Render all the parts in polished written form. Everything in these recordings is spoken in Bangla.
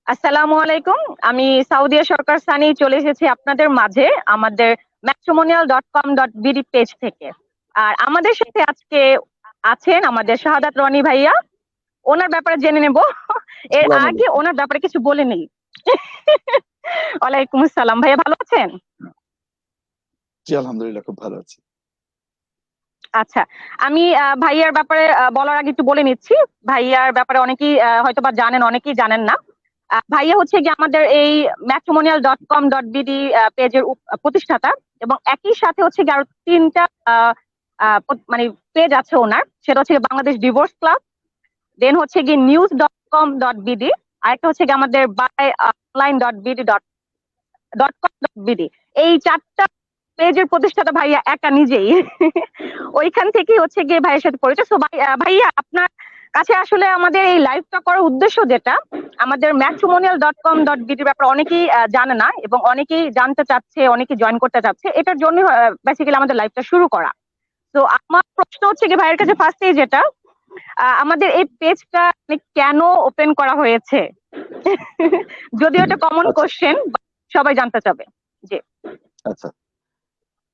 আসসালামু আলাইকুম। আমি সাউদিয়া সরকার সানি চলে এসেছি আপনাদের মাঝে আমাদের matrimonial.com.bd পেজ থেকে। আর আমাদের সাথে আজকে আছেন আমাদের শাহাদাত রনি ভাইয়া। ওনার ব্যাপারে জেনে নেব। এর সালাম আগে আলাইকুম। ওনার ব্যাপারে কিছু বলে নেই। ওয়ালাইকুম আসসালাম, ভাইয়া ভালো আছেন? জি, আলহামদুলিল্লাহ, খুব ভালো আছি। আচ্ছা, আমি ভাইয়ার ব্যাপারে বলার আগে একটু বলে নিচ্ছি। ভাইয়ার ব্যাপারে অনেকেই হয়তো বা জানেন, অনেকেই জানেন না। ভাইয়া হচ্ছে গিয়ে আমাদের এই matrimonial.com.bd পেজের প্রতিষ্ঠাতা, এবং একই সাথে হচ্ছে গিয়ে আরো তিনটা মানে পেজ আছে ওনার। সেটা হচ্ছে গিয়ে বাংলাদেশ ডিভোর্স ক্লাব, দেন হচ্ছে গিয়ে news.com.bd, আরেকটা হচ্ছে গিয়ে আমাদের বাই online.bd .com.bd। এই চারটা পেজের প্রতিষ্ঠাতা ভাইয়া একা নিজেই। ওইখান থেকে হচ্ছে গিয়ে ভাইয়ের সাথে পরিচয়। So ভাইয়া আপনার কাছে আসলে আমাদের এই লাইভটা করার উদ্দেশ্য যেটা, আমাদের matrimonial.com.bd ব্যাপারে অনেকেই জানে না, এবং অনেকেই জানতে চাচ্ছে, অনেকেই জয়েন করতে চাচ্ছে। এটার জন্য বেসিক্যালি আমাদের লাইভটা শুরু করা। তো আমার প্রশ্ন হচ্ছে কি ভাইয়ের কাছে ফার্স্টে যেটা, আমাদের এই পেজটা কেন ওপেন করা হয়েছে? যদিও এটা কমন আচ্ছা, কোশ্চেন, সবাই জানতে চাবে। জি। আচ্ছা।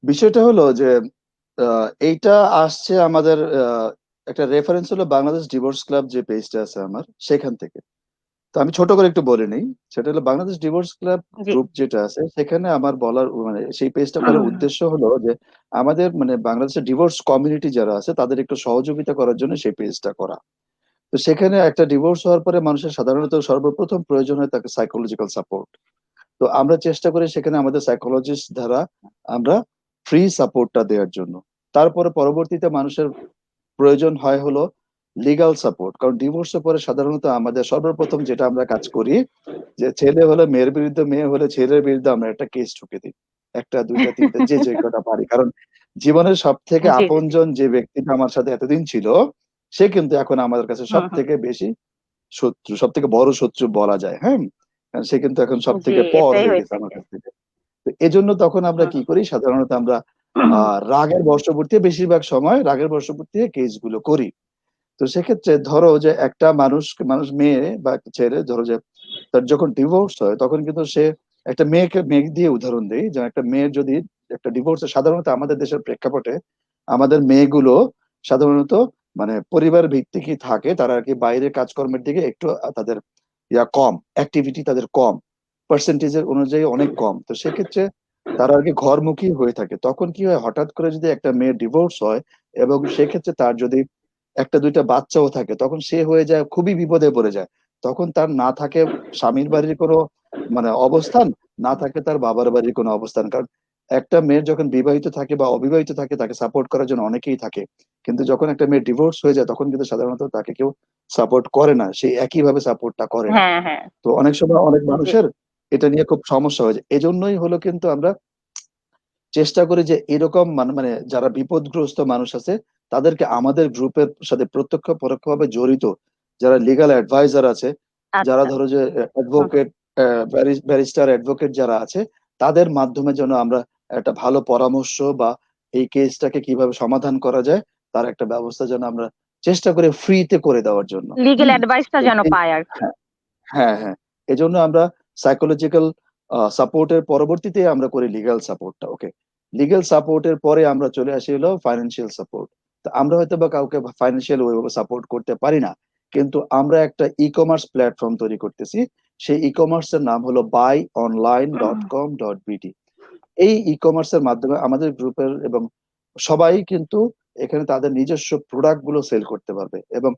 বিষয়টা হলো যে এইটা আসছে আমাদের একটা রেফারেন্স হলো বাংলাদেশ ডিভোর্স ক্লাব যে পেজটা আছে আমার, সেখান থেকে। তো আমি ছোট করে একটু বলে নিই। সেটা হলো বাংলাদেশ ডিভোর্স ক্লাব জি। গ্রুপ যেটা আছে, সেখানে আমার বলার মানে সেই পেজটা করার উদ্দেশ্য হলো যে আমাদের মানে বাংলাদেশের ডিভোর্স কমিউনিটি যারা আছে তাদের একটু সহযোগিতা করার জন্য সেই পেজটা করা। তো সেখানে একটা ডিভোর্স হওয়ার পরে মানুষের সাধারণত সর্বপ্রথম প্রয়োজন হয় তাকে সাইকোলজিক্যাল সাপোর্ট। তো আমরা চেষ্টা করি সেখানে আমাদের সাইকোলজিস্ট দ্বারা আমরা ফ্রি সাপোর্টটা দেওয়ার জন্য। তারপরে পরবর্তীতে মানুষের প্রয়োজন হয় হলো লিগাল সাপোর্ট, কারণ ডিভোর্সের পরে সাধারণত আমাদের সর্বপ্রথম যেটা আমরা কাজ করি, যে ছেলে হলে মেয়ের বিরুদ্ধে, মেয়ে হলে ছেলের বিরুদ্ধে আমরা একটা কেস ঠুকে দিই। একটা, দুইটা, তিনটা, যে যে কটা পারি। কারণ জীবনের সব থেকে জি, জি, জি। আপনজন যে ব্যক্তিটা আমার সাথে এতদিন ছিল, সে কিন্তু এখন আমাদের কাছে সব হুম, হুম। থেকে বেশি শত্রু, সব থেকে বড় শত্রু বলা যায়। হ্যাঁ, কারণ সে কিন্তু এখন সব জি, থেকে পর এটাই হয়ে গেছে হয়েছে আমার কি। কাছ থেকে। তো এজন্য তখন আমরা হুম, কি করি, সাধারণত আমরা রাগের বশবর্তী, বেশিরভাগ সময় রাগের বশবর্তী কেস গুলো করি। তো সেক্ষেত্রে ধরো যে একটা মানুষ মানুষ মেয়ে বা একটা ছেলে, ধরো যে তার যখন ডিভোর্স হয় তখন কিন্তু সে একটা মেয়ে দিয়ে উদাহরণ দেই, যে একটা মেয়ের যদি একটা ডিভোর্স, সাধারণত আমাদের দেশের প্রেক্ষাপটে আমাদের মেয়েগুলো সাধারণত মানে পরিবার ভিত্তিকই থাকে, তারা আর কি বাইরের কাজকর্মের দিকে একটু তাদের কম, অ্যাক্টিভিটি তাদের কম, পার্সেন্টেজের অনুযায়ী অনেক কম। তো সেক্ষেত্রে তারা আর কি ঘরমুখী হয়ে থাকে। তখন কি হয়, হঠাৎ করে যদি একটা মেয়ের ডিভোর্স হয় এবং সেক্ষেত্রে তার যদি একটা দুইটা বাচ্চাও থাকে, তখন সে হয়ে যায়, খুবই বিপদে পড়ে যায়। তখন তার না থাকে স্বামীর বাড়ির কোনো মানে অবস্থান, না থাকে তার বাবার বাড়ির কোনো অবস্থান। কারণ একটা মেয়ের যখন বিবাহিত থাকে বা অবিবাহিত থাকে তাকে সাপোর্ট করার জন্য অনেকেই থাকে, কিন্তু যখন একটা মেয়ের ডিভোর্স হয়ে যায় তখন কিন্তু সাধারণত তাকে কেউ সাপোর্ট করে না, সেই একইভাবে সাপোর্টটা করে না। হ্যাঁ, হ্যাঁ। তো অনেক সময় অনেক জি। মানুষের এটা নিয়ে খুব সমস্যা হয়েছে। এজন্যই হলো কিন্তু আমরা চেষ্টা করি যে এরকম মানে মানে যারা বিপদগ্রস্ত মানুষ আছে তাদেরকে আমাদের গ্রুপের সাথে প্রত্যক্ষ পরোক্ষভাবে জড়িত, যারা লিগ্যাল অ্যাডভাইজার আছে, যারা আচ্ছা। ধরো যে হুম, হুম। অ্যাডভোকেট, ব্যারিস্টার অ্যাডভোকেট যারা আছে, তাদের মাধ্যমে যেন আমরা একটা ভালো পরামর্শ বা এই কেসটাকে কিভাবে সমাধান করা যায় তার একটা ব্যবস্থা যেন আমরা চেষ্টা করি ফ্রিতে করে দেওয়ার জন্য। লিগ্যাল হুম। অ্যাডভাইসটা তো যেন পায় আর কি। হ্যাঁ, হ্যাঁ, হ্যাঁ। এজন্য আমরা সাইকোলজিক্যাল সাপোর্টের পরবর্তীতে আমরা করি লিগ্যাল সাপোর্টটা। ওকে, লিগ্যাল সাপোর্টের পরে আমরা চলে আসি হলো ফাইন্যান্সিয়াল সাপোর্ট। তো আমরা হয়তো বা কাউকে ফাইন্যান্সিয়াল ওইভাবে সাপোর্ট করতে পারি না, কিন্তু আমরা একটা ই কমার্স প্ল্যাটফর্ম তৈরি করতেছি। সেই ই কমার্সের নাম হলো buyonline.com.bd। এই ই কমার্সের মাধ্যমে আমাদের গ্রুপের এবং সবাই কিন্তু এখানে তাদের নিজস্ব প্রোডাক্ট গুলো সেল করতে পারবে। এবং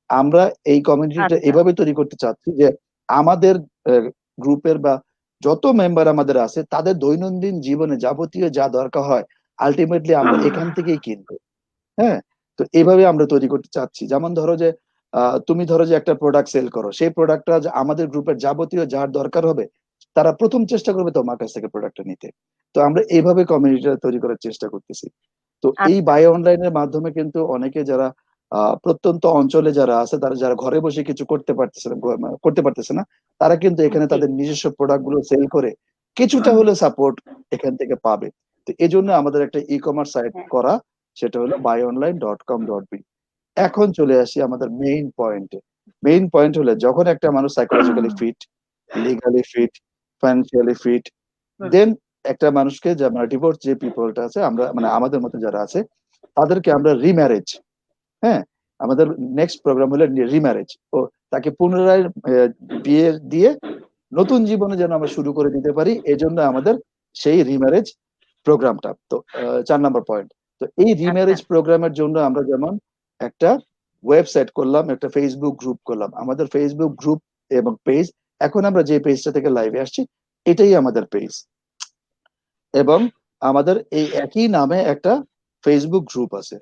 আমরা এই কমিউনিটিটা আচ্ছা। এভাবে তৈরি করতে চাচ্ছি যে আমাদের গ্রুপের বা যত মেম্বার আমাদের আছে তাদের দৈনন্দিন জীবনে যাবতীয় যা দরকার হয় আলটিমেটলি আমরা এখান থেকেই কিনবো। হ্যাঁ। তো এইভাবে আমরা তৈরি করতে চাচ্ছি। যেমন ধরো যে তুমি ধরো যে একটা প্রোডাক্ট সেল করো, সেই প্রোডাক্টটা আমাদের গ্রুপের যাবতীয় যার দরকার হবে তারা প্রথম চেষ্টা করবে তোমার কাছ থেকে প্রোডাক্টটা নিতে। তো আমরা এইভাবে কমিউনিটিটা তৈরি করার চেষ্টা করতেছি। তো এই আচ্ছা। বাই অনলাইনের মাধ্যমে কিন্তু অনেকে যারা প্রত্যন্ত অঞ্চলে যারা আছে, তারা যারা ঘরে বসে কিছু করতে পারতেছে না, তারা কিন্তু এখানে জি। তাদের নিজস্ব প্রোডাক্ট গুলো সেল করে কিছুটা হলে সাপোর্ট এখান থেকে পাবে। তো এই জন্য আমাদের একটা ই কমার্স সাইট হ্যাঁ। করা, সেটা হলো buyonline.com.b। এখন চলে আসি আমাদের মেইন পয়েন্টে। মেইন পয়েন্ট হলো, যখন একটা মানুষ psychologically fit, legally fit, financially fit, হুম। দেন একটা মানুষকে যে মানে ডিভোর্স যে পিপলটা আছে, আমরা মানে আমাদের মতো যারা আছে তাদেরকে আমরা রিম্যারেজ, হ্যাঁ, আমাদের নেক্সট প্রোগ্রাম হলো রিম্যারেজ, ও তাকে পুনরায় বিয়ে দিয়ে নতুন জীবনে যেন আমরা শুরু করে দিতে পারি, এই জন্য আমাদের সেই রিম্যারেজ প্রোগ্রামটা। তো 4 নম্বর পয়েন্ট, তো এই আচ্ছা। রিম্যারেজ প্রোগ্রামের জন্য আমরা যেমন একটা ওয়েবসাইট করলাম, একটা ফেসবুক গ্রুপ করলাম, আমাদের ফেসবুক গ্রুপ এবং পেজ, এখন আমরা যে পেজটা থেকে লাইভে আসছি এটাই আমাদের পেজ, এবং আমাদের এই একই নামে একটা ফেসবুক গ্রুপ আছে,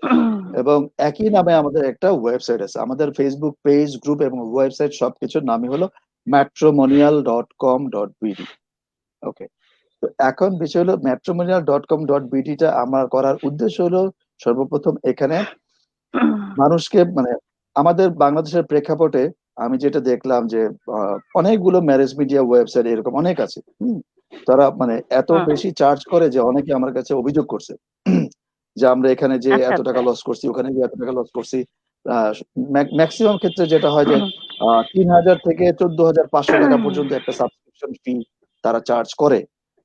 এবং একই নামে আমাদের একটা ওয়েবসাইট আছে। আমাদের ফেসবুক পেজ, গ্রুপ এবং ওয়েবসাইট সবকিছুর নামই হলো matrimonial.com.bd। ওকে, তো এখন বিষয় হলো matrimonial.com.bd-টা আমার করার উদ্দেশ্য হলো সর্বপ্রথম এখানে মানুষকে মানে আমাদের বাংলাদেশের প্রেক্ষাপটে আমি যেটা দেখলাম যে অনেকগুলো ম্যারেজ মিডিয়া ওয়েবসাইট এরকম অনেক আছে, তারা মানে এত বেশি চার্জ করে যে অনেকে আমার কাছে অভিযোগ করছে যে আমরা এখানে যে আচ্ছা এত আচ্ছা। টাকা লস করছি, ওখানে গিয়ে এত টাকা লস করছি। ম্যাক্সিমাম ক্ষেত্রে যেটা হয় যে 3,000 থেকে 14,500 টাকা পর্যন্ত একটা সাবস্ক্রিপশন ফি তারা চার্জ করে।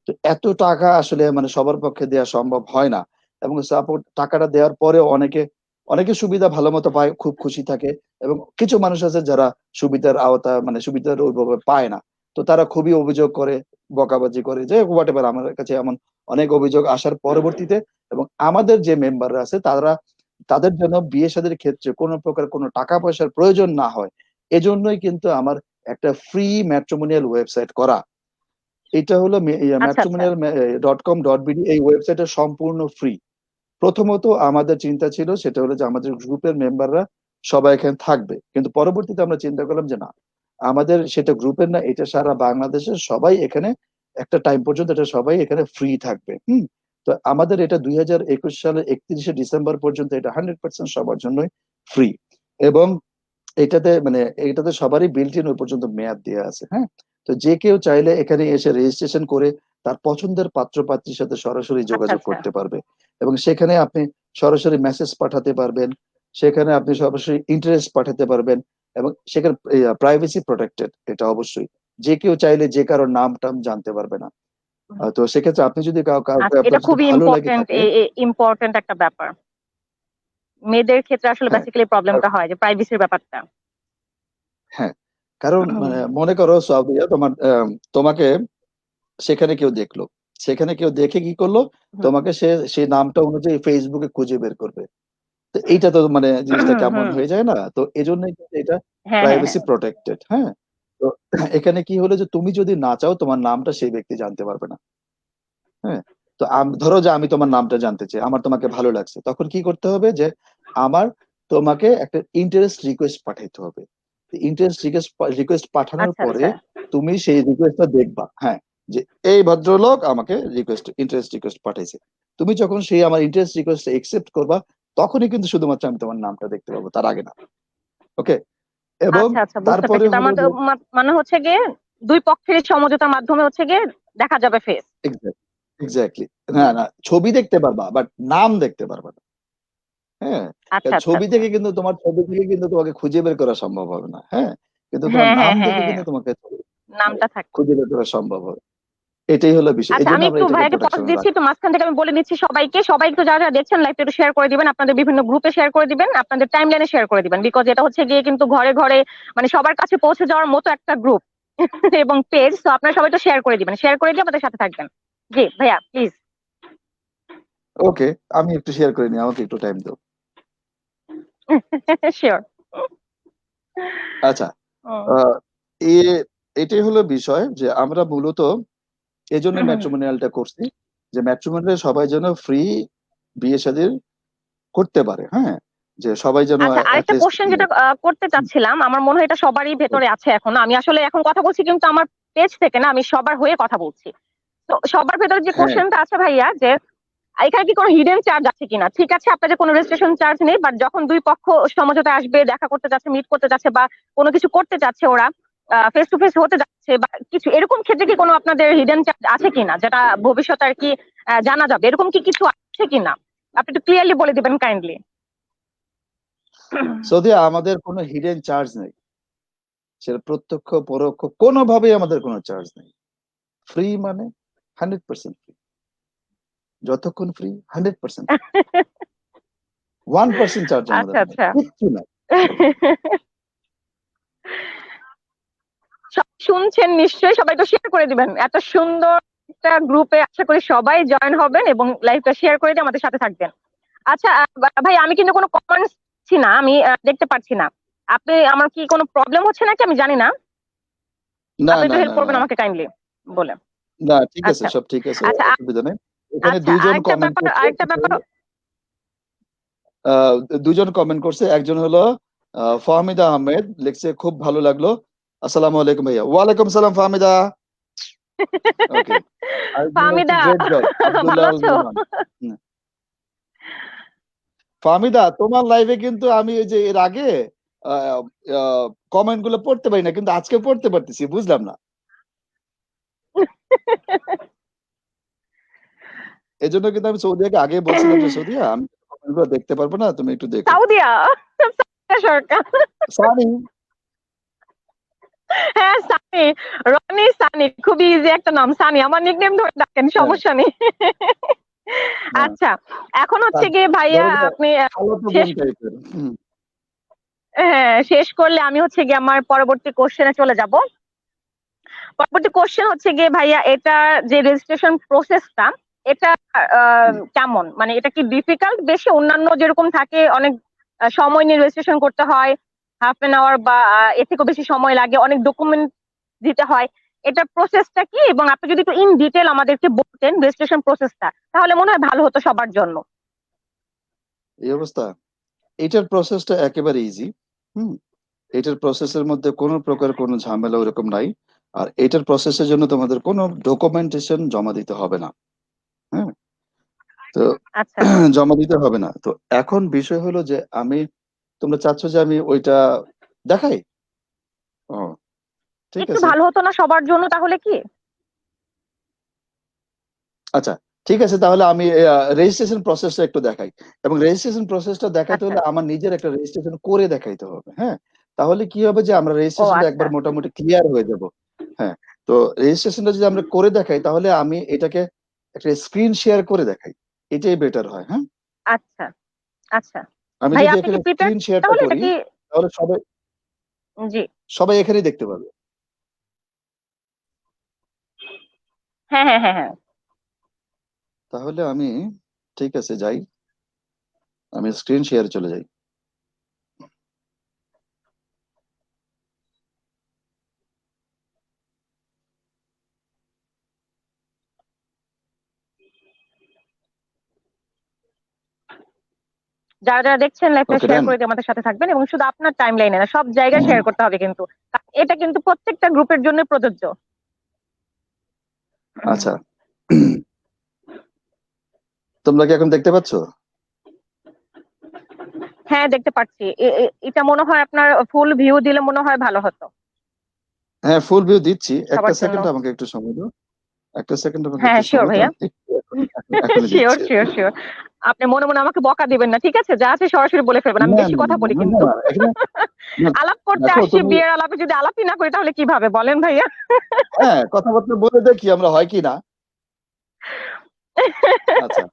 তো এত টাকা আসলে মানে সবার পক্ষে দেওয়া সম্ভব হয় না, এবং সাপোর্ট টাকাটা দেওয়ার পরেও অনেকে অনেকে সুবিধা ভালো মতো পায়, খুব খুশি থাকে, এবং কিছু মানুষ আছে যারা সুবিধার আওতা মানে সুবিধার ওইভাবে পায় না, তো তারা খুবই অভিযোগ করে, বকাবাজি করে, যে হোয়াট এভার। আমার কাছে এমন অনেক অভিযোগ আসার পরবর্তীতে, এবং আমাদের যে মেম্বাররা আছে তারা তাদের জন্য বিয়ে শাদীর ক্ষেত্রে কোনো প্রকার কোনো টাকা পয়সার প্রয়োজন না হয়, এজন্যই কিন্তু আমার একটা ফ্রি ম্যাট্রিমোনিয়াল ওয়েবসাইট করা। এটা হলো আচ্ছা আচ্ছা। matrimonial.com.bd, এই ওয়েবসাইটটা সম্পূর্ণ ফ্রি। প্রথমত আমাদের চিন্তা ছিল সেটা হলো যে আমাদের গ্রুপের মেম্বাররা সবাই এখানে থাকবে, কিন্তু পরবর্তীতে আমরা চিন্তা করলাম যে না, আমাদের সেটা গ্রুপের না, এটা সারা বাংলাদেশের সবাই এখানে একটা টাইম পর্যন্ত এটা সবাই এখানে ফ্রি থাকবে। তো আমাদের এটা 2021 সালের 31শে ডিসেম্বর পর্যন্ত এটা 100% সবার জন্যই ফ্রি, এবং এটাতে সবারই বিল্ট ইন ওই পর্যন্ত মেয়াদ দেওয়া আছে। হ্যাঁ, তো যে কেউ চাইলে এখানে এসে রেজিস্ট্রেশন করে তার পছন্দের পাত্র পাত্রীর সাথে সরাসরি আচ্ছা যোগাযোগ আচ্ছা। করতে পারবে, এবং সেখানে আপনি সরাসরি মেসেজ পাঠাতে পারবেন, সেখানে আপনি সরাসরি ইন্টারেস্ট পাঠাতে পারবেন, এবং সেখানে প্রাইভেসি প্রোটেক্টেড, এটা অবশ্যই যে কেউ চাইলে যে কারোর নাম টাম জানতে পারবে না। তো সেক্ষেত্রে আপনি যদি কাউকে আচ্ছা, এটা আপনার যদি খুবই ভালো লেগে ইম্পর্টেন্ট, থাকে, ইম্পর্টেন্ট একটা ব্যাপার। মেয়েদের ক্ষেত্রে আসলে হ্যাঁ, বেসিক্যালি প্রবলেমটা হয় যে প্রাইভেসির ব্যাপারটা। হ্যাঁ, কারণ মানে মনে করো সাবিয়া, তোমাকে সেখানে কেউ দেখলো, সেখানে কেউ দেখে কি করলো, তোমাকে সে সেই নামটা অনুযায়ী ফেসবুকে খুঁজে বের করবে। তো এইটা তো মানে জিনিসটা কেমন হুম। হয়ে যায় না, তো এজন্যই কিন্তু এটা হ্যাঁ হ্যাঁ হ্যাঁ। Privacy protected. হ্যাঁ, তো এখানে কি হলো যে তুমি যদি না চাও তোমার নামটা সেই ব্যক্তি জানতে পারবে না। হ্যাঁ, তো ধরো যে আমি তোমার নামটা জানতে চাই, আমার তোমাকে ভালো লাগছে, তখন কি করতে হবে যে আমার তোমাকে একটা ইন্টারেস্ট রিকোয়েস্ট পাঠাইতে হবে। ইন্টারেস্ট রিকোয়েস্ট পাঠানোর আচ্ছা পরে আচ্ছা। তুমি সেই রিকোয়েস্টটা দেখবা, হ্যাঁ, যে এই ভদ্রলোক আমাকে ইন্টারেস্ট রিকোয়েস্ট পাঠাইছে। তুমি যখন সেই আমার ইন্টারেস্ট রিকোয়েস্ট একসেপ্ট করবা, তখনই কিন্তু শুধুমাত্র আমি তোমার নামটা দেখতে পাবো, তার আগে না। ওকে, এবং আচ্ছা আচ্ছা, বুঝতে তারপরে পেরেছি। তার হলো মানে যে মানে হচ্ছে গিয়ে দুই পক্ষের সমঝোতার মাধ্যমে হচ্ছে গিয়ে দেখা যাবে ফেস। এক্স্যাক্টলি, না না, ছবি দেখতে পারবা বাট নাম দেখতে পারবা না। হ্যাঁ, আচ্ছা আচ্ছা ছবি আচ্ছা। থেকে কিন্তু ছবি থেকে কিন্তু তোমাকে খুঁজে বের করা সম্ভব হবে না। হ্যাঁ, কিন্তু তোমার হ্যাঁ নাম হ্যাঁ হ্যাঁ দেখে হ্যাঁ, কিন্তু তোমাকে নামটা থাকবে। খুঁজে বের করা সম্ভব হবে। এটাই হলো বিষয়, এই আচ্ছা, জন্য আমি আমরা একটু এটাকে ভাইয়াকে পজ প্রোটেকশন দিচ্ছি, রাখি। একটু মাঝখান থেকে আমি বলে নিচ্ছি সবাইকে, সবাই একটু যারা যারা দেখছেন লাইভটা একটু শেয়ার করে দিবেন, আপনাদের বিভিন্ন গ্রুপে শেয়ার করে দিবেন, আপনাদের টাইমলাইনে শেয়ার করে দিবেন, বিকজ এটা হচ্ছে গিয়ে কিন্তু ঘরে ঘরে মানে সবার কাছে পৌঁছে যাওয়ার মতো একটা গ্রুপ এবং পেজ। তো আপনারা সবাই একটু শেয়ার করে দিবেন, শেয়ার করে দিয়ে আমাদের সাথে থাকবেন। জি ভাইয়া প্লিজ। ওকে, আমি একটু শেয়ার করে নিই, আমাকে একটু টাইম দাও। শিওর। আচ্ছা, আহ, এটাই হলো বিষয় যে আমরা মূলত এই জন্য ম্যাট্রিমোনিয়ালটা করছি, যে ম্যাট্রিমোনিয়াল সবাই যেন ফ্রি বিয়ে শাদী করতে পারে। হ্যাঁ, যে সবাই যেন আচ্ছা, আরেকটা অ্যাটলিস্ট কোশ্চেন যেটা করতে চাচ্ছিলাম, আমার মনে হয় এটা সবারই ভেতরে আছে এখন। আমি আসলে এখন কথা বলছি কিন্তু আমার পেজ থেকে না, আমি সবার হয়ে কথা বলছি। তো সবার ভেতরে যে হ্যাঁ, কোশ্চেনটা আছে ভাইয়া, যে এখানে কি কোনো হিডেন চার্জ আছে কিনা? ঠিক আছে, আপনাদের কোনো রেজিস্ট্রেশন চার্জ নেই, বাট যখন দুই পক্ষ সমঝোতায় আসবে, দেখা করতে যাচ্ছে, মিট করতে যাচ্ছে, বা কোনো কিছু করতে যাচ্ছে, ওরা ফেস টু ফেস হতে যাচ্ছে বা কিছু, এরকম ক্ষেত্রে কি কোনো আপনাদের হিডেন চার্জ আছে কিনা, যেটা ভবিষ্যতে আর কি জানা যাবে? এরকম কি কিছু আছে কিনা? আপনি একটু ক্লিয়ারলি বলে দিবেন কাইন্ডলি। সৌদি আমাদের কোনো হিডেন চার্জ নেই। সেটা প্রত্যক্ষ পরোক্ষ কোনোভাবেই আমাদের কোনো চার্জ নেই। ফ্রি মানে 100% ফ্রি, যতক্ষণ ফ্রি 100% 1% চার্জ আমাদের আচ্ছা নেই, আচ্ছা। কিচ্ছু না। সব শুনছেন নিশ্চয়ই, সবাই তো শেয়ার করে দিবেন। এত সুন্দর একটা গ্রুপে আশা করি সবাই জয়েন হবেন এবং লাইভটা শেয়ার করে দিয়ে আমাদের সাথে থাকবেন। আচ্ছা ভাই, আমি কিন্তু কোনো কমেন্টস পাচ্ছি না, আমি দেখতে পাচ্ছি না। আপনি, আমার কি কোনো প্রবলেম হচ্ছে নাকি আমি জানি না। না আপনি না একটু হেল্প না না করবেন আমাকে কাইন্ডলি বলে। না, ঠিক আছে, আচ্ছা সব ঠিক আছে, আচ্ছা অসুবিধা নেই। এখানে আচ্ছা, দুইজন আরেকটা কমেন্ট ব্যাপার, করছে, আরেকটা ব্যাপার। আহ, দুজন কমেন্ট করছে। একজন হলো ফাহমিদা আহমেদ, লিখছে খুব ভালো লাগলো। আসসালামু আলাইকুম ভাইয়া। ওয়ালাইকুম সালাম ফাহমিদা। ওকে। আরেকজন হচ্ছে ফাহমিদা, গ্রেট জব, আব্দুল্লাহ ভালো আল আছো? রহমান। হুম। ফাহমিদা, তোমার লাইভে কিন্তু আমি এই যে এর আগে কমেন্ট গুলো পড়তে পারি না, কিন্তু আজকে পড়তে পারতেছি, বুঝলাম না। এই জন্য কিন্তু আমি সৌদিয়াকে আগে বলছিলাম যে সৌদিয়া, আমি কমেন্ট গুলো দেখতে পারবো না, তুমি একটু দেখো। সাউদিয়া, সাউদিয়া সরকার। সানি। হ্যাঁ সানি, রনি সানি, খুবই ইজি একটা নাম সানি, আমার নিকনেম ধরে ডাকেন, হ্যাঁ সমস্যা নেই। হ্যাঁ। আচ্ছা, এখন হচ্ছে তার গিয়ে ভাইয়া ধরো যে আপনি খালাতো শেষ, বোন টাইপের। হ্যাঁ শেষ করলে আমি হচ্ছে গিয়ে আমার পরবর্তী কোশ্চেনে চলে যাব। পরবর্তী কোশ্চেন হচ্ছে গিয়ে ভাইয়া, এটা যে রেজিস্ট্রেশন প্রসেসটা, এটা কেমন, মানে এটা কি ডিফিকাল্ট বেশি? অন্যান্য যেরকম থাকে অনেক সময় নিয়ে রেজিস্ট্রেশন করতে হয়, হাফ এন আওয়ার বা এর থেকেও বেশি সময় লাগে, অনেক ডকুমেন্ট দিতে হয়, এটার প্রসেসটা কি? এবং আপনি যদি একটু ইন ডিটেল আমাদেরকে বলতেন রেজিস্ট্রেশন প্রসেসটা, তাহলে মনে হয় ভালো হতো সবার জন্য। এই অবস্থা। এটার প্রসেসটা একেবারে ইজি। হুম। এটার প্রসেসের মধ্যে কোনো প্রকার কোনো ঝামেলা ওরকম নাই। আর এটার প্রসেসের জন্য তোমাদের কোনো ডকুমেন্টেশন জমা দিতে হবে না। হ্যাঁ। তো আচ্ছা, জমা দিতে হবে না। তো এখন বিষয় হলো যে তোমরা চাচ্ছ যে আমি ওইটা দেখাই? ও, ঠিক একটু আছে। ভালো হতো না সবার জন্য তাহলে কি? আচ্ছা, ঠিক আছে, তাহলে আমি রেজিস্ট্রেশন প্রসেসটা একটু দেখাই। এবং রেজিস্ট্রেশন প্রসেসটা দেখাইতে আচ্ছা। হলে আমার নিজের একটা রেজিস্ট্রেশন করে দেখাইতে হবে। হ্যাঁ। তাহলে কি হবে যে আমরা ও রেজিস্ট্রেশনটা আচ্ছা। একবার মোটামুটি ক্লিয়ার হয়ে যাব। হ্যাঁ। তো রেজিস্ট্রেশনটা যদি আমরা করে দেখাই, তাহলে আমি এটাকে একটা স্ক্রিন শেয়ার করে দেখাই, এটাই বেটার হয়। হ্যাঁ। আচ্ছা আচ্ছা। আমি ভাই যদি আপনি কি এখানে প্রিপেয়ার, স্ক্রিন শেয়ারটা তাহলে এটা করি, কি? তাহলে সবাই জি। সবাই এখানেই দেখতে পাবে। হ্যাঁ হ্যাঁ হ্যাঁ হ্যাঁ। তাহলে আমি, ঠিক আছে, যাই, আমি স্ক্রিন শেয়ারে চলে যাই। যারা যারা দেখছেন লাইভটা ওকে, শেয়ার ডান। করে দিয়ে আমাদের সাথে থাকবেন, এবং শুধু আপনার টাইম লাইনে না, সব জায়গায় শেয়ার করতে হবে কিন্তু। এটা কিন্তু প্রত্যেকটা গ্রুপের জন্য প্রযোজ্য। আচ্ছা। তোমরা কি এখন দেখতে পাচ্ছ? হ্যাঁ দেখতে পাচ্ছি। এটা মনে হয় আপনার ফুল ভিউ দিলে মনে হয় ভালো হতো হ্যাঁ, ফুল ভিউ দিচ্ছি। একটা সবার জন্য। সেকেন্ড আমাকে একটু সময় দাও। একটা সেকেন্ড আমাকে হ্যাঁ একটু হ্যাঁ শিওর সময় দাও, ভাইয়া। আমি এখনই শিওর দিচ্ছি। Sure sure. আপনি মনে মনে আমাকে বকা দিবেন না, ঠিক আছে? যা আছে সরাসরি বলে ফেলবেন, আমি না বেশি না কথা বলি না না কিন্তু। না, এখানে না, আলাপ করতে দেখো আসছি, তুমি, বিয়ের আলাপে যদি আলাপই না করি তাহলে কিভাবে বলেন ভাইয়া? হ্যাঁ, কথাবার্তা বলে দেখি আমরা হয় কি না। আচ্ছা,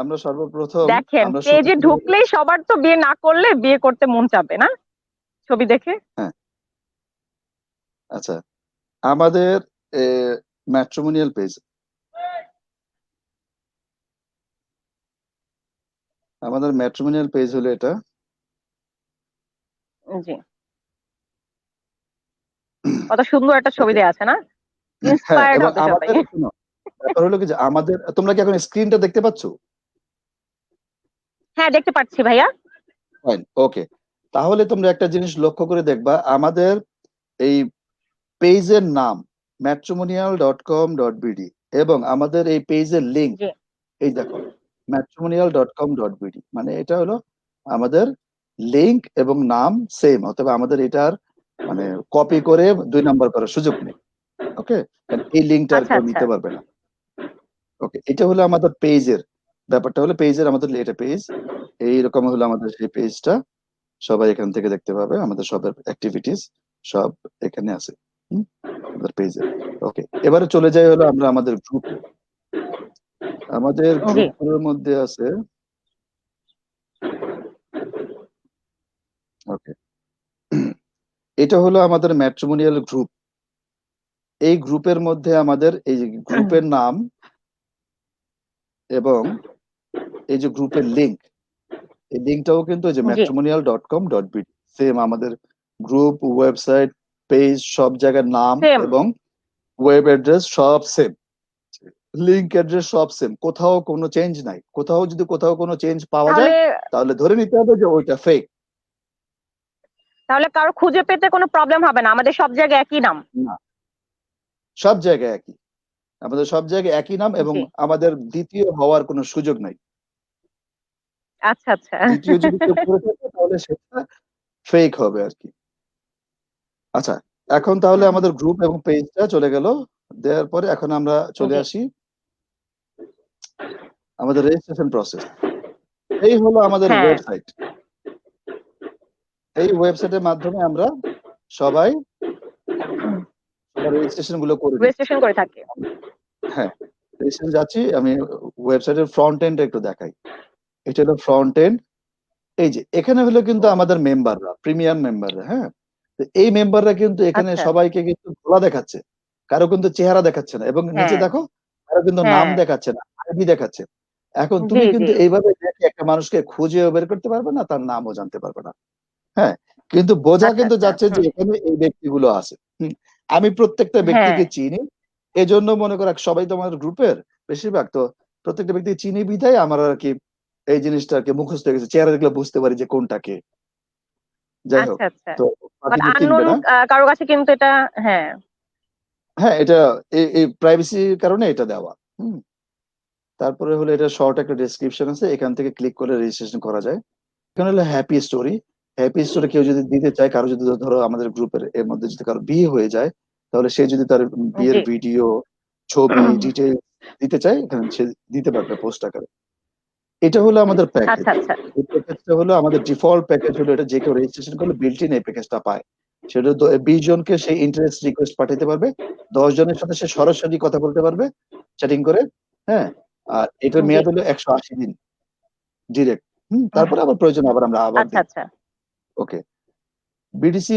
আমরা সর্বপ্রথম দেখেন আমরা শুরু পেজে করবো। ঢুকলেই সবার তো বিয়ে না করলে বিয়ে করতে মন চাবে না, ছবি দেখে। হ্যাঁ। আচ্ছা, আমাদের ম্যাট্রিমোনিয়াল পেজ, আমাদের ম্যাট্রিমোনিয়াল পেজ হলো এটা। জি, কত সুন্দর একটা ছবি ওকে। দেওয়া আছে না? হ্যাঁ, ইন্সপায়ার্ড এবং হবে সবাই। আমাদের শোনো, ব্যাপার হলো কি যে আমাদের, তোমরা কি এখন স্ক্রিনটা দেখতে পাচ্ছ? হ্যাঁ দেখতে পাচ্ছি ভাইয়া। ফাইন, ওকে। তাহলে তোমরা একটা জিনিস লক্ষ্য করে দেখবা, আমাদের এই পেজের নাম matrimonial.com.bd, এবং আমাদের এই পেজের লিংক, জি। এই দেখো, matrimonial.com.bd, মানে এটা হলো আমাদের লিংক এবং নাম সেম, অথবা আমাদের এটার মানে কপি করে 2 নাম্বার করার সুযোগ নেই। ওকে। এই লিঙ্কটা আর আচ্ছা কেউ আচ্ছা। নিতে পারবে না। ওকে, এটা হলো আমাদের পেজের ব্যাপারটা, হলো পেজের, আমাদের এটা পেজ, এইরকম হলো আমাদের সেই পেজটা। সবাই এখান থেকে দেখতে পাবে, আমাদের সবের অ্যাক্টিভিটিস সব এখানে আছে আমাদের পেজে। ওকে, এবারে চলে যাই হলো আমরা আমাদের গ্রুপে। আমাদের জি গ্রুপগুলোর মধ্যে আছে, ওকে, এটা হলো আমাদের ম্যাট্রিমোনিয়াল গ্রুপ। এই গ্রুপের মধ্যে আমাদের এই যে গ্রুপের নাম এবং এই যে গ্রুপের লিংক, এই লিঙ্কটাও কিন্তু এই যে জি matrimonial.com.bd সেম আমাদের গ্রুপ, ওয়েবসাইট, পেজ সব জায়গার নাম সেম। এবং ওয়েব অ্যাড্রেস সব সেম, লিংক অ্যাড্রেস সব সেম, কোথাও কোনো চেঞ্জ নাই। কোথাও যদি কোথাও কোনো চেঞ্জ পাওয়া যায় তাহলে তাহলে ধরে নিতে হবে যে ওইটা ফেক। তাহলে কারো খুঁজে পেতে কোনো প্রবলেম হবে না, আমাদের সব জায়গায় একই নাম। না, সব জায়গায় একই, আমাদের সব জায়গায় একই নাম এবং জি আমাদের দ্বিতীয় হওয়ার কোনো সুযোগ নাই। আচ্ছা আচ্ছা দ্বিতীয় যদি কেউ করে থাকে তাহলে সেটা ফেক হবে আর কি। আচ্ছা, এখন তাহলে আমাদের গ্রুপ এবং পেজটা চলে গেল, দেওয়ার পরে এখন আমরা চলে জি আসি আমাদের রেজিস্ট্রেশন প্রসেস। এই হলো আমাদের হ্যাঁ ওয়েবসাইট। এই ওয়েবসাইটের মাধ্যমে আমরা সবাই রেজিস্ট্রেশন গুলো করে দিচ্ছি। রেজিস্ট্রেশন করে থাকি। হ্যাঁ, রেজিস্ট্রেশন যাচ্ছি আমি, ওয়েবসাইটের ফ্রন্ট এন্ড একটু দেখাই। এটা হলো ফ্রন্ট এন্ড। এই যে এখানে হলো কিন্তু আমাদের মেম্বাররা, প্রিমিয়াম মেম্বাররা, হ্যাঁ। তো এই মেম্বাররা কিন্তু এখানে আচ্ছা সবাইকে কিন্তু খোলা দেখাচ্ছে, কারো কিন্তু চেহারা দেখাচ্ছে না, এবং নিচে হ্যাঁ দেখো কারো কিন্তু নাম হ্যাঁ দেখাচ্ছে না, আইডি দেখাচ্ছে। এখন জি তুমি জি কিন্তু এইভাবে দেখে একটা মানুষকে খুঁজেও বের করতে পারবে না, তার নামও জানতে পারবে না। হ্যাঁ, কিন্তু বোঝা আচ্ছা কিন্তু আচ্ছা যাচ্ছে যে এখানে এই ব্যক্তিগুলো আছে। আমি প্রত্যেকটা হ্যাঁ ব্যক্তিকে চিনি, এজন্য মনে করো সবাই তো আমাদের গ্রুপের বেশিরভাগ, তো প্রত্যেকটা ব্যক্তি চিনি বিধায় আমার আর কি এই জিনিসটা আর কি মুখস্থ হয়ে গেছে, চেহারা দেখলে বুঝতে পারি যে কোনটা কে। যাই হোক, আচ্ছা আচ্ছা। তো বাট বাকি তো চিনবে আননোন না। কারো কাছে কিন্তু এটা, হ্যাঁ হ্যাঁ, এটা এই প্রাইভেসির কারণে এটা দেওয়া। হুম, তারপরে হলো এটা শর্ট একটা ডেসক্রিপশন আছে, এখান থেকে ক্লিক করে রেজিস্ট্রেশন করা যায়। এখানে হলো হ্যাপি স্টোরি। হ্যাপি স্টোরি কেউ যদি দিতে চায়, কারো যদি ধরো আমাদের গ্রুপের এর মধ্যে যদি কারো বিয়ে হয়ে যায়, তাহলে সে যদি তার বিয়ের জি ভিডিও, ছবি, ডিটেল দিতে চায়, এখানে সে দিতে পারবে পোস্ট আকারে। এটা হলো আমাদের প্যাকেজ। আচ্ছা আচ্ছা এই প্যাকেজটা হলো আমাদের ডিফল্ট প্যাকেজ, হলো এটা যে কেউ রেজিস্ট্রেশন করলে বিল্ট ইন এই প্যাকেজটা পায়। সেটা 20 জনকে সেই ইন্টারেস্ট রিকোয়েস্ট পাঠাতে পারবে, 10 জনের সাথে সে সরাসরি কথা বলতে পারবে চ্যাটিং করে। হ্যাঁ, আর এটার জি মেয়াদ হলো 180 দিন ডিরেক্ট। তারপরে আবার প্রয়োজন আবার আমরা আবার আচ্ছা দিই। আচ্ছা ওকে, বিডিসি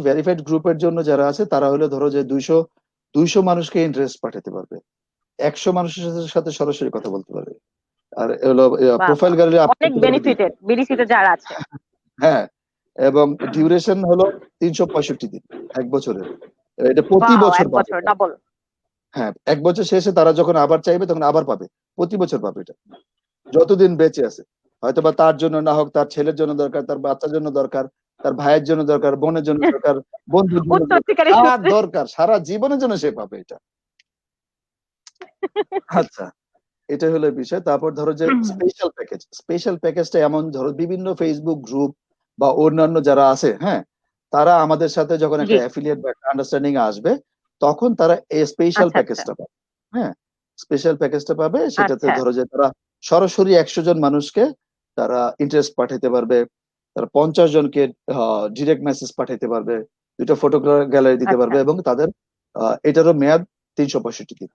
ভেরিফাইড গ্রুপের জন্য যারা আছে তারা হলো ধরো যে 200 মানুষকে ইন্টারেস্ট পাঠাতে পারবে, 100 মানুষের সাথে সাথে সরাসরি কথা বলতে পারবে। আর হলো বাবা, প্রোফাইল গ্যালারি আপলোড অনেক করতে পারবে 2 বেনিফিটেড বিডিসিতে যারা আছে। হ্যাঁ, এবং ডিউরেশন হলো 365 দিন, 1 বছরের। এটা প্রতি ওয়াও, বছর এক পাবে বছর তারা। ডাবল। হ্যাঁ, 1 বছর শেষে তারা যখন আবার চাইবে তখন আবার পাবে, প্রতি বছর পাবে এটা, যতদিন বেঁচে আছে। হয়তো বা তার জন্য না হোক, তার ছেলের জন্য দরকার, তার বাচ্চার জন্য দরকার, তার ভাইয়ের জন্য দরকার, বোনের জন্য দরকার, বন্ধুর জন্য দরকার, উত্তরাধিকারী কার সূত্রে। দরকার সারা জীবনের জন্য সে পাবে এটা। আচ্ছা, এটা হলো বিষয়। তারপর ধরো যে স্পেশাল প্যাকেজটা এমন, ধরো বিভিন্ন ফেসবুক গ্রুপ বা অন্যান্য যারা আছে, হ্যাঁ, তারা আমাদের সাথে যখন জি একটা অ্যাফিলিয়েট বা একটা আন্ডারস্ট্যান্ডিং আসবে, তখন তারা এই স্পেশাল আচ্ছা আচ্ছা প্যাকেজটা পাবে। হ্যাঁ, স্পেশাল প্যাকেজটা পাবে, সেটাতে আচ্ছা ধরো যে তারা সরাসরি 100 জন মানুষকে তারা ইন্টারেস্ট পাঠাতে পারবে, তারা 50 জনকে ডিরেক্ট মেসেজ পাঠাতে পারবে, 2টা ফটো গ্যালারি দিতে আচ্ছা পারবে, এবং তাদের এটারও মেয়াদ 365 দিন।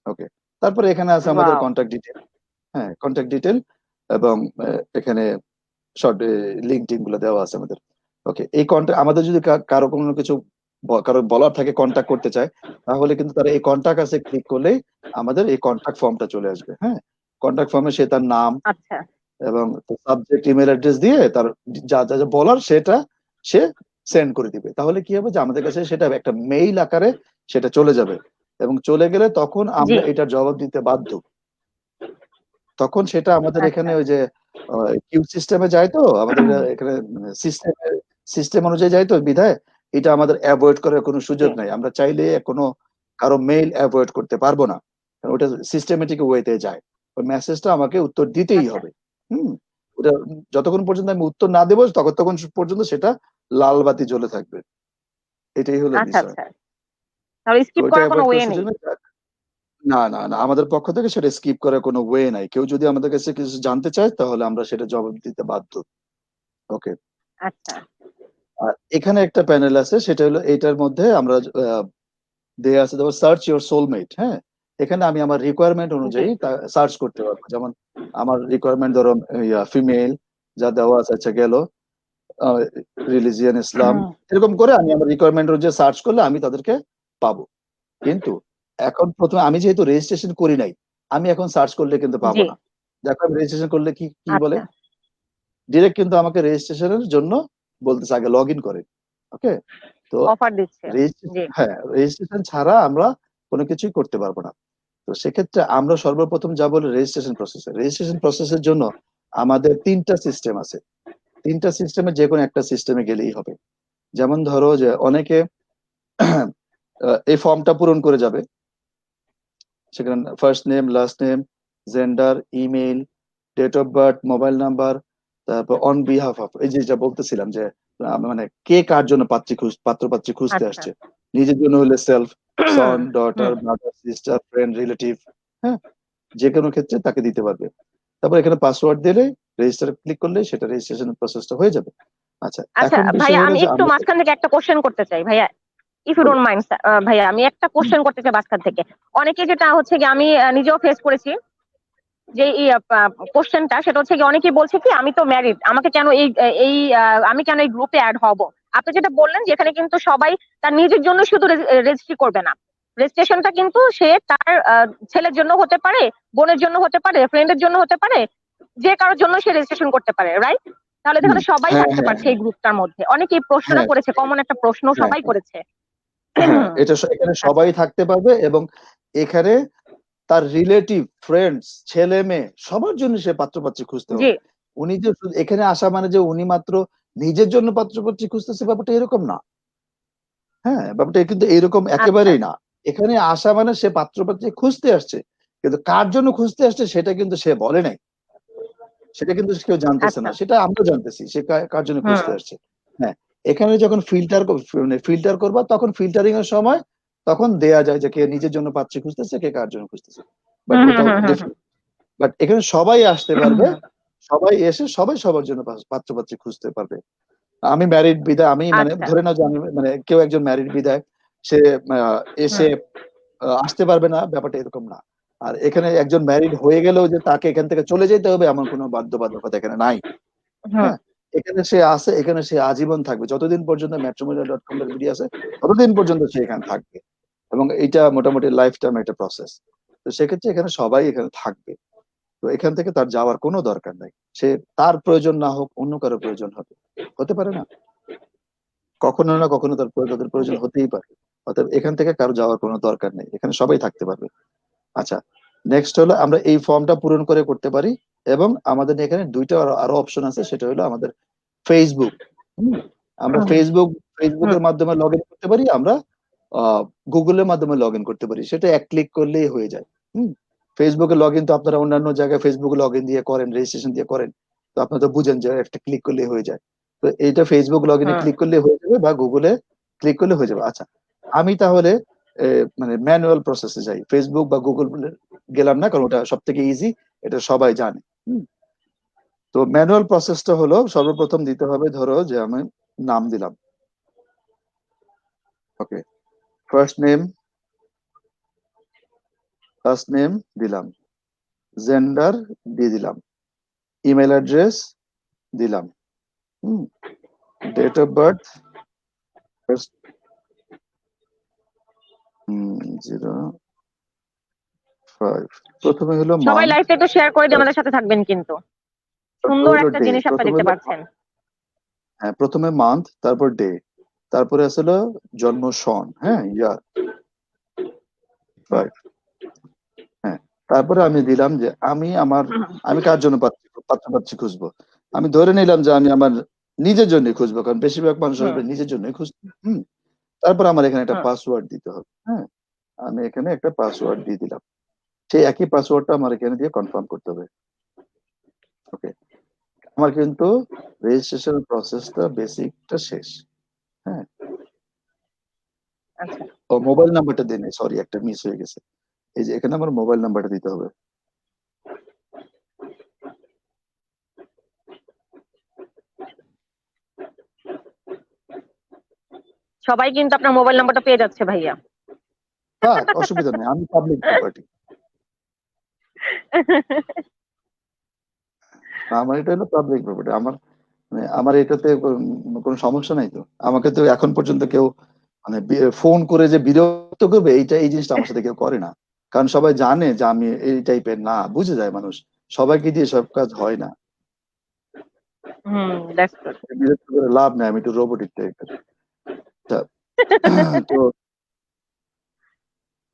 ওকে, তারপরে এখানে আছে আমাদের ওয়াও কন্ট্যাক্ট ডিটেল। হ্যাঁ, কন্ট্যাক্ট ডিটেল এবং এখানে শর্ট লিঙ্ক টিঙ্ক গুলো দেওয়া আছে আমাদের। ওকে, এই কন্ট্যাক্ট আমাদের যদি কারো কোনো কিছু কারো বলার থাকে, কন্ট্যাক্ট করতে চায়, তাহলে কিন্তু তারা এই কন্ট্যাক্ট আছে ক্লিক করলেই আমাদের এই কন্ট্যাক্ট ফর্মটা চলে আসবে। হ্যাঁ, কন্ট্যাক্ট ফর্মে সে তার নাম আচ্ছা এবং সাবজেক্ট, ইমেল অ্যাড্রেস দিয়ে তার যা যা যা বলার সেটা সে সেন্ড করে দিবে। তাহলে কি হবে যে আমাদের কাছে সেটা একটা মেইল আকারে সেটা চলে যাবে, এবং চলে গেলে তখন জি আমরা এটার জবাব দিতে বাধ্য। তখন সেটা আমাদের আচ্ছা এখানে ওই যে কিউ সিস্টেমে যায়, তো আমাদের এখানে সিস্টেম অনুযায়ী যায়, তো বিধায় এটা আমাদের অ্যাভয়েড করার কোনো জি সুযোগ নাই। আমরা চাইলে কোনো কারো মেইল অ্যাভয়েড করতে পারবো না, কারণ ওটা সিস্টেমেটিক ওয়েতে যায়। ওই মেসেজটা আমাকে উত্তর দিতেই আচ্ছা হবে। হুম, ওটা যতক্ষণ পর্যন্ত আমি উত্তর না দেবো তখন পর্যন্ত সেটা লাল বাতি জ্বলে থাকবে। এটাই হলো আচ্ছা বিষয়। আচ্ছা, তাহলে তো স্কিপ ওইটা করার কোনো অ্যাভয়েড ওয়ে করার নেই। সুযোগ নেই। না, না, না, আমাদের পক্ষ থেকে সেটা স্কিপ করার কোনো ওয়ে নাই। কেউ যদি আমাদের কাছে কিছু জানতে চায় তাহলে আমরা সেটা জবাব দিতে বাধ্য। ওকে, আচ্ছা। আর এখানে একটা প্যানেল আছে, সেটা হলো এইটার মধ্যে আমরা দেয়া আছে যেমন সার্চ ইউর সোলমেট। হ্যাঁ, এখানে আমি আমার রিকোয়ারমেন্ট জি। অনুযায়ী সার্চ করতে পারবো। যেমন আমার রিকোয়ারমেন্ট ধরো ফিমেল, যা দেওয়া আছে, আচ্ছা গেল রিলিজিয়ান ইসলাম, এরকম করে আমি আমার রিকোয়ারমেন্ট অনুযায়ী সার্চ করলে আমি তাদেরকে পাবো। কিন্তু এখন প্রথমে আমি যেহেতু রেজিস্ট্রেশন করি নাই, আমি এখন সার্চ করলে কিন্তু পাবো জি। না। দেখো আমি রেজিস্ট্রেশন করলে কি কি বলে, আচ্ছা। ডিরেক্ট কিন্তু আমাকে রেজিস্ট্রেশনের জন্য বলতেছে আগে লগ ইন করেন। ওকে, তো অফার দিচ্ছে। জি। হ্যাঁ, রেজিস্ট্রেশন ছাড়া আমরা কোনো কিছুই করতে পারবো না। তো সেক্ষেত্রে আমরা সর্বপ্রথম যাব রেজিস্ট্রেশন প্রসেসে। রেজিস্ট্রেশন প্রসেসের জন্য আমাদের 3টা সিস্টেম আছে। 3টা সিস্টেমে যে কোনো একটা সিস্টেমে গেলেই হবে। যেমন ধরো যে অনেকে এই ফর্মটা পূরণ করে যাবে, সেখানে first name, last name, gender, email, date of birth, mobile number, তারপর অন বিহাফ অফ, এই যে যা বলতেছিলাম যে মানে কে কার জন্য পাত্র পাত্রী খুঁজতে আচ্ছা। আসছে। নিজের জন্য হলে সেলফ, সন, ডটার, হুম। মাদার, সিস্টার, ফ্রেন্ড, রিলেটিভ, হ্যাঁ, যে কোনো ক্ষেত্রে তাকে দিতে পারবে। তারপর এখানে পাসওয়ার্ড দিলে, রেজিস্টার ক্লিক করলে সেটা রেজিস্ট্রেশন প্রসেসটা হয়ে যাবে। আচ্ছা, আচ্ছা এখন বিষয় ভাইয়া, হলো আমি যে একটু আমরা মাঝখান থেকে একটা কোশ্চেন করতে চাই ভাইয়া, ইফ ইউ বলো। Don't mind. ভাইয়া আমি একটা হুম, কোশ্চেন করতে চাই মাঝখান থেকে। অনেকে যেটা হচ্ছে কি, আমি নিজেও ফেস করেছি যে এই কোশ্চেনটা, সেটা হচ্ছে কি অনেকেই বলছে কি আমি তো ম্যারিড, আমাকে কেন এই এই আমি কেন এই গ্রুপে অ্যাড হব। আপনি যেটা বললেন যে এখানে কিন্তু সবাই তার নিজের জন্য শুধু রেজিস্ট্রি করবে না, রেজিস্ট্রেশনটা কিন্তু সে তার ছেলের জন্য হতে পারে, বোনের জন্য হতে পারে, ফ্রেন্ডের জন্য হতে পারে, যে কারোর জন্য সে রেজিস্ট্রেশন করতে পারে, রাইট? তাহলে হুম, এখানে সবাই হ্যাঁ থাকতে হ্যাঁ পারছে এই গ্রুপটার মধ্যে। অনেকেই প্রশ্নটা হ্যাঁ করেছে, কমন একটা প্রশ্ন হ্যাঁ সবাই হ্যাঁ করেছে। হ্যাঁ, এটা এখানে আচ্ছা। সবাই থাকতে পারবে, এবং এখানে তার রিলেটিভ, ফ্রেন্ডস, ছেলে মেয়ে সবার জন্য সে পাত্রপাত্রী খুঁজতে জি। হবে। উনি যে এখানে আসা মানে যে উনি মাত্র নিজের জন্য পাত্রপাত্রী খুঁজতেছে, ব্যাপারটা এরকম না। হ্যাঁ, ব্যাপারটা কিন্তু এরকম আচ্ছা। একেবারেই না। এখানে আসা মানে সে পাত্রপাত্রী খুঁজতে আসছে, কিন্তু কার জন্য খুঁজতে আসছে সেটা কিন্তু সে বলে নাই। সেটা কিন্তু কেউ জানতেছে না, আচ্ছা। সেটা আমরা জানতেছি সে কার জন্য হুম। খুঁজতে আসছে। হ্যাঁ, এখানে যখন ফিল্টার করবা, তখন ফিল্টারিং এর সময় তখন দেয়া যায় যে কে নিজের জন্য পাত্রী খুঁজতেছে, কে কার জন্য খুঁজতেছে। বাট হুম। হুম। ওটাও হুম। হুম। ডিফারেন্ট। বাট এখানে সবাই আসতে পারবে, হুম। সবাই এসে সবাই সবার জন্য পাত্রপাত্রী খুঁজতে পারবে। আমি ম্যারিড বিদায়, আমি মানে আচ্ছা। ধরে নাও যে আমি মানে কেউ একজন ম্যারিড বিদায় সে এসে হুম। আসতে পারবে না, ব্যাপারটা এরকম না। আর এখানে একজন ম্যারিড হয়ে গেলেও যে তাকে এখান থেকে চলে যেতে হবে এমন কোনো বাধ্যবাধকতা এখানে নাই। হুম। হ্যাঁ, এখানে সে আছে, এখানে সে আজীবন থাকবে, যতদিন পর্যন্ত matrimonial.com.bd আছে ততদিন পর্যন্ত সে এখানে থাকবে, এবং এটা মোটামুটি লাইফ টাইম একটা প্রসেস। তো সেক্ষেত্রে এখানে সবাই এখানে থাকবে। তো এখান থেকে তার যাওয়ার কোনো দরকার নাই। সে তার প্রয়োজন না হোক, অন্য কারো প্রয়োজন হবে, হতে পারে না, কখনো না কখনো তাদের প্রয়োজন জি। হতেই পারে। অতএব এখান থেকে কারো যাওয়ার কোনো দরকার নেই, এখানে সবাই থাকতে পারবে। আচ্ছা, নেক্সট হলো আমরা এই ফর্মটা পূরণ করে করতে পারি, এবং আমাদের এখানে দুইটা আরো অপশন আছে, সেটা হলো আমাদের ফেসবুক। হুম, আমরা হুম। হুম। ফেসবুকের মাধ্যমে লগ ইন করতে পারি, আমরা গুগলের মাধ্যমে লগ ইন করতে পারি, সেটা এক ক্লিক করলেই হয়ে যায়। হুম, ফেসবুকে লগ ইন তো আপনারা অন্যান্য জায়গায় ফেসবুকে লগ ইন দিয়ে করেন, রেজিস্ট্রেশন দিয়ে করেন, তো আপনারা তো বুঝেন যে একটা ক্লিক করলেই হয়ে যায়। তো এইটা ফেসবুক লগ ইনে হুম। ক্লিক করলে হয়ে যাবে, বা গুগলে ক্লিক করলে হয়ে যাবে। আচ্ছা, আমি তাহলে মানে ম্যানুয়াল প্রসেসে যাই, ফেসবুক বা গুগল গেলাম না, কারণ ওটা সব থেকে ইজি, এটা সবাই জানে। হুম, তো ম্যানুয়াল প্রসেসটা হলো সর্বপ্রথম দিতে হবে, ধরো যে আমি নাম দিলাম, ওকে, ফার্স্ট নেম, লাস্ট নেম দিলাম, জেন্ডার দিয়ে দিলাম, ইমেল অ্যাড্রেস দিলাম, হুম, ডেট অফ বার্থ, ফার্স্ট 05, প্রথমে হলো সবাই মান্থ, লাইভটা একটু শেয়ার করে দিয়ে আমাদের সাথে থাকবেন কিন্তু। তারপর সুন্দর হলো একটা ডে, জিনিস আপনারা প্রথমে দেখতে হলো পাচ্ছেন। হ্যাঁ, প্রথমে মান্থ, তারপর ডে, তারপরে আসলে জন্ম সন, হ্যাঁ, ইয়ার হুম। 5, হ্যাঁ, তারপরে আমি দিলাম যে হুম। আমি কার জন্য পাত্র পাত্রী খুঁজবো। আমি ধরে নিলাম যে আমি আমার নিজের জন্যই খুঁজবো, কারণ বেশিরভাগ মানুষ হুম। আসবে নিজের জন্যই খুঁজতে। হুম, তারপর আমার এখানে একটা হুম। পাসওয়ার্ড দিতে হবে। হ্যাঁ, আমি এখানে একটা পাসওয়ার্ড দিয়ে দিলাম, সেই একই পাসওয়ার্ডটা আমার এখানে দিয়ে কনফার্ম করতে হবে। ওকে, আমার কিন্তু রেজিস্ট্রেশন প্রসেসটা বেসিকটা শেষ। হ্যাঁ, আচ্ছা। ও মোবাইল নাম্বারটা দিন, সরি একটা মিস হয়ে গেছে, এই যে এখানে আমার মোবাইল নাম্বারটা দিতে হবে। সবাই কিন্তু আপনার মোবাইল নাম্বারটা পেয়ে যাচ্ছে ভাইয়া। থাক, অসুবিধা নেই, আমি পাবলিক প্রপার্টি। আমার এটা হলো পাবলিক প্রপার্টি। আমার এটাতে কোনো সমস্যা নাই তো। আমাকে তো এখন পর্যন্ত কেউ মানে ফোন করে যে বিরক্ত করবে, এই জিনিসটা আমার সাথে কেউ করে না। কারণ সবাই জানে যে আমি এই টাইপের না, বুঝে যায় মানুষ। সবাইকে দিয়ে সব কাজ হয় না। That's good. বিরক্ত করে লাভ নেই, আমি একটু রোবটিক টাইপের। তো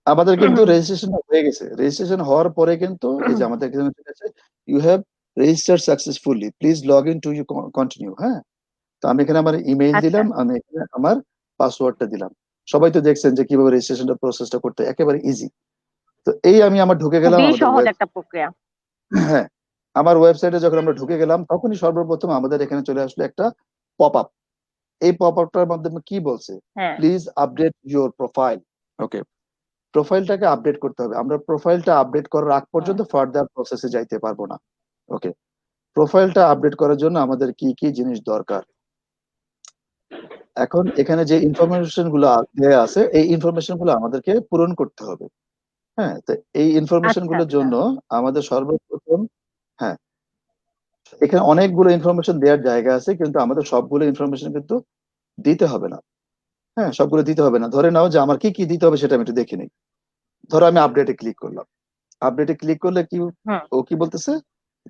আমাদের কিন্তু রেজিস্ট্রেশন হয়ে গেছে। রেজিস্ট্রেশন হওয়ার পরে কিন্তু এই যে আমাদের এখানে আছে, you have registered successfully, please log in to you continue. হ্যাঁ, তো আমি এখানে আমার ইমেইল আচ্ছা, দিলাম, আমি এখানে আমার পাসওয়ার্ডটা দিলাম। সবাই তো দেখছেন যে কিভাবে রেজিস্ট্রেশনটা প্রসেসটা করতে একেবারে ইজি। তো এই আমি আমার ঢুকে গেলাম খুবই আমাদের সহজ ওয়েব। একটা প্রক্রিয়া। হ্যাঁ, আমার ওয়েবসাইটে যখন আমরা ঢুকে গেলাম তখনই সর্বপ্রথম আমাদের এখানে চলে আসলো একটা পপ আপ। এই পপ আপটার মাধ্যমে কি বলছে, হ্যাঁ, please update your profile. Okay, প্রোফাইলটাকে আপডেট করতে হবে। আমরা প্রোফাইলটা আপডেট করার আগ হুম, পর্যন্ত ফার্দার প্রসেসে যাইতে পারবো না। ওকে, প্রোফাইলটা আপডেট করার জন্য আমাদের কি কি জিনিস দরকার, এখন এখানে যে ইনফরমেশন গুলো দেয়া আছে এই ইনফরমেশন গুলো আমাদেরকে পূরণ করতে হবে। হ্যাঁ, তো এই ইনফরমেশন আচ্ছা, গুলোর আচ্ছা, জন্য আমাদের সর্বপ্রথম, হ্যাঁ, এখানে অনেকগুলো ইনফরমেশন দেওয়ার জায়গা আছে, কিন্তু আমাদের সবগুলো ইনফরমেশন কিন্তু দিতে হবে না। হ্যাঁ, সবগুলো দিতে হবে না। ধরে নাও যে আমার কি কি দিতে হবে সেটা আমি একটু দেখে নিই। ধরো আমি আপডেটে ক্লিক করলাম। আপডেটে ক্লিক করলে কি হুম, ও কি বলতেছে,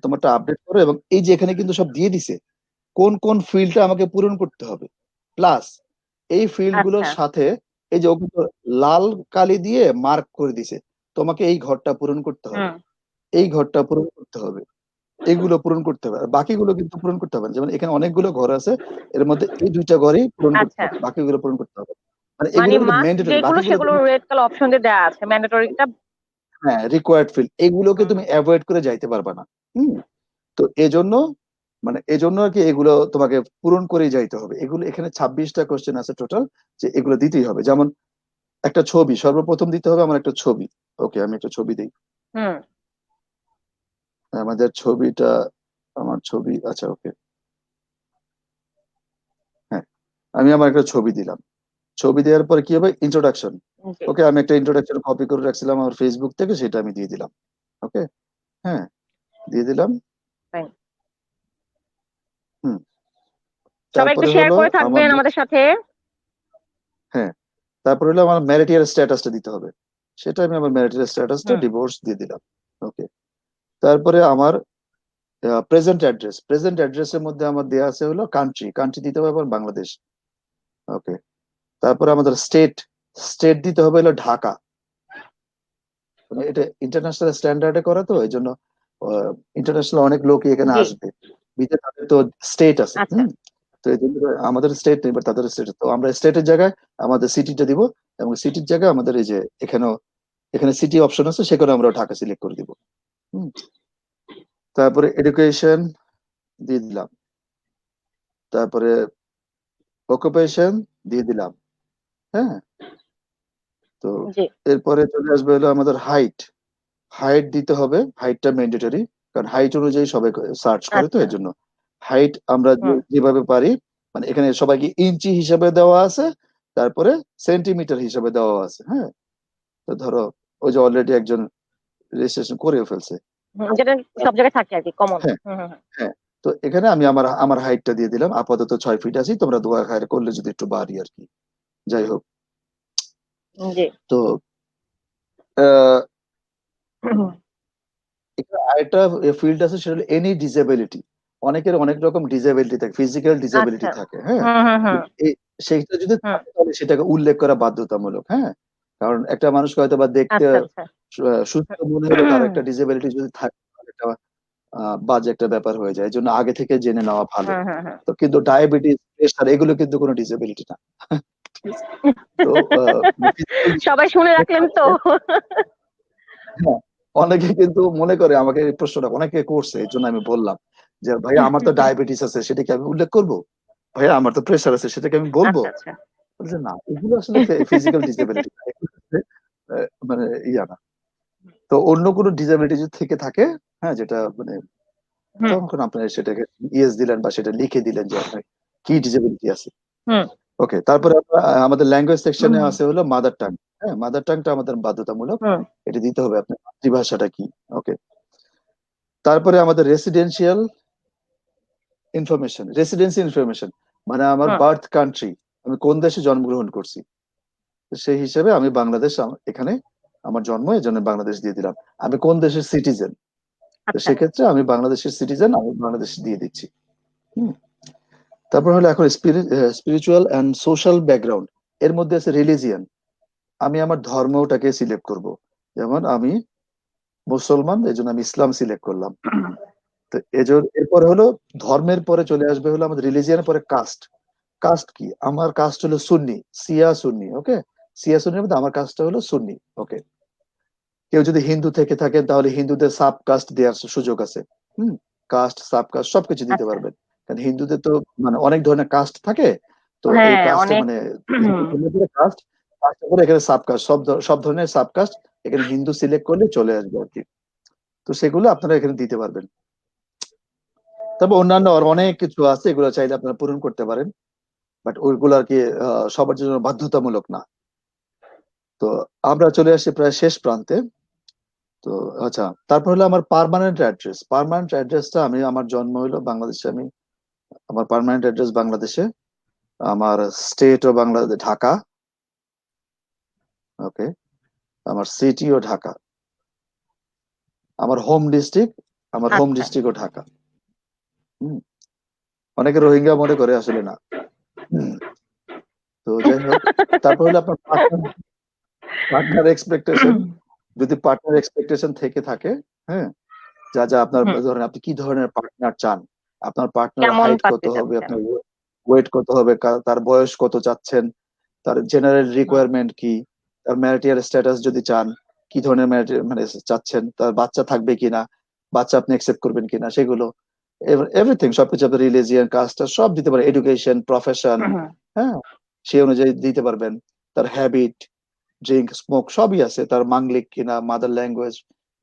তোমারটা আপডেট করো, এবং এই যে এখানে কিন্তু সব দিয়ে দিছে কোন কোন ফিল্ডটা আমাকে পূরণ করতে হবে। প্লাস এই ফিল্ড গুলোর আচ্ছা, সাথে এই যে ও কিন্তু লাল কালি দিয়ে মার্ক করে দিছে, তোমাকে এই ঘরটা পূরণ করতে হবে, হুম, এই ঘরটা পূরণ করতে হবে, এগুলো পূরণ করতে হবে। আর বাকিগুলো কিন্তু পূরণ করতে হবে না। যেমন এখানে অনেকগুলো ঘর আছে, এর মধ্যে এই দুইটা ঘরই পূরণ করতে আচ্ছা। হবে, বাকিগুলো পূরণ করতে হবে। মানে মানে এগুলো কিন্তু মাস্ট ম্যান্ডেটরি, যেগুলো বাকিগুলো সেগুলো তুমি, রেড কালার অপশন দিয়ে দেওয়া আছে, ম্যান্ডেটরিটা। হ্যাঁ, রিকোয়ার্ড ফিল্ড, এগুলোকে তুমি অ্যাভয়েড করে যাইতে পারবা না। হুম, তো এজন্য মানে এজন্য আর কি এগুলো তোমাকে পূরণ করেই যাইতে হবে। এগুলো এখানে 26টা কোশ্চেন আছে টোটাল, যে এগুলো দিতেই হবে। যেমন একটা ছবি সর্বপ্রথম দিতে হবে, আমার একটা ছবি। ওকে, আমি একটা ছবি দিই। হুম, আমাদের ছবিটা, আমার ছবি, আচ্ছা ওকে, হ্যাঁ, আমি আমার একটা ছবি দিলাম। ছবি দেওয়ার পরে কি হবে, ইন্ট্রোডাকশন। জি, ওকে, আমি একটা ইন্ট্রোডাকশন কপি করে রাখছিলাম আমার ফেসবুক থেকে, সেটা আমি দিয়ে দিলাম। ওকে, হ্যাঁ, দিয়ে দিলাম। ফাইন। হুম, সবাই একটু তারপরে শেয়ার হলো করে থাকবেন আমাদের, আমাদের সাথে। হ্যাঁ, তারপরে হলো আমার ম্যারিটাল স্ট্যাটাসটা দিতে হবে। সেটা আমি আমার ম্যারিটাল স্ট্যাটাসটা হুম, ডিভোর্স দিয়ে দিলাম। ওকে, তারপরে আমার প্রেজেন্ট অ্যাড্রেসের মধ্যে আমার দেওয়া আছে হলো কান্ট্রি, কান্ট্রি দিতে হবে আবার বাংলাদেশ। ওকে, তারপরে আমাদের স্টেট, স্টেট দিতে হবে হলো ঢাকা। মানে এটা ইন্টারন্যাশনাল স্ট্যান্ডার্ডে করা, তো এই জন্য ইন্টারন্যাশনাল অনেক লোকই এখানে জি, আসবে। বিদেশে তাদের তো স্টেট আছে। আচ্ছা, হুম, তো এই জন্য আমাদের স্টেট নেই, বাট তাদের স্টেট, তো আমরা স্টেটের জায়গায় আমাদের সিটিটা দিব, এবং সিটির জায়গায় আমাদের এই যে এখানেও, এখানে সিটি অপশন আছে, সেখানে আমরা ঢাকা সিলেক্ট করে দিব। হুম, তারপরে এডুকেশন দিয়ে দিলাম, তারপরে অকুপেশন দিয়ে দিলাম। হ্যাঁ, তো জি, এরপরে চলে আসবে হলো আমাদের হাইট, হাইট দিতে হবে, হাইটটা ম্যান্ডেটরি, কারণ হাইট অনুযায়ী সবাই সার্চ করে, তো আচ্ছা, এর জন্য হাইট আমরা হুম, যেভাবে পারি, মানে এখানে সবাইকে ইঞ্চি হিসাবে দেওয়া আছে, তারপরে সেন্টিমিটার হিসাবে দেওয়া আছে। হ্যাঁ, তো ধরো ওই যে অলরেডি একজন রেজিস্ট্রেশন করেও ফেলছে। যেটা সব জায়গায় থাকে আর কি, কমন। হ্যাঁ, হুম, হুম, হ্যাঁ, তো এখানে আমি আমার আমার হাইটটা দিয়ে দিলাম, আপাতত 6 ফিট আছি, তোমরা দোয়া খায়ের করলে যদি একটু বাড়ি আর কি। যাই হোক, জি, তো আহ হুম, এখানে আরেকটা ফিল্ড আছে, সেটা হলো এনি ডিসেবিলিটি। অনেকের অনেক রকম ডিসেবিলিটি থাকে, ফিজিক্যাল ডিসেবিলিটি আচ্ছা, থাকে। হ্যাঁ, হুম, হুম, হুম, এই সেইটা যদি হুম, থাকে তাহলে সেটাকে উল্লেখ করা বাধ্যতামূলক। হ্যাঁ, কারণ একটা মানুষকে হয়তো বা দেখতে আচ্ছা, আচ্ছা, সুস্থ মনে হলো, তার একটা ডিসেবিলিটি যদি থাকে তাহলে একটা বাজে একটা ব্যাপার হয়ে যায়। এই জন্য আগে থেকে জেনে নেওয়া ভালো। হুম, হুম, হুম। তো কিন্তু ডায়াবেটিস, প্রেশার, এগুলো কিন্তু কোনো ডিসেবিলিটি না। ঠিক আছে? তো physical সবাই শুনে রাখলেন তো। থাকলে, হ্যাঁ, অনেকে কিন্তু মনে করে, আমাকে এই প্রশ্নটা অনেকে করছে, এই জন্য আমি বললাম যে ভাইয়া আমার তো ডায়াবেটিস আছে, সেটা কি আমি উল্লেখ করবো? ভাইয়া আমার তো প্রেশার আছে, সেটা কি আমি বলবো? আচ্ছা, আচ্ছা, বলছে না, এগুলো আসলে ফিজিক্যাল ডিসেবিলিটি না, এগুলো হচ্ছে, মানে ইয়া না। তো অন্য কোনো ডিসেবিলিটি যদি থেকে থাকে, হ্যাঁ, যেটা মানে হুম, তখন আপনার সেটাকে ইয়েস দিলেন বা সেটা লিখে দিলেন যে আপনার কি ডিসেবিলিটি আছে। হুম, ওকে, তারপরে আমাদের ল্যাঙ্গুয়েজ সেকশনে হুম আছে হলো মাদার টাং। হ্যাঁ, মাদার টাংটা আমাদের বাধ্যতামূলক, হুম এটা দিতে হবে, আপনার মাতৃভাষাটা কি। ওকে, তারপরে আমাদের রেসিডেন্সি ইনফরমেশন, মানে আমার হুম বার্থ কান্ট্রি, আমি কোন দেশে জন্মগ্রহণ করছি। তো সেই হিসেবে আমি বাংলাদেশ, এখানে আমার জন্ম, এই জন্য বাংলাদেশ দিয়ে দিলাম। আমি কোন দেশের সিটিজেন, তো আচ্ছা সেক্ষেত্রে আমি বাংলাদেশের সিটিজেন, আমি বাংলাদেশ দিয়ে দিচ্ছি। হুম। তারপর হলো এখন স্পিরিচুয়াল অ্যান্ড সোশ্যাল ব্যাকগ্রাউন্ড, এর মধ্যে আছে রিলিজিয়ান। আমি আমার ধর্মটাকে সিলেক্ট করব, যেমন আমি মুসলমান, এই জন্য আমি ইসলাম সিলেক্ট করলাম। তো এরপরে হলো ধর্মের পরে চলে আসবে হলো আমাদের রিলিজিয়ানের পরে কাস্ট। কাস্ট কি, আমার কাস্ট হলো সুন্নি, সিয়া সুন্নি। ওকে, সিয়া সুন্নির মধ্যে আমার কাস্টটা হলো সুন্নি। ওকে, কেউ যদি হিন্দু থেকে থাকেন তাহলে হিন্দুদের সাব কাস্ট দেওয়ার সুযোগ আছে। হুম, কাস্ট, সাব কাস্ট সবকিছু দিতে আচ্ছা। পারবেন, কারণ হিন্দুদের তো মানে অনেক ধরনের কাস্ট থাকে। তো এই হ্যাঁ কাস্টে অনেক। মানে হিন্দু কাস্ট, কাস্টের পরে এখানে সাব কাস্ট, সব ধরনের সাব কাস্ট এখানে হিন্দু সিলেক্ট করলে চলে আসবে আর কি। তো সেগুলো আপনারা এখানে দিতে পারবেন। তবে অন্যান্য আর অনেক কিছু আছে, এগুলো চাইলে আপনারা পূরণ করতে পারেন, বাট ওইগুলো আর কি সবার জন্য বাধ্যতামূলক না। তো আমরা চলে আসি প্রায় শেষ প্রান্তে। তো আচ্ছা, তারপর হলো আমার পার্মানেন্ট অ্যাড্রেসটা, আমি আমার জন্ম হলো বাংলাদেশে, আমি আমার পার্মানেন্ট অ্যাড্রেস বাংলাদেশে, আমার স্টেটও বাংলাদেশ, ঢাকা। ওকে, আমার সিটিও ঢাকা, আমার হোম আচ্ছা। ডিস্ট্রিক্টও ঢাকা। হুম, অনেকে রোহিঙ্গা মনে করে, আসলে না। হুম, তো যাই হোক, তারপর হলো আপনার পার্টনার এক্সপেকটেশন। যদি পার্টনার এক্সপেকটেশন থেকে থাকে, হ্যাঁ, যা যা আপনার, হুম, ধরেন আপনি কি ধরনের পার্টনার চান, আপনার পার্টনার কেমন হাইট কত পাত্রী হবে, চাচ্ছেন? আপনার ওয়েট কত হবে, তার বয়স কত চাচ্ছেন, তার জেনারেল হুম, রিকোয়ারমেন্ট কি, তার ম্যারিটাল স্ট্যাটাস যদি চান, কি ধরনের মানে চাচ্ছেন, তার বাচ্চা থাকবে কিনা, বাচ্চা আপনি একসেপ্ট করবেন কিনা, সেগুলো এভরিথিং, সবকিছু, আপনার রিলিজিয়ান, কাস্টটা সব দিতে পারেন, এডুকেশন, প্রফেশন, হুম, হুম। হ্যাঁ, সেই অনুযায়ী দিতে পারবেন। তার হ্যাবিট, ড্রিঙ্ক স্মোক সবই আছে, তার মাঙ্গলিক কিনা, mother language,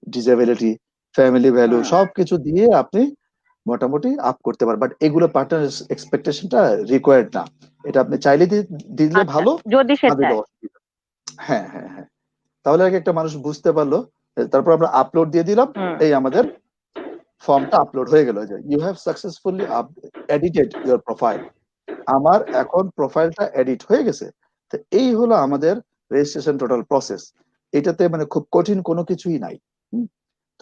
disability, family value, হুম। সবকিছু দিয়ে আপনি মোটামুটি আপ করতে পারবেন। বাট এগুলো পার্টনার এক্সপেকটেশনটা রিকোয়ার্ড না, এটা আপনি চাইলে দিলে আচ্ছা, ভালো, যদি সে না দিলে চায়। অসুবিধা। হ্যাঁ, হ্যাঁ, হ্যাঁ, তাহলে আগে একটা মানুষ বুঝতে পারলো। তারপর আমরা আপলোড দিয়ে দিলাম, হুম। এই আমাদের ফর্মটা আপলোড হয়ে গেল, যে you have successfully edited your profile. আমার এখন প্রোফাইলটা এডিট হয়ে গেছে। তো এই হলো আমাদের রেজিস্ট্রেশন টোটাল প্রসেস। এটাতে মানে খুব কঠিন কোনো কিছুই নাই। হুম,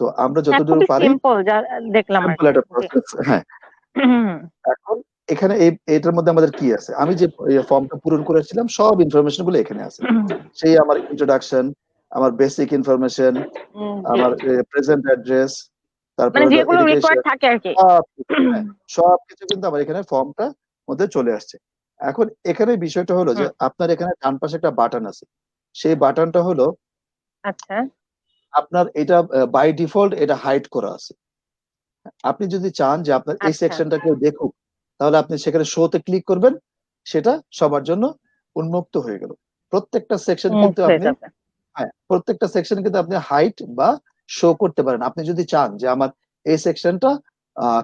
তো আমরা হ্যাঁ, যতদূর খুবই পারি, সিম্পল যা দেখলাম আর সিম্পল কি। একটা জি। প্রসেস। হ্যাঁ, হুম, এখন এখানে এটার মধ্যে আমাদের কি আছে, আমি যে ফর্মটা পূরণ করেছিলাম সব ইনফরমেশন গুলো এখানে আছে। হুম, সেই আমার ইন্ট্রোডাকশন, আমার বেসিক ইনফরমেশন, জি। আমার প্রেজেন্ট অ্যাড্রেস, তারপর মানে হলো যেগুলো রিকোয়ার্ড এডুকেশন, থাকে আর কি। সবকিছু, হ্যাঁ, সবকিছু কিন্তু আমার এখানে ফর্মটা মধ্যে চলে আসছে। এখন এখানে বিষয়টা হলো যে হুম, আপনার এখানে ডান পাশে একটা বাটন আছে, সেই বাটনটা হলো আচ্ছা আপনার, এটা বাই ডিফল্ট এটা হাইড করা আছে। আপনি যদি চান যে আপনার এই আচ্ছা। সেকশনটা কেউ দেখুক, তাহলে আপনি সেখানে শোতে ক্লিক করবেন, সেটা সবার জন্য উন্মুক্ত হয়ে গেল। প্রত্যেকটা সেকশন কিন্তু মুক্ত হয়ে আপনি, যাবে। হ্যাঁ, প্রত্যেকটা সেকশন কিন্তু আপনি হাইট বা শো করতে পারেন। আপনি যদি চান যে আমার এই সেকশনটা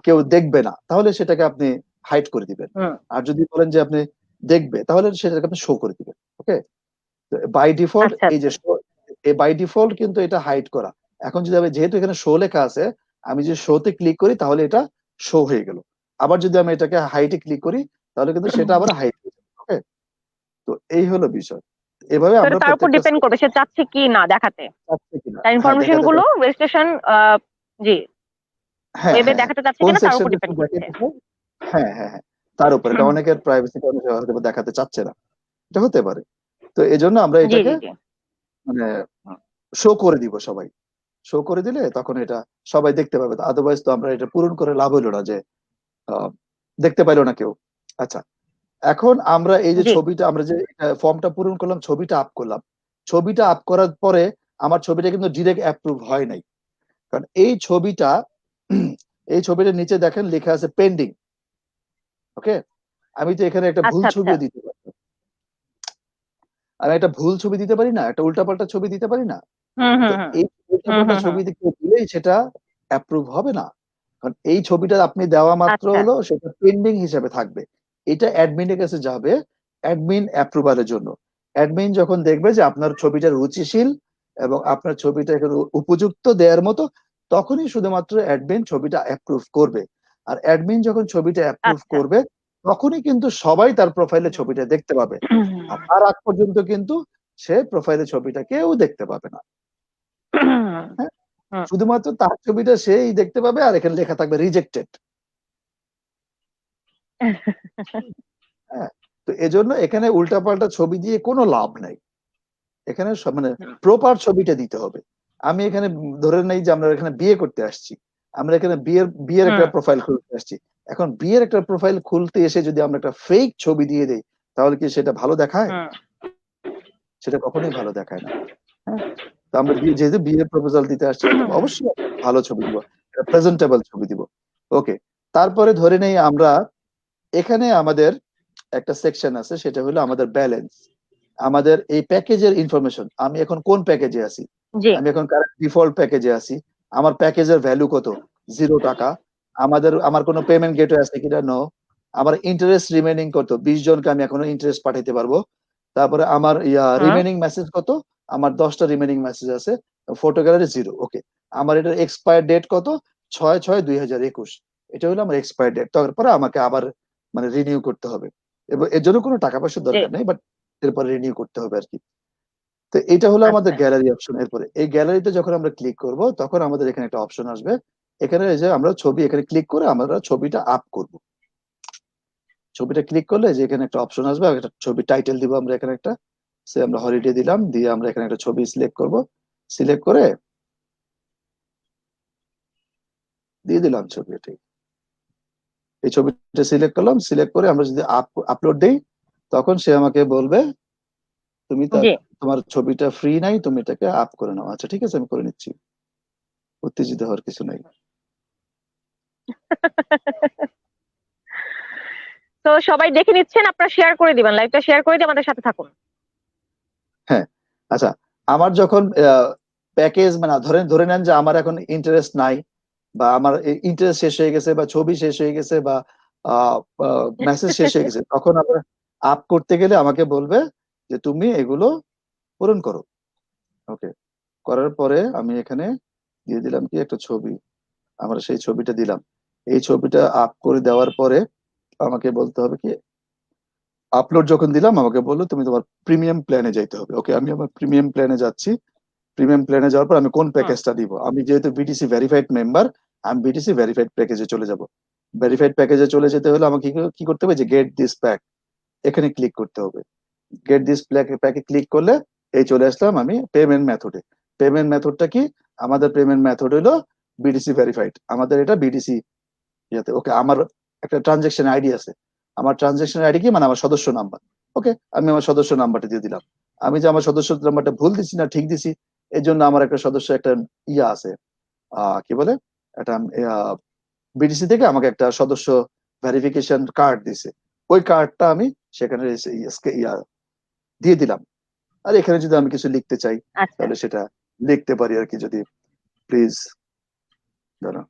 কেউ দেখবে না, তাহলে সেটাকে আপনি হাইড করে দিবেন। হুম। আর যদি বলেন যে আপনি দেখবে, তাহলে সেটাকে আপনি শো করে দিবেন। ওকে, বাই ডিফল্ট আচ্ছা এই আচ্ছা। যে শো, এই বাই ডিফল্ট কিন্তু এটা হাইড করা। এখন যদি আমি, যেহেতু এখানে শো লেখা আছে, আমি যদি শোতে ক্লিক করি তাহলে এটা শো হয়ে গেল। আবার যদি আমি এটাকে হাইটে ক্লিক করি, তাহলে কিন্তু সেটা আবার হাইড হয়ে যাবে। ওকে, তো এই হলো বিষয়। এভাবে তো এটা আমরা তার উপর প্রত্যেকটা ডিপেন্ড করবে সে চাচ্ছে কি না দেখাতে। চাচ্ছে কিনা, তার হ্যাঁ, ইনফরমেশন দেখাতে গুলো চাচ্ছে, রেজিস্ট্রেশন, জি, হ্যাঁ, ওয়েবে হ্যাঁ, হ্যাঁ, দেখাতে চাচ্ছে কোন কিনা তার উপর সেকশনে ডিপেন্ড করছে। দেখাতে চায়, হ্যাঁ, হ্যাঁ, হ্যাঁ, তার উপর, এটা অনেকের প্রাইভেসি কারণে হয়তো বা দেখাতে চাচ্ছে না, এটা হতে পারে। তো এই জন্য আমরা জি এটাকে জি জি। মানে শো করে দিব সবাই, শো করে দিলে তখন এটা সবাই দেখতে পাবে। আদারওয়াইজ তো আমরা এটা পূরণ করে লাভ হইলো না, যে আহ, দেখতে পাইলো না কেউ। আচ্ছা, এখন আমরা এই যে জি। ছবিটা, আমরা যে ফর্মটা পূরণ করলাম, ছবিটা আপ করলাম, ছবিটা আপ করার পরে আমার ছবিটা কিন্তু ডিরেক্ট অ্যাপ্রুভ হয় নাই, কারণ এই ছবিটার নিচে দেখেন লেখা আছে পেন্ডিং। ওকে, আমি তো এখানে একটা ভুল আচ্ছা আচ্ছা। ছবিও দিতে পারি, আমি একটা ভুল ছবি দিতে পারি না, একটা উল্টাপাল্টা ছবি দিতে পারি না। হুম তো হুম হুম এই হুম উল্টাপাল্টা হুম হুম। ছবি দিলেই সেটা অ্যাপ্রুভ হবে না, কারণ এই ছবিটা আপনি দেওয়া মাত্র আচ্ছা। হলো সেটা পেন্ডিং হিসেবে থাকবে। এটা অ্যাডমিনের কাছে যাবে, অ্যাডমিন অ্যাপ্রুভালের জন্য। অ্যাডমিন যখন দেখবে যে আপনার ছবিটা রুচিশীল এবং আপনার ছবিটা এখানে উপযুক্ত দেওয়ার মতো, তখনই শুধুমাত্র অ্যাডমিন ছবিটা অ্যাপ্রুভ করবে। আর অ্যাডমিন যখন ছবিটা অ্যাপ্রুভ আচ্ছা। করবে, তখনই কিন্তু সবাই তার প্রোফাইলে ছবিটা দেখতে পাবে। আর তার আগ পর্যন্ত কিন্তু সে প্রোফাইলে ছবিটা কেউ দেখতে পাবে না। হ্যাঁ, হুম। শুধুমাত্র তার ছবিটা সেই দেখতে পাবে, আর এখানে লেখা থাকবে রিজেক্টেড। হ্যাঁ, তো এজন্য এখানে উল্টাপাল্টা ছবি দিয়ে কোনো লাভ নাই। এখানে মানে প্রপার ছবিটা দিতে হবে। আমি এখানে ধরে নেই যে আমরা এখানে বিয়ে করতে আসছি, আমরা এখানে বিয়ের একটা হুম। প্রোফাইল খুলতে আসছি। এখন বিয়ের একটা প্রোফাইল খুলতে এসে যদি আমরা একটা ফেক ছবি দিয়ে দেই, তাহলে কি সেটা ভালো দেখায়? হুম। সেটা কখনোই ভালো দেখায় না। হ্যাঁ, তো আমরা যেহেতু বিয়ের প্রপোজাল দিতে আসছি, তো অবশ্যই ভালো ছবি দিব, প্রেজেন্টেবল ছবি দিব। ওকে, তারপরে ধরে নেই আমরা এখানে আমাদের একটা সেকশন আছে, সেটা হলো আমাদের ব্যালেন্স, আমাদের এই প্যাকেজের ইনফরমেশন। আমি এখন কোন প্যাকেজে আছি? জি। আমি এখন কারেন্ট ডিফল্ট প্যাকেজে আছি। আমার প্যাকেজের ভ্যালু কত? 0 টাকা। আমার কোনো পেমেন্ট গেটওয়ে আছে কিনা? নো। আমার ইন্টারেস্ট রিমেনিং কত? 20 জনকে আমি এখনো ইন্টারেস্ট পাঠাইতে পারবো। তারপরে আমার হুম। রিমেনিং মেসেজ কত? আমার 10টা রিমেনিং মেসেজ আছে। Photo gallery 0। ওকে, আমার এটার এক্সপায়ার ডেট কত? 6/6/2021। এটা হলো আমার এক্সপায়ার ডেট। তারপরে আমাকে আবার মানে রিনিউ করতে হবে, এবং এর জন্য কোনো টাকা পয়সার জি। দরকার নেই, বাট এরপরে রিনিউ করতে হবে আর কি। তো এটা হলো আমাদের আচ্ছা। Gallery option. এরপরে এই গ্যালারিতে যখন আমরা ক্লিক করব, তখন আমাদের এখানে একটা অপশন আসবে। এখানে এই যে আমরা ছবি এখানে ক্লিক করে আমরা ছবিটা আপ করব। ছবিটা ক্লিক করলে যে এখানে একটা অপশন আসবে, একটা ছবি টাইটেল দিব আমরা এখানে একটা, সে আমরা হলিডে দিলাম, দিয়ে আমরা এখানে একটা ছবি সিলেক্ট করব। সিলেক্ট করে দিয়ে দিলাম ছবি। ঠিক, এই ছবিটা সিলেক্ট করলাম। সিলেক্ট করে আমরা যদি আপলোড দেই, তখন সে আমাকে বলবে তুমি জি। তোমার ছবিটা ফ্রি নাই, তুমি এটাকে আপ করে নাও। আচ্ছা ঠিক আছে, আমি করে নিচ্ছি, উত্তেজিত হওয়ার কিছু নাই। তো সবাই দেখে নিচ্ছেন, আপনারা শেয়ার করে দিবেন, লাইভটা শেয়ার করে দিয়ে আমাদের সাথে থাকুন। হ্যাঁ, আচ্ছা, আমার যখন প্যাকেজ মানে ধরে ধরে নেন যে আমার এখন ইন্টারেস্ট নাই, বা আমার ইন্টারেস্ট শেষ হয়ে গেছে, বা ছবি শেষ হয়ে গেছে, বা মেসেজ শেষ হয়ে গেছে, তখন আবার আপ করতে গেলে আমাকে বলবে যে তুমি এগুলো পূরণ করো। ওকে, করার পরে আমি এখানে দিয়ে দিলাম কি একটা ছবি, আমরা সেই ছবিটা দিলাম। এই ছবিটা আপ করে দেওয়ার পরে আমাকে বলতে হবে কি, আপলোড যখন দিলাম আমাকে বললো তুমি তোমার প্রিমিয়াম প্ল্যানে যাইতে হবে। ওকে, আমি আমার প্রিমিয়াম প্ল্যানে যাচ্ছি। প্রিমিয়াম প্ল্যানে যাওয়ার পর আমি কোন হুম। প্যাকেজটা দিব, আমি যেহেতু বিটিসি ভেরিফাইড মেম্বার, আমি বিটিসি ভেরিফাইড প্যাকেজে চলে যাব। ভেরিফাইড প্যাকেজে চলে যেতে হলে আমাকে কি করতে হবে, যে গেট দিস প্যাক, এখানে ক্লিক করতে হবে। গেট দিস প্যাকে ক্লিক করলে এই চলে আসলাম আমি পেমেন্ট মেথডে। পেমেন্ট মেথডটা কি? আমাদের পেমেন্ট মেথড হলো বিটিসি ভেরিফাইড, আমাদের এটা বিটিসি ইয়াতে। ওকে, আমার একটা ট্রানজেকশন আইডি আছে। আমার ট্রানজেকশন আইডি কি, মানে আমার সদস্য নাম্বার। ওকে, আমি আমার সদস্য নাম্বারটা দিয়ে দিলাম। আমি যে আমার সদস্য নাম্বারটা ভুল দিছি না ঠিক দিছি, এর জন্য আমার একটা সদস্য একটা ইয়া আছে, কি বলে, একটা বিটিসি থেকে আমাকে একটা সদস্য ভেরিফিকেশন কার্ড দিছে। ওই কার্ডটা আমি সেখানে ইয়া দিয়ে দিলাম। আর এখানে যদি আমি কিছু লিখতে চাই, আচ্ছা। তাহলে সেটা লিখতে পারি আর কি। যদি প্লিজ ধরো,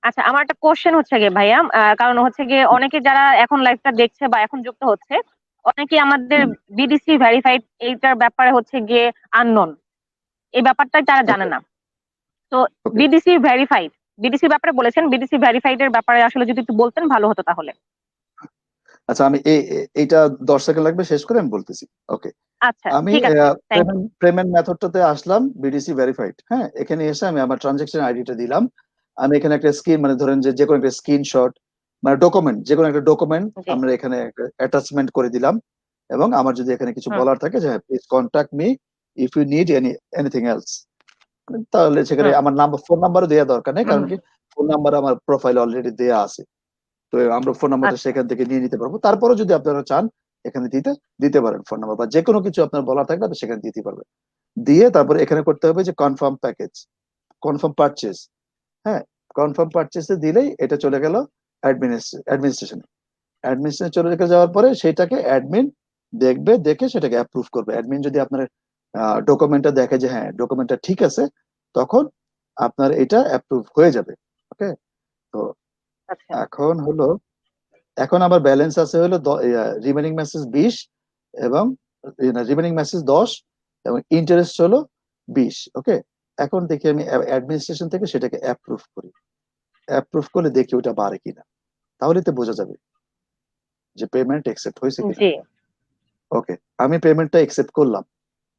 আচ্ছা, আমার একটা কোশ্চেন হচ্ছে গিয়ে ভাইয়া, কারণ হচ্ছে গিয়ে অনেকে যারা এখন লাইভটা দেখছে বা এখন যুক্ত হচ্ছে, অনেকে আমাদের বিডিসি ভেরিফাইড এইটার ব্যাপারে হচ্ছে গিয়ে আননোন, এই ব্যাপারটাই তারা জানে ওকে না। তো ওকে, বিডিসি ভেরিফাইড, বিডিসি ব্যাপারে বলেছেন, বিডিসি ভেরিফাইড এর ব্যাপারে আসলে যদি একটু বলতেন ভালো হতো তাহলে। আচ্ছা, আমি এইটা 10 সেকেন্ড লাগবে, শেষ করে আমি বলতেছি। ওকে, আচ্ছা, আমি ঠিক আছে, থ্যাংক ইউ। পেমেন্ট মেথডটাতে আসলাম, বিডিসি ভেরিফাইড। হ্যাঁ, এখানে এসে আমি আমার ট্রানজেকশন আইডিটা দিলাম। আমি এখানে একটা স্ক্রিন মানে ধরেন যে কোনো একটা স্ক্রিনশট, মানে ডকুমেন্ট, যে কোনো একটা ডকুমেন্ট জি। আমরা এখানে অ্যাটাচমেন্ট করে দিলাম। এবং আমার যদি এখানে কিছু হুম। বলার থাকে যে please contact me if you need anything else, তাহলে সেখানে হুম। আমার নাম্বার, ফোন নাম্বারও দেওয়া দরকার নেই, কারণ হুম। কি ফোন নাম্বার আমার প্রোফাইল অলরেডি দেয়া আছে। তো আমরা ফোন নাম্বারটা আচ্ছা। সেখান থেকে নিয়ে নিতে পারবো। তারপরে যদি আপনারা চান এখানে দিতে পারেন ফোন নাম্বার, বা যে কোনো কিছু আপনার বলা থাকলে আপনি সেখানে দিতে পারবেন। দিয়ে তারপরে এখানে করতে হবে যে কনফার্ম প্যাকেজ, কনফার্ম পারচেজ। হ্যাঁ, কনফার্ম পারচেজে দিলেই এটা চলে গেল অ্যাডমিনিস্ট্রেশনে। অ্যাডমিনিস্ট্রেশনে চলে যাওয়ার পরে সেটাকে অ্যাডমিন দেখবে, দেখে সেটাকে অ্যাপ্রুভ করবে। অ্যাডমিন যদি আপনার ডকুমেন্টটা দেখে যে হ্যাঁ ডকুমেন্টটা ঠিক আছে, তখন আপনার এটা অ্যাপ্রুভ হয়ে যাবে। ওকে, তো আচ্ছা। এখন হলো এখন আমার ব্যালেন্স আছে হলো রিমেনিং মেসেজ 20 এবং রিমেনিং মেসেজ 10 এবং ইন্টারেস্ট হলো 20। ওকে, এখন দেখি আমি অ্যাডমিনিস্ট্রেশন থেকে সেটাকে অ্যাপ্রুভ করি। অ্যাপ্রুভ করলে দেখি ওটা বাড়ে কিনা, তাহলে তো বোঝা যাবে যে পেমেন্ট অ্যাকসেপ্ট হয়েছে কিনা। জি। ওকে, আমি পেমেন্টটা অ্যাকসেপ্ট করলাম।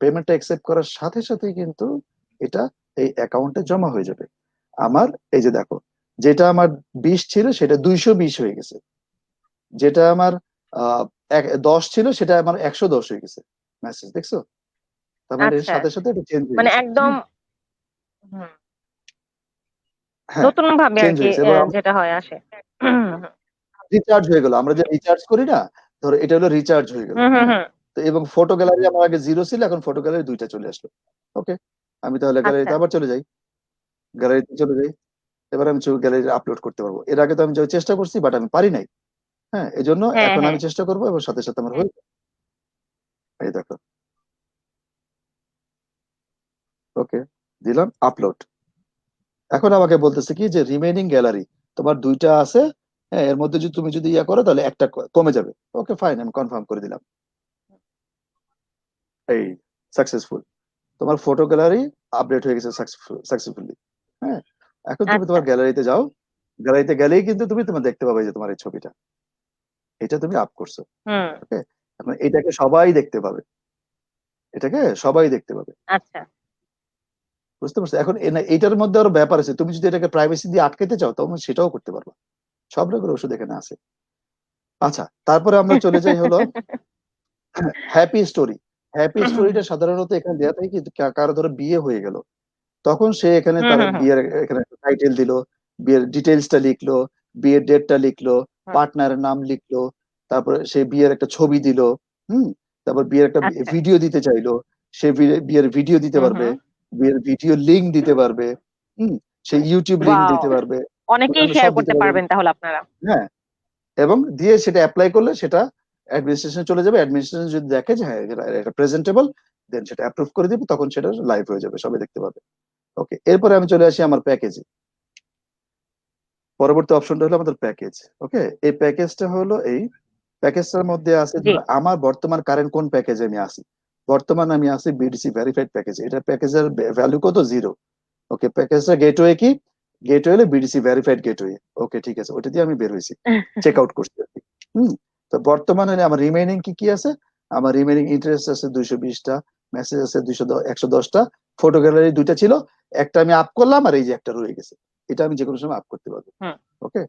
পেমেন্টটা অ্যাকসেপ্ট করার সাথে সাথে কিন্তু এটা এই অ্যাকাউন্টে জমা হয়ে যাবে। আমার এই যে দেখো, যেটা আমার 20 ছিল সেটা 220 হয়ে গেছে, যেটা আমার 10 ছিল সেটা আমার 110 হয়ে গেছে। মেসেজ দেখছো? তার মানে এর আচ্ছা, সাথে সাথে এটা চেঞ্জ হয়ে মানে গেছে। একদম হুম, হ্যাঁ, নতুন ভাবে আর চেঞ্জ কি হয়ে গেছে। এবার যেটা হয় আসে। হুম রিচার্জ হয়ে গেল, আমরা যে রিচার্জ করি না, ধরো এটা হলো রিচার্জ হয়ে গেল। হুম হুম হ্যাঁ, হুম। তো এবং ফটো গ্যালারি আমার আগে 0 ছিল, এখন ফটো গ্যালারি 2টা চলে আসলো। ওকে, আমি তাহলে আচ্ছা। গ্যালারিতে আবার চলে যাই। গ্যালারিতে চলে যাই, এবার আমি গ্যালারি আপলোড করতে পারবো। এর আগে তো আমি চেষ্টা করছি, বাট আমি পারি নাই। হ্যাঁ, এই জন্য হ্যাঁ এখন হ্যাঁ। আমি চেষ্টা করবো এবং সাথে সাথে আমার হয়ে যাবে। এই দেখো, ওকে, দিলাম আপলোড। এখন আমাকে বলতেছে কি যে রিমেইনিং গ্যালারি তোমার 2টা আছে। হ্যাঁ, এর মধ্যে যদি তুমি ইয়া করো তাহলে একটা কমে যাবে। ওকে ফাইন, আমি কনফার্ম করে দিলাম। এই সাকসেসফুল, তোমার ফটো গ্যালারি আপডেট হয়ে গেছে সাকসেসফুলি। হ্যাঁ, এখন তুমি আচ্ছা। তোমার গ্যালারিতে যাও। গ্যালারিতে গেলেই কিন্তু তুমি তোমার দেখতে পাবে যে তোমার এই ছবিটা, এটা তুমি আপ করছো। হুম। ওকে, এখন এটাকে সবাই দেখতে পাবে, এটাকে সবাই দেখতে পাবে। আচ্ছা। বুঝতে পারছো? এখন এটার মধ্যে আরো ব্যাপার আছে, তুমি যদি এটাকে প্রাইভেসি দিয়ে আটকাতে চাও তখন সেটাও করতে পারবে। সব রকমের ওষুধ এখানে আছে। আচ্ছা, তারপরে আমরা চলে যাই হলো হ্যাপি স্টোরি। হ্যাপি স্টোরিটা সাধারণত এখানে দেয়া থাকে কি, কারো ধরো বিয়ে হয়ে গেল, তখন সে এখানে হুম তার হুম হুম বিয়ের এখানে টাইটেল দিল, বিয়ের ডিটেলসটা লিখলো, বিয়ের ডেটটা লিখলো, হুম। পার্টনারের নাম লিখলো, তারপরে সে বিয়ের একটা ছবি দিল। হুম, তারপর বিয়ের একটা আচ্ছা। ভিডিও দিতে চাইলো, সে বিয়ের ভিডিও দিতে হুম পারবে, হুম। বিয়ের ভিডিও লিংক দিতে পারবে। হুম, সে ইউটিউব লিংক ওয়াও, দিতে পারবে, অনেকেই অন্যান্য শেয়ার সব দিতে করতে পারবে। পারবেন তাহলে আপনারা। হ্যাঁ, এবং দিয়ে সেটা অ্যাপ্লাই করলে সেটা অ্যাডমিনিস্ট্রেশন চলে যাবে। অ্যাডমিনিস্ট্রেশন যদি দেখে যে হ্যাঁ এটা প্রেজেন্টেবল, দেন সেটা অ্যাপ্রুভ করে দিবে, তখন সেটা লাইভ হয়ে যাবে, সবাই দেখতে পাবে। ওকে, এরপরে আমি চলে আসি আমার প্যাকেজে। পরবর্তী অপশনটা হলো আমাদের প্যাকেজ। ওকে, এই প্যাকেজটা হলো এই প্যাকেজটার মধ্যে আছে জি। ধরো আমার বর্তমান কারেন্ট কোন প্যাকেজে আমি আছি। বর্তমান আমি আছি বিডিসি ভেরিফাইড প্যাকেজ। এটা প্যাকেজের ভ্যালু কত? 0। ওকে, প্যাকেজটা গেটওয়ে কি? গেটওয়ে হলো বিডিসি ভেরিফাইড গেটওয়ে। ওকে, ঠিক আছে, ওটা দিয়ে আমি বের হয়েছি, চেক আউট করছি আর কি। হুম, তো বর্তমানে আমার রিমেইনিং কি কি আছে? আমার রিমেইনিং ইন্টারেস্ট আছে 220টা, মেসেজ আছে 110টা, ফটো গ্যালারি 2টা ছিল, একটা আমি আপ করলাম আর এই যে একটা রয়ে গেছে, এটা আমি যে কোনো সময় আপ করতে পারবো। হুম। ওকে,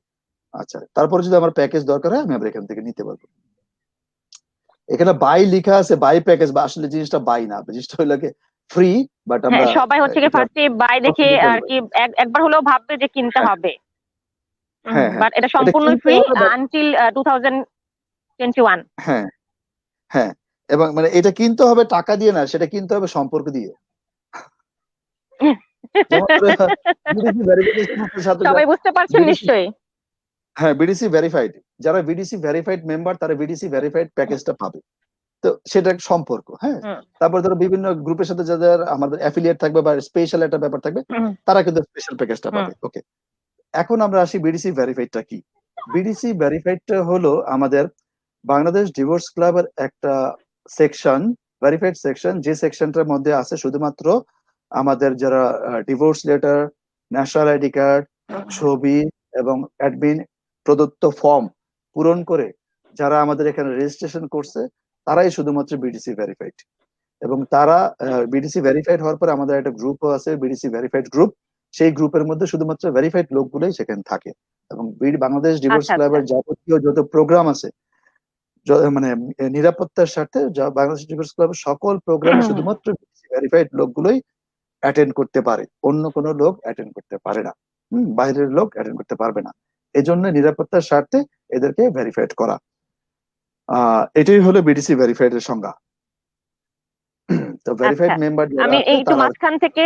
আচ্ছা, তারপরে যদি আমার প্যাকেজ দরকার হয় আমি আবার এখান থেকে নিতে পারবো। এখানে বাই লেখা আছে, বাই প্যাকেজ, বা আসলে জিনিসটা বাই না, জিনিসটা হইলো ফ্রি, বাট হ্যাঁ, আমরা সবাই হচ্ছে কি এটা ফার্স্টে বাই দেখে পছন্দ করি আর না। কি একবার হলেও ভাববে যে কিনতে হ্যাঁ হবে। হ্যাঁ হ্যাঁ, বাট এটা এটা সম্পূর্ণই কিনতে ফ্রি হবে আনটিল 2021। হ্যাঁ হ্যাঁ, এবং মানে এটা কিনতে হবে টাকা দিয়ে না, সেটা কিনতে হবে সম্পর্ক দিয়ে। যেমন ধরো বিডিসি ভেরিফিকেশনের সাথে সবাই বুঝতে পারছেন বিডিসি, নিশ্চয়ই। হ্যাঁ বিডিসি ভেরিফাইড, যারা বিডিসি ভেরিফাইড মেম্বার তারা বিডিসি ভেরিফাইড প্যাকেজটা পাবে। তো সেটা একটা সম্পর্ক। হ্যাঁ, হুম তারপর ধরো বিভিন্ন গ্রুপের সাথে যাদের আমাদের অ্যাফিলিয়েট থাকবে বা স্পেশাল একটা ব্যাপার থাকবে, হুম তারা কিন্তু স্পেশাল প্যাকেজটা হুম। পাবে। ওকে, এখন আমরা আসি বিডিসি ভেরিফাইডটা কি। বিডিসি ভেরিফাইডটা হলো আমাদের বাংলাদেশ ডিভোর্স ক্লাবের একটা সেকশন, ভেরিফাইড সেকশন, যে সেকশনটার মধ্যে আছে শুধুমাত্র আমাদের যারা divorce letter, national ID card, ছবি এবং অ্যাডমিন প্রদত্ত ফর্ম পূরণ করে যারা আমাদের এখানে রেজিস্ট্রেশন করছে, তারাই শুধুমাত্র বিডিসি ভেরিফাইড। এবং তারা বিডিসি ভেরিফাইড হওয়ার পরে আমাদের একটা গ্রুপও আছে, বিডিসি ভেরিফাইড গ্রুপ। সেই গ্রুপের মধ্যে শুধুমাত্র ভেরিফাইড লোকগুলোই সেখানে থাকে। এবং বাংলাদেশ ডিভোর্স আচ্ছা আচ্ছা। ক্লাবের যাবতীয় যত প্রোগ্রাম আছে, মানে নিরাপত্তার স্বার্থে বাংলাদেশ ডিফেন্স ক্লাবের সকল প্রোগ্রামে শুধুমাত্র ভেরিফাইড লোকগুলোই অ্যাটেন্ড করতে পারে, অন্য কোনো লোক অ্যাটেন্ড করতে পারে না। বাইরের লোক অ্যাটেন্ড করতে পারবে না। এজন্য নিরাপত্তার স্বার্থে এদেরকে ভেরিফাইড করা। এটাই হলো বিডিসি ভেরিফাইড এর সংজ্ঞা। তো আচ্ছা, ভেরিফাইড মেম্বার যারা আমি আছে এই একটু তারা, মাঝখান থেকে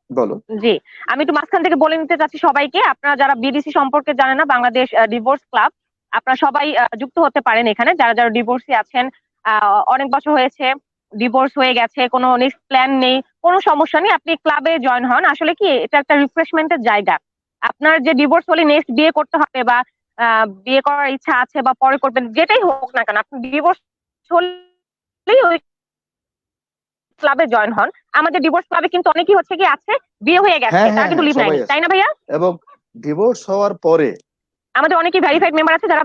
বলো। জি, আমি একটু মাঝখান থেকে বলে নিতে চাচ্ছি সবাইকে, আপনারা যারা বিডিসি সম্পর্কে জানেন না, বাংলাদেশ ডিভোর্স ক্লাব, আপনারা সবাই যুক্ত হতে পারেন এখানে। যারা যারা ডিভোর্সি আছেন, অনেক বছর হয়েছে, ডিভোর্স হয়ে গেছে, কোনো নেক্সট প্ল্যান নেই, কোনো সমস্যা নেই, আপনি ক্লাবে জয়েন হন। আসলে কি এটা একটা রিফ্রেশমেন্টের জায়গা। আপনার যে ডিভোর্স হলে নেক্সট বিয়ে করতে হবে বা বিয়ে করার ইচ্ছা আছে বা পরে করবেন, যেটাই হোক না কেন, আপনি ডিভোর্স হলেই ওই ক্লাবে জয়েন হন। আমাদের ডিভোর্স ক্লাবে কিন্তু অনেকেই হচ্ছে কি আছে, বিয়ে হয়ে গেছে, হ্যাঁ তারা হ্যাঁ কিন্তু হ্যাঁ, লিভ সবাই নেয়নি, আছে। তাই না ভাইয়া? এবং ডিভোর্স হওয়ার পরে, আমাদের অনেকেই ভেরিফাইড মেম্বার আছে যারা,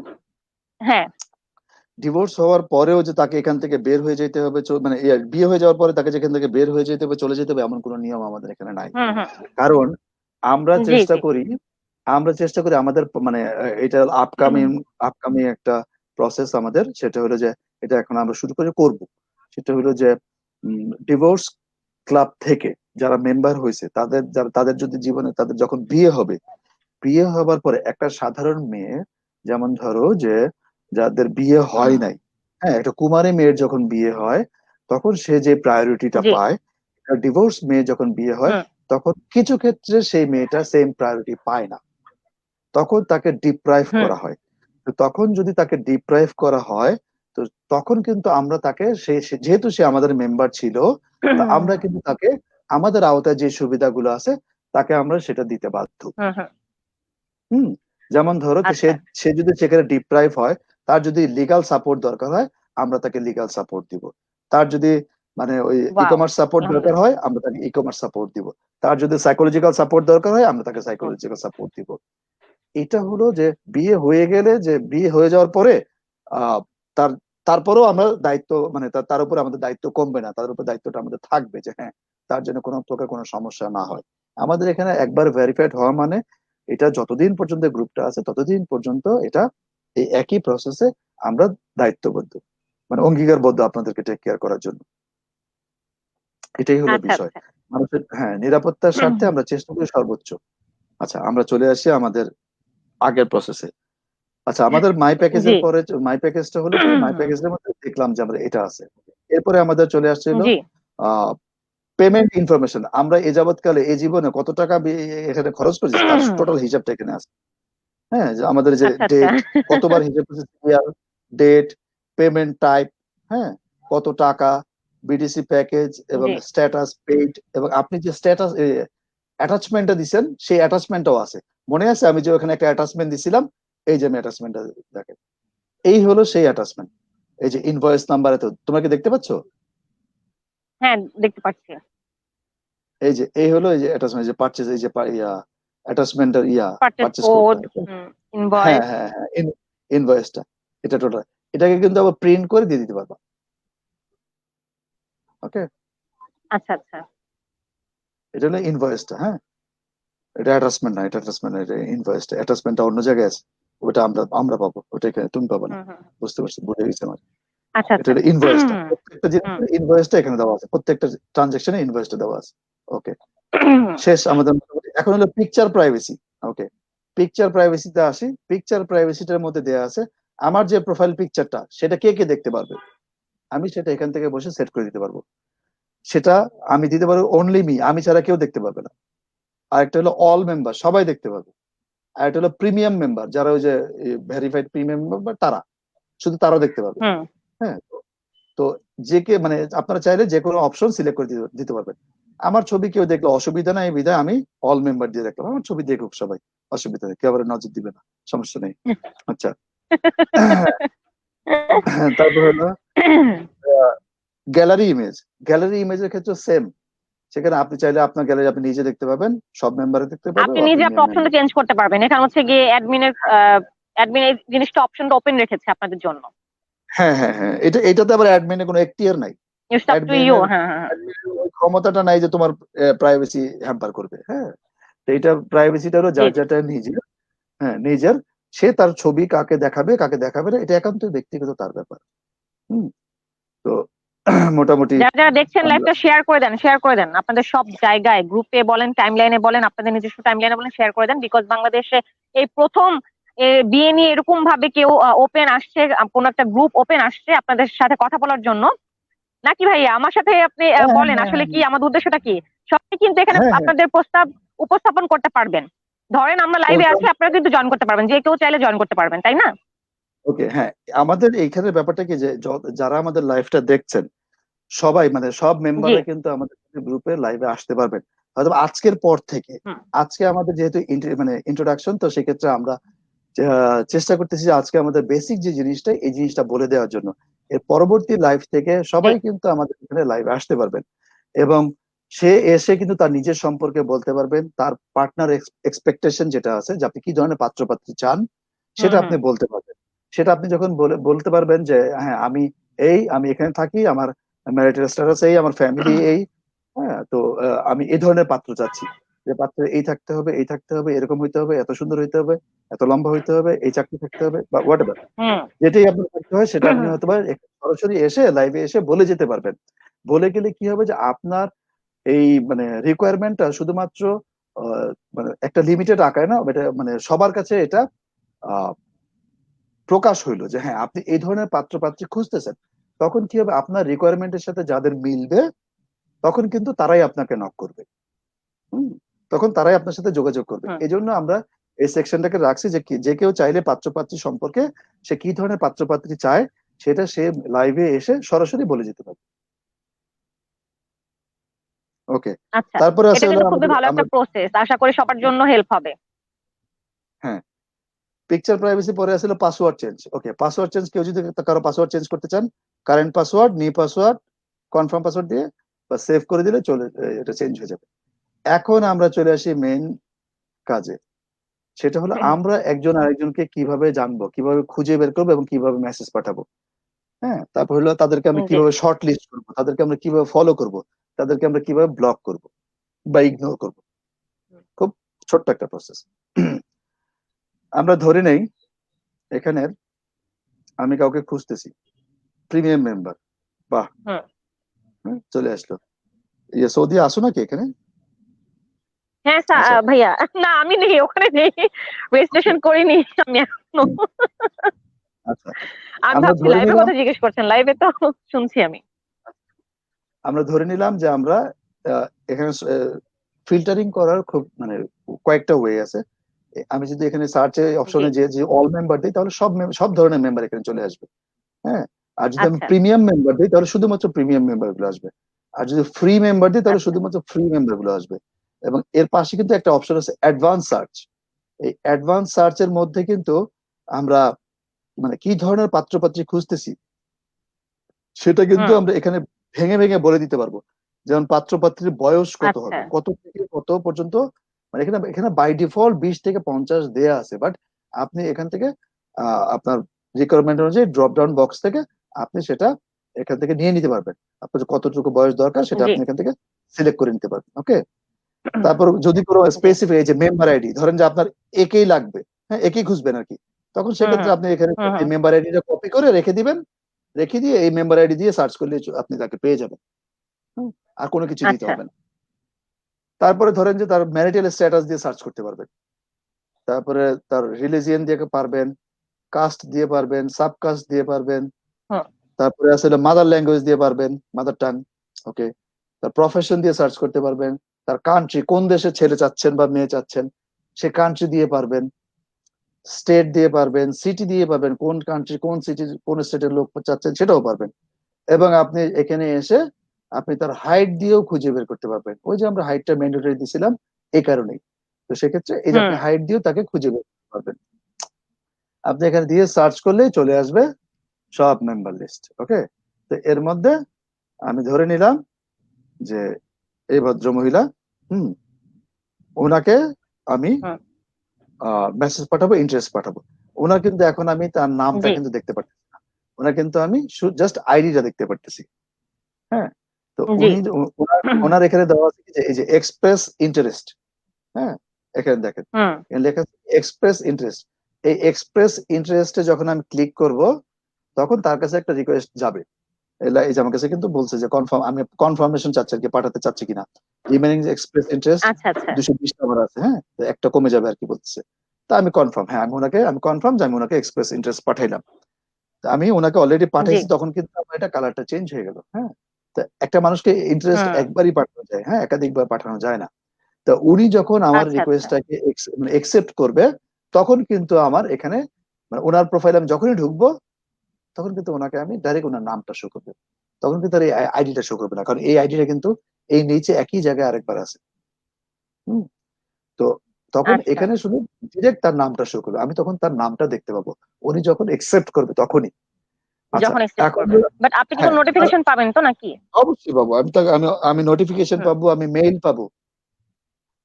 হ্যাঁ। ডিভোর্স হওয়ার পরেও যে তাকে এখান থেকে বের হয়ে যেতে হবে, মানে বিয়ে হয়ে যাওয়ার পরে তাকে যেখান থেকে বের হয়ে যেতে হবে, চলে যেতে হবে, এমন কোনো নিয়ম আমাদের এখানে নাই। হুম হুম। কারণ আমরা জি চেষ্টা জি। করি, আমাদের মানে এটা আপকামিং আপকামিং একটা প্রসেস আমাদের, সেটা হলো যে এটা এখন আমরা শুরু করব। সেটা হলো যে ডিভোর্স ক্লাব থেকে যারা মেম্বার হয়েছে, তাদের যদি জীবনে তাদের যখন বিয়ে হবে, বিয়ে হবার পরে একটা সাধারণ মেয়ে, যেমন ধরো যে যাদের বিয়ে হয় নাই, হ্যাঁ, একটা কুমারী মেয়ের যখন বিয়ে হয় তখন সে যে প্রায়োরিটিটা জি। পায়, ডিভোর্স মেয়ে যখন বিয়ে হয় হুম তখন কিছু ক্ষেত্রে সেই মেয়েটা সেম প্রায়োরিটি পায় না, তখন তাকে ডিপ্রাইভ হুম। করা হয়। তো তখন যদি তাকে ডিপ্রাইভ করা হয়, তো তখন কিন্তু আমরা তাকে যেহেতু সে আমাদের মেম্বার ছিল, তা আমরা কিন্তু তাকে আমাদের আওতায় যে সুবিধাগুলো আছে তাকে আমরা সেটা দিতে বাধ্য। হুম হুম। হুম। যেমন ধরো কি সে আচ্ছা। সে যদি সেখানে ডিপ্রাইভ হয়, তার যদি লিগাল সাপোর্ট দরকার হয়, আমরা তাকে লিগাল সাপোর্ট দিব। তার যদি মানে ওই ই ওয়াও। কমার্স সাপোর্ট দরকার আলহামদুলিল্লাহ। হয়, আমরা তাকে ই কমার্স সাপোর্ট দিব। তার যদি সাইকোলজিক্যাল সাপোর্ট দরকার হয়, আমরা তাকে সাইকোলজিক্যাল সাপোর্ট দিব। এটা হলো যে বিয়ে হয়ে গেলে, যে বিয়ে হয়ে যাওয়ার পরে আহ তার তারপরেও আমরা দায়িত্ব, মানে তার উপর আমাদের দায়িত্ব কমবে না, তার উপর দায়িত্বটা আমাদের থাকবে যে হ্যাঁ, তার জন্য কোনো প্রকার কোনো সমস্যা না হয়। আমাদের এখানে একবার ভেরিফাইড হওয়া মানে এটা যতদিন পর্যন্ত গ্রুপটা আছে ততদিন পর্যন্ত এটা এই একই প্রসেসে আমরা দায়িত্ববদ্ধ, মানে অঙ্গীকারবদ্ধ আপনাদেরকে টেক কেয়ার করার জন্য। এটাই হলো আচ্ছা বিষয়। আচ্ছা। মানুষের, হ্যাঁ, নিরাপত্তার স্বার্থে আমরা চেষ্টা করি সর্বোচ্চ। আচ্ছা, আমরা চলে আসি আমাদের আগের প্রসেসে। আচ্ছা, আমাদের মাই জি। প্যাকেজের পরে, মাই প্যাকেজটা হলো কি, মাই প্যাকেজের মধ্যে দেখলাম যে আমাদের এটা আছে। এরপরে আমাদের চলে আসছিল জি। Payment information. আমরা এ যাবৎকালে এই জীবনে কত টাকা এখানে খরচ করেছি তার টোটাল হিসাবটা এখানে আছে। হ্যাঁ, যে আমাদের যে আচ্ছা আচ্ছা। ডেট, কতবার হিসাব করেছি, ইয়ার, ডেট, পেমেন্ট টাইপ, হ্যাঁ, কত টাকা, বিডিসি প্যাকেজ এবং জি। স্ট্যাটাস পেইড, এবং আপনি যে স্ট্যাটাস অ্যাটাচমেন্টটা দিচ্ছেন সেই অ্যাটাচমেন্টটাও আছে। মনে আছে আমি যে ওখানে একটা অ্যাটাচমেন্ট দিছিলাম? এই যে আমি অ্যাটাচমেন্টটা, দেখেন, এই হলো সেই অ্যাটাচমেন্ট। এই যে ইনভয়েস নাম্বার, এত তোমরা কি দেখতে পাচ্ছ? হ্যাঁ, দেখতে পাচ্ছি। এই যে এই হলো এই যে অ্যাটাচমেন্ট, যে পারচেজ, এই যে অ্যাটাচমেন্টের পারচেজ পারচেজ কোডটা। কোড, হ্যাঁ ইনভয়েস। হ্যাঁ হ্যাঁ, ইনভয়েসটা, এটা টোটাল। এটাকে কিন্তু আবার প্রিন্ট করে দিয়ে দিতে পারবা। ওকে, আচ্ছা আচ্ছা। এটা হলো ইনভয়েসটা। হ্যাঁ, এটা অ্যাটাচমেন্ট না, এটা অ্যাটাচমেন্ট না, এটা ইনভয়েসটা। অ্যাটাচমেন্টটা অন্য জায়গায় আছে, ওটা আমরা আমরা পাবো, ওটা এখানে তুমি পাবো না। হুম। বুঝতে পারছি, বুঝে গেছি আমার। আচ্ছা এটা আচ্ছা। হলো ইনভয়েসটা, প্রত্যেকটা হুম। জিনিসের ইনভয়েসটা এখানে দেওয়া আছে, প্রত্যেকটা ট্রানজাকশনে ইনভয়েসটা দেওয়া আছে। ওকে, শেষ আমাদের মোটামুটি। এখন হলো পিকচার প্রাইভেসি। ওকে, পিকচার প্রাইভেসিতে আসি। পিকচার প্রাইভেসিটার মধ্যে দেয়া আছে আমার যে প্রোফাইল পিকচারটা, সেটা কে কে দেখতে পারবে, আমি সেটা এখান থেকে বসে সেট করে দিতে পারবো। সেটা আমি দিতে পারবো অনলি মি, আমি ছাড়া কেউ দেখতে পারবে না। আর একটা হলো অল মেম্বার, সবাই দেখতে পারবে। আর একটা হলো প্রিমিয়াম মেম্বার, যারা ওই যে ভেরিফাইড প্রিমিয়াম মেম্বার, তারা, শুধু তারা দেখতে পাবে। হুম। হ্যাঁ, তো যে কে মানে আপনারা চাইলে যে কোনো অপশন সিলেক্ট করে দিতে পারবেন। আমার ছবি কেউ দেখলে অসুবিধা নাই, এই বিধায় আমি অল মেম্বার দিয়ে দেখলাম, আমার ছবি দেখুক সবাই, অসুবিধা নেই, কেউ আবার নজর দিবে না, সমস্যা নেই। আচ্ছা। তারপর হলো গ্যালারি ইমেজ। গ্যালারি ইমেজের ক্ষেত্রে সেম, সেখানে আপনি চাইলে আপনার গ্যালারি আপনি নিজে দেখতে পাবেন, সব মেম্বারে দেখতে পাবে, আপনি বা নিজে প্রিমিয়াম আপনার অপশনটা মেম্বার। চেঞ্জ করতে পারবেন। এখানে হচ্ছে গিয়ে অ্যাডমিন এই জিনিসটা, অপশনটা ওপেন রেখেছে আপনাদের জন্য। হ্যাঁ হ্যাঁ হ্যাঁ, এটাতে আবার অ্যাডমিনে কোনো এখতিয়ার নাই। It's up to you. অ্যাডমিনের হ্যাঁ হ্যাঁ হ্যাঁ। অ্যাডমিনের ওই ক্ষমতাটা নাই যে তোমার প্রাইভেসি হ্যাম্পার করবে। হ্যাঁ, তো এটা প্রাইভেসিটা হলো জি যার জি। যেটা নিজের। হ্যাঁ, নিজের। সে তার ছবি কাকে দেখাবে কাকে দেখাবে না, এটা একান্ত ব্যক্তিগত তার ব্যাপার। হুম। তো মোটামুটি যারা যারা দেখছেন আমরা, লাইভটা শেয়ার করে দেন, শেয়ার করে দেন আপনাদের সব জায়গায়, গ্রুপে বলেন, টাইমলাইনে বলেন, আপনাদের নিজস্ব টাইমলাইনে বলেন, শেয়ার করে দেন। বিকজ বাংলাদেশে এই প্রথম বিয়ে নিয়ে এরকম ভাবে কেউ ওপেন আসছে, কোন একটা গ্রুপ ওপেন আসছে আপনাদের সাথে কথা বলার জন্য, নাকি ভাইয়া? আমার সাথে আপনি হ্যাঁ হ্যাঁ বলেন হ্যাঁ আসলে কি আমাদের উদ্দেশ্যটা কি। সবাই কিন্তু এখানে হ্যাঁ হ্যাঁ, আপনাদের প্রস্তাব উপস্থাপন করতে পারবেন। ধরেন আমরা লাইভে ওয়েলকাম। আছি, আপনারা কিন্তু জয়েন করতে পারবেন, যে কেউ চাইলে জয়েন করতে পারবেন, তাই না? ওকে, হ্যাঁ, আমাদের এইখানে ব্যাপারটা কি যে যারা আমাদের লাইভটা দেখছেন সবাই, মানে সব জি। মেম্বাররা কিন্তু আমাদের গ্রুপে লাইভে আসতে পারবেন, হয়তো আজকের পর থেকে। হুম। আজকে আমাদের যেহেতু মানে ইন্ট্রোডাকশন, তো সেক্ষেত্রে আমরা চেষ্টা করতেছি যে আজকে আমাদের বেসিক যে জিনিসটা এই জিনিসটা বলে দেওয়ার জন্য। এর পরবর্তী লাইভ থেকে জি। সবাই কিন্তু আমাদের এখানে লাইভে আসতে পারবেন, এবং সে এসে কিন্তু তার নিজের সম্পর্কে বলতে পারবেন, তার পার্টনার এক্সপেকটেশন যেটা আছে যে আপনি কি ধরনের পাত্রপাত্রী চান হুম সেটা হুম আপনি বলতে পারবেন। সেটা আপনি যখন বলতে পারবেন যে হ্যাঁ আমি এখানে থাকি, আমার ম্যারিটাল স্ট্যাটাস এই, আমার ফ্যামিলি এই, হ্যাঁ তো আমি এই ধরনের পাত্র চাচ্ছি, যে পাত্রে এই থাকতে হবে, এই থাকতে হবে, এরকম হইতে হবে, এত সুন্দর হইতে হবে, এত লম্বা হইতে হবে, এই চাকরি থাকতে হবে, বা হোয়াট এভার হুম যেটাই আপনার থাকতে হয় সেটা আপনি হুম হয়তো বা সরাসরি এসে লাইভে এসে বলে যেতে পারবেন। বলে গেলে কি হবে যে আপনার এই মানে রিকোয়ারমেন্টটা শুধুমাত্র মানে একটা লিমিটেড আকারে না, এটা মানে সবার কাছে এটা আহ, প্রকাশ হইলো যে হ্যাঁ আপনি এই ধরনের পাত্র পাত্রী খুঁজতেছেন। তখন কি হবে, আপনার রিকোয়ারমেন্টের সাথে যাদের মিলবে তখন কিন্তু তারাই আপনাকে নক করবে। হুম, তখন তারাই আপনার সাথে যোগাযোগ করবে। হুম। এই জন্য আমরা এই সেকশনটাকে রাখছি যে যে কেউ চাইলে পাত্রপাত্রী সম্পর্কে, সে কি ধরনের পাত্রপাত্রী চায় সেটা সে লাইভে এসে সরাসরি বলে যেতে পারবে। ওকে। আচ্ছা, তারপরে আছে এটা হলো কিন্তু খুবই আমাদের ভালো আমরা, একটা প্রসেস, আশা করি সবার জন্য হেল্প হবে। হ্যাঁ, পিকচার প্রাইভেসি পরে আসলে পাসওয়ার্ড চেঞ্জ। ওকে, পাসওয়ার্ড চেঞ্জ, কেউ যদি কারো পাসওয়ার্ড চেঞ্জ করতে চান, current password, new password, confirm password দিয়ে বা সেভ করে দিলে চলে এটা চেঞ্জ হয়ে যাবে। এখন আমরা চলে আসি মেইন কাজে। সেটা হলো আমরা একজন আরেকজনকে কিভাবে জানবো, কিভাবে খুঁজে বের করবো এবং কিভাবে মেসেজ পাঠাবো। হ্যাঁ, তারপর হলো তাদেরকে আমরা জি। কিভাবে শর্ট লিস্ট করবো, তাদেরকে আমরা কিভাবে ফলো করব, তাদেরকে আমরা কিভাবে ব্লক করব বা ইগনোর করব। খুব ছোট্ট একটা প্রসেস। আমরা ধরে নেই এখানের আমি কাউকে খুঁজতেছি, প্রিমিয়াম মেম্বার, বাহ, হুম। হ্যাঁ, চলে আসলো। ইয়ে সৌদি আসো নাকি এখানে? হ্যাঁ আচ্ছা ভাইয়া, না আমি নেই, ওখানে নেই, রেজিস্ট্রেশন করিনি আমি এখনো। আচ্ছা। আমি আমরা ভাবছি ধরে লাইভের নিলাম কথা জিজ্ঞেস করছেন, লাইভে তো শুনছি আমি। আমরা ধরে নিলাম যে আমরা এখানে ফিল্টারিং করার খুব মানে কয়েকটা ওয়ে আছে। আমি যদি এখানে সার্চে জি। অপশনে যে যে অল মেম্বার দিই তাহলে সব ধরনের মেম্বার এখানে চলে আসবে। হ্যাঁ, আর যদি আমি আচ্ছা। প্রিমিয়াম মেম্বার দিই তাহলে শুধুমাত্র প্রিমিয়াম মেম্বার গুলো আসবে। আর যদি ফ্রি মেম্বার দিই তাহলে আচ্ছা। শুধুমাত্র ফ্রি মেম্বার গুলো আসবে। এবং এর পাশে কিন্তু একটা অপশন আছে অ্যাডভান্স সার্চ। এই অ্যাডভান্স সার্চের মধ্যে কিন্তু আমরা মানে কি ধরনের পাত্রপাত্রী খুঁজতেছি সেটা কিন্তু হুম। আমরা এখানে ভেঙে ভেঙে বলে দিতে পারবো। যেমন পাত্রপাত্রীর বয়স কত আচ্ছা। হবে, কত থেকে কত পর্যন্ত, মানে এখানে এখানে বাই ডিফল্ট 20 থেকে 50 দেয়া আছে, বাট আপনি এখান থেকে আপনার রিকোয়ারমেন্ট অনুযায়ী ড্রপ ডাউন বক্স থেকে আপনি সেটা এখান থেকে নিয়ে নিতে পারবেন। আপনার কতটুকু বয়স দরকার সেটা জি। আপনি এখান থেকে সিলেক্ট করে নিতে পারবেন। ওকে। তারপর যদি কোনো জি। স্পেসিফিক এই যে মেম্বার আইডি, ধরেন যে আপনার একেই লাগবে, হ্যাঁ একেই খুঁজবেন আর কি, তখন হুম সেক্ষেত্রে আপনি এখানে হুম এই হুম। মেম্বার আইডিটা কপি করে রেখে দিবেন, রেখে দিয়ে এই মেম্বার আইডি দিয়ে সার্চ করলে আপনি তাকে পেয়ে যাবেন। হুম, আর কোনো কিছু দিতে আচ্ছা। হবে না। তারপরে ধরেন যে তার ম্যারিটাল স্ট্যাটাস দিয়ে সার্চ করতে পারবেন, তারপরে তার রিলিজিয়ন দিয়ে পারবেন, কাস্ট দিয়ে পারবেন, সাব কাস্ট দিয়ে পারবেন, হুম। তারপরে আসলে মাদার ল্যাঙ্গুয়েজ দিয়ে পারবেন, মাদার টাং। ওকে। তার প্রফেশন দিয়ে সার্চ করতে পারবেন, তার কান্ট্রি, কোন দেশে ছেলে চাচ্ছেন বা মেয়ে চাচ্ছেন সে কান্ট্রি দিয়ে পারবেন, স্টেট দিয়ে পারবেন, সিটি দিয়ে পারবেন, কোন কান্ট্রি কোন সিটি কোন স্টেটের লোক চাচ্ছেন সেটাও পারবেন। এবং আপনি এখানে এসে আপনি তার হাইট দিয়েও খুঁজে বের করতে পারবেন। ওই যে আমরা হাইটটা ম্যান্ডেটরি দিছিলাম এই কারণেই। তো সেক্ষেত্রে এই যে হুম। আপনি হাইট দিয়েও তাকে খুঁজে বের করতে পারবেন। আপনি এখানে দিয়ে সার্চ করলেই চলে আসবে সব মেম্বার লিস্ট। ওকে। তো এর মধ্যে আমি ধরে নিলাম যে এই ভদ্র মহিলা, হুম, ওনাকে আমি হুম। মেসেজ পাঠাবো, ইন্টারেস্ট পাঠাবো। ওনার কিন্তু এখন আমি তার নামটা জি। কিন্তু দেখতে পাচ্ছি না, ওনার কিন্তু আমি জাস্ট আইডিটা দেখতে পারতেছি। হ্যাঁ, তো জি। উনি ওনার ওনার এখানে দেওয়া আছে কি যে এই যে এক্সপ্রেস ইন্টারেস্ট। হ্যাঁ, এখানে দেখেন হুম। এখানে লেখা আছে এক্সপ্রেস ইন্টারেস্ট। এই এক্সপ্রেস ইন্টারেস্টে যখন আমি ক্লিক করব তখন তার কাছে একটা রিকোয়েস্ট যাবে। এই যে আমার কাছে কিন্তু বলছে যে কনফার্ম, আমি কনফার্মেশন চাচ্ছি আর কি, পাঠাতে চাচ্ছি কিনা। রিমেনিং এক্সপ্রেস ইন্টারেস্ট আচ্ছা আচ্ছা। 220 নাম্বার আছে, হ্যাঁ, তো একটা কমে যাবে আর কি বলতেছে। তা আমি কনফার্ম, হ্যাঁ আমি কনফার্ম যে আমি ওনাকে এক্সপ্রেস ইন্টারেস্ট পাঠাইলাম। তো আমি ওনাকে অলরেডি জি। পাঠাইছি, তখন কিন্তু আমার এটা কালারটা চেঞ্জ হয়ে গেল। হ্যাঁ, তো একটা মানুষকে ইন্টারেস্ট হুম। একবারই পাঠানো যায়, হ্যাঁ, একাধিকবার পাঠানো যায় না। তো উনি যখন আমার আচ্ছা আচ্ছা। রিকোয়েস্টটাকে একসেপ্ট করবে তখন কিন্তু আমার এখানে মানে ওনার প্রোফাইল আমি যখনই ঢুকবো তখন কিন্তু ওনাকে আমি ডাইরেক্ট ওনার নামটা শো করবে। তখন কিন্তু আর এই আইডিটা শো করবে না, কারণ এই আইডিটা কিন্তু এই নিচে একই জায়গায় আরেকবার আছে। হুম, তো তখন আচ্ছা, এখানে শুধু ডিরেক্ট তার নামটা শো করবে, আমি তখন তার নামটা দেখতে পাবো, উনি যখন একসেপ্ট করবে তখনই। আচ্ছা, যখন এক্সেপ্ট এখন করবে। বাট আপনি কিন্তু হ্যাঁ, নোটিফিকেশন পাবেন তো নাকি? অবশ্যই পাবো, আমি নোটিফিকেশন হুম, পাবো, আমি মেইল পাবো,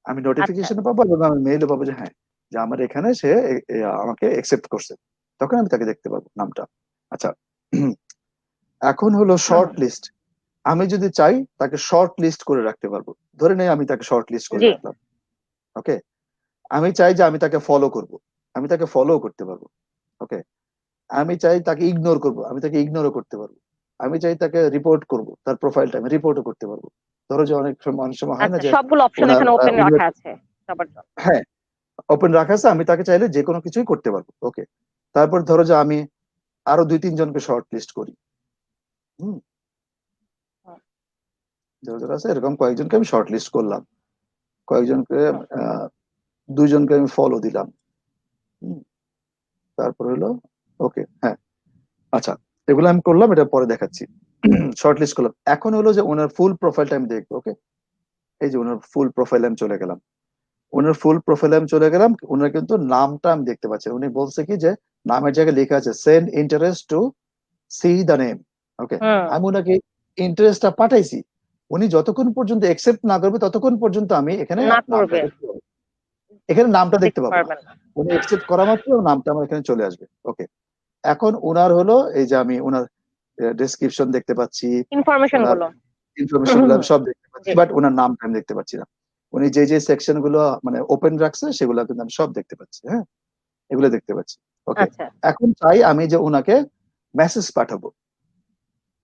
আমি আচ্ছা, নোটিফিকেশন পাবো এবং আমি মেইলও পাবো যে হ্যাঁ, যে আমার এখানে সে আমাকে একসেপ্ট করছে, তখন আমি তাকে দেখতে পাবো নামটা। আচ্ছা, এখন হলো হুম, শর্ট লিস্ট। আমি যদি চাই তাকে শর্ট লিস্ট করে রাখতে পারবো। ধরে নেই আমি তাকে শর্ট লিস্ট করে জি, রাখলাম। ওকে, আমি চাই যে আমি তাকে ফলো করব, আমি তাকে ফলো করতে পারবো। ওকে, আমি চাই তাকে ইগনোর করব, আমি তাকে ইগনোরও করতে পারবো। আমি চাই তাকে রিপোর্ট করব, তার প্রোফাইলটা আমি রিপোর্টও করতে পারবো। ধরো যে অনেক সময় হয় না আচ্ছা, যে সবগুলো অপশন ওনার এখানে ওপেন উনি- রাখা আছে সবার জন্য। হ্যাঁ, ওপেন রাখা আছে, আমি তাকে চাইলে যে কোনো কিছুই করতে পারবো। ওকে, তারপর ধরো যে আমি আরো 2-3 জনকে শর্ট লিস্ট করি। হুম, যারা আছে এরকম কয়েকজনকে আমি শর্ট লিস্ট করলাম, কয়েকজনকে হুম, আহ 2জনকে আমি ফলো দিলাম। হুম, তারপর হলো ওকে, হ্যাঁ, আচ্ছা, এগুলো আমি করলাম, এটা পরে দেখাচ্ছি। শর্ট লিস্ট করলাম, এখন হলো যে ওনার ফুল প্রোফাইলটা আমি দেখবো। ওকে, এই যে ওনার ফুল প্রোফাইল আমি চলে গেলাম, ওনার ফুল প্রোফাইল আমি চলে গেলাম, ওনার কিন্তু নামটা আমি দেখতে পাচ্ছি। উনি বলছে কি যে নামের জায়গায় লেখা আছে send interest to see the name. Okay, হুম, আমি ওনাকে ইন্টারেস্টটা পাঠাইছি, উনি যতক্ষণ পর্যন্ত একসেপ্ট না করবে ততক্ষণ পর্যন্ত আমি এখানে না নামটা করবে, দেখতে পাবো, এখানে নামটা দেখতে দেখতে পাবো না। পারবেন না। উনি একসেপ্ট করা মাত্র নামটা আমার এখানে চলে আসবে। ওকে, এখন ওনার হলো এই যে আমি ওনার ডেসক্রিপশন দেখতে পাচ্ছি, ইনফরমেশন ওনার গুলো। ইনফরমেশন হুম, গুলো হুম, আমি সব দেখতে পাচ্ছি, জি, বাট ওনার নামটা আমি দেখতে পাচ্ছি না। উনি যে যে সেকশন গুলো মানে ওপেন রাখছে সেগুলো কিন্তু আমি সব দেখতে পাচ্ছি। হ্যাঁ, এগুলো দেখতে পাচ্ছি। ওকে, আচ্ছা, এখন চাই আমি যে ওনাকে মেসেজ পাঠাবো।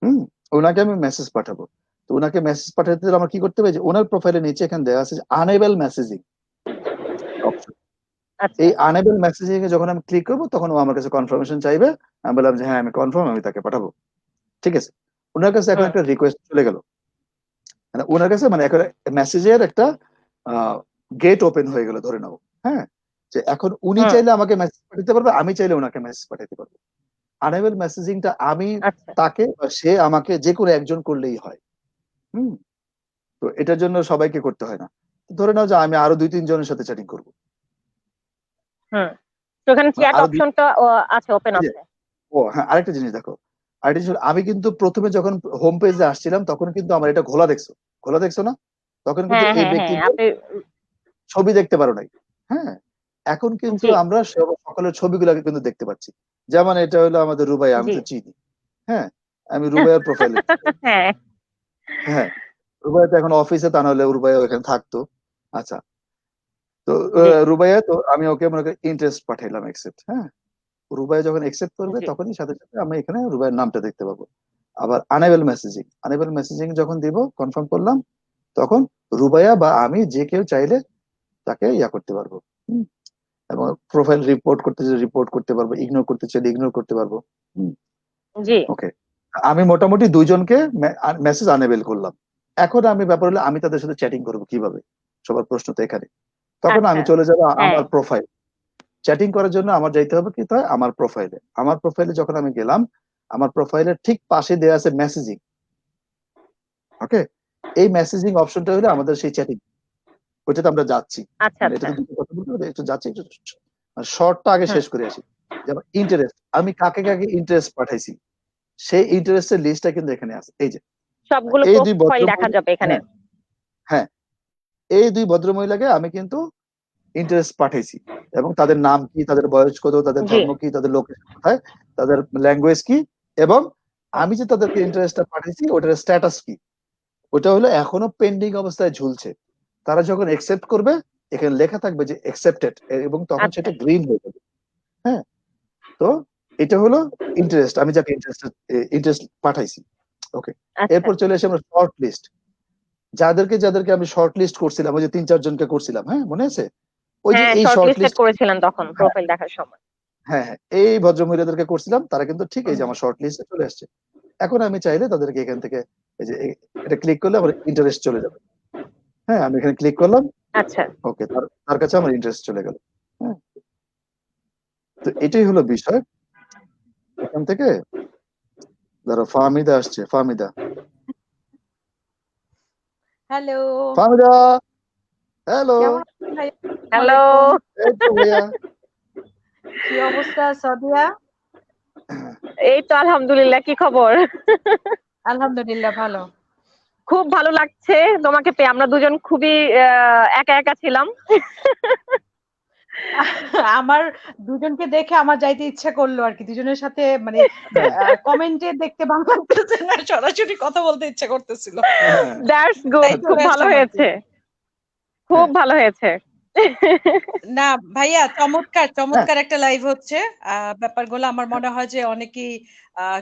হুম, ওনাকে আমি মেসেজ পাঠাবো। তো ওনাকে মেসেজ পাঠাতে হলে আমার কি করতে হবে, যে ওনার প্রোফাইলের নিচে এখানে দেওয়া আছে আনেবল মেসেজিং অপশন। আচ্ছা, এই আনেবল মেসেজিং এ যখন আমি ক্লিক করবো তখন ও আমার কাছে কনফার্মেশন চাইবে। আমি বললাম যে হ্যাঁ আমি কনফার্ম, আমি তাকে পাঠাবো। ঠিক আছে, ওনার কাছে এখন হুম, একটা রিকোয়েস্ট চলে গেল, মানে ওনার কাছে মানে একটা মেসেজের একটা গেট ওপেন হয়ে গেল ধরে নাও। হ্যাঁ, যে এখন উনি হুম, চাইলে আমাকে মেসেজ পাঠাতে পারবে, আমি চাইলে ওনাকে মেসেজ পাঠাতে পারবো। আনেবল মেসেজিংটা আমি আচ্ছা, তাকে বা সে আমাকে যে কোনো একজন করলেই হয়। হুম, তো এটার জন্য সবাইকে করতে হয় না। তো ধরে নাও যে আমি আরো 2-3 জনের সাথে চ্যাটিং করবো, হুম। তো এখানে মানে চ্যাট আরো দুই, অপশনটা আছে, ওপেন এই যে, আছে। ও হ্যাঁ, আরেকটা জিনিস দেখো, আরেকটা জিনিস হলো, আমি কিন্তু প্রথমে যখন হোম পেজে আসছিলাম তখন কিন্তু আমার এটা ঘোলা দেখছো, ঘোলা দেখছো না, তখন কিন্তু হ্যাঁ, এই হ্যাঁ, হ্যাঁ, ব্যক্তিদের আপনি ছবি দেখতে পারো নাই। হ্যাঁ, এখন কিন্তু জি, আমরা সকলের ছবিগুলোকে কিন্তু দেখতে পাচ্ছি। যেমন এটা হলো আমাদের রুবাইয়া, আমি জি, তো চিনি। হ্যাঁ, আমি রুবাইয়ার প্রোফাইলে, হ্যাঁ, হ্যাঁ, রুবাইয়া তো এখন অফিসে, তা নাহলে রুবাইয়া এখানে থাকতো। আচ্ছা, তো জি, রুবাইয়া, তো আমি ওকে মনে করি ইন্টারেস্ট পাঠাইলাম, একসেপ্ট। হ্যাঁ, রুবাইয়া যখন একসেপ্ট করবে জি, তখনই সাথে সাথে আমি এখানে রুবাইয়ের নামটা দেখতে পাবো। আবার আনেবল মেসেজিং যখন দিব, কনফার্ম করলাম, তখন রুবাইয়া বা আমি যে কেউ চাইলে তাকে ইয়া করতে পারবো। হুম, এবং প্রোফাইল রিপোর্ট করতে চাইলে রিপোর্ট করতে পারবো, ইগনোর করতে চাইলে ইগনোর করতে পারবো। হুম, জি, ওকে, আমি মোটামুটি 2জনকে মেসেজ আনেবেল করলাম। এখন আমি ব্যাপার হলো আমি তাদের সাথে চ্যাটিং করবো কিভাবে, সবার প্রশ্ন তো এখানে। তখন আচ্ছা, আমি চলে যাবো হ্যাঁ, আমার প্রোফাইল, চ্যাটিং করার জন্য আমার যাইতে হবে কি হয় আমার প্রোফাইলে। আমার প্রোফাইলে যখন আমি গেলাম, আমার প্রোফাইলের ঠিক পাশে দেওয়া আছে মেসেজিং। ওকে, এই মেসেজিং অপশনটা হলো আমাদের সেই চ্যাটিং, ওইটাতে আমরা যাচ্ছি। আচ্ছা, মানে আচ্ছা, এটাতে দুটো কথা বলতে হবে, একটু যাচ্ছি, একটু শর্টটা আগে হুম, শেষ করে আসি। যেমন ইন্টারেস্ট, আমি কাকে কাকে ইন্টারেস্ট পাঠাইছি সেই ইন্টারেস্টের লিস্টটা কিন্তু এখানে আছে। এই যে সবগুলো এই দুই প্রোফাইল দেখা ভদ্রমহিলা, যাবে এখানে। হ্যাঁ, হ্যাঁ, এই দুই ভদ্রমহিলাকে আমি কিন্তু ইন্টারেস্ট পাঠাইছি, এবং তাদের নাম কি, তাদের বয়স কত, তাদের জি, ধর্ম কি, তাদের লোকেশন কোথায়, তাদের ল্যাঙ্গুয়েজ কি, এবং হুম, আমি যে তাদেরকে ইন্টারেস্টটা পাঠাইছি ওটার স্ট্যাটাস কি, ওটা হলো এখনো পেন্ডিং অবস্থায় ঝুলছে। তারা যখন একসেপ্ট করবে এখানে লেখা থাকবে যে একসেপ্টেড, এবং তখন আচ্ছা, সেটা গ্রিন হয়ে যাবে। হ্যাঁ, তো এটা হলো ইন্টারেস্ট, আমি যাকে ইন্টারেস্ট পাঠাইছি। ওকে, আচ্ছা, এরপর চলে আসে আমরা শর্ট লিস্ট। যাদেরকে যাদেরকে আমি শর্ট লিস্ট করছিলাম, ওই যে 3-4 জনকে করছিলাম, হ্যাঁ মনে আছে, ওই যে হ্যাঁ, এই শর্ট শর্ট লিস্টেড লিস্ট, করেছিলেন তখন হ্যাঁ, প্রোফাইল দেখার সময়। হ্যাঁ, হ্যাঁ, এই ভদ্রমহিলাদেরকে করছিলাম, তারা কিন্তু ঠিক এই যে আমার শর্ট লিস্টে চলে আসছে। এখন আমি চাইলে তাদেরকে এখান থেকে এই যে এটা ক্লিক করলে আমার ইন্টারেস্ট চলে যাবে। হ্যাঁ, আমি এখানে ক্লিক করলাম, আচ্ছা, ওকে, তার তার কাছে আমার ইন্টারেস্ট চলে গেল। হ্যাঁ, তো এটাই হলো বিষয়। এখান থেকে ধরো ফাহমিদা আসছে, ফাহমিদা, হ্যালো, ফাহমিদা, হ্যালো, কেমন আছেন ভাই? হ্যালো। এই তো ভাইয়া। কি অবস্থা সাদিয়া? এই তো আলহামদুলিল্লাহ, কি খবর? আলহামদুলিল্লাহ ভালো। খুব ভালো লাগছে তোমাকে পেয়ে, আমরা দুজন খুবই একা একা ছিলাম। আমার দুজনকে দেখে আমার যাইতে ইচ্ছা করলো আর কি, দুজনের সাথে মানে কমেন্টে দেখতে ভালো লাগতেছে না, সরাসরি কথা বলতে ইচ্ছা করতেছিল। দ্যাটস গুড, তাই খুব চলে ভালো আসলাম আর কি। হয়েছে, খুব ভালো হয়েছে। না ভাইয়া, চমৎকার চমৎকার একটা লাইভ হচ্ছে। ব্যাপারগুলো আমার মনে হয় যে অনেকই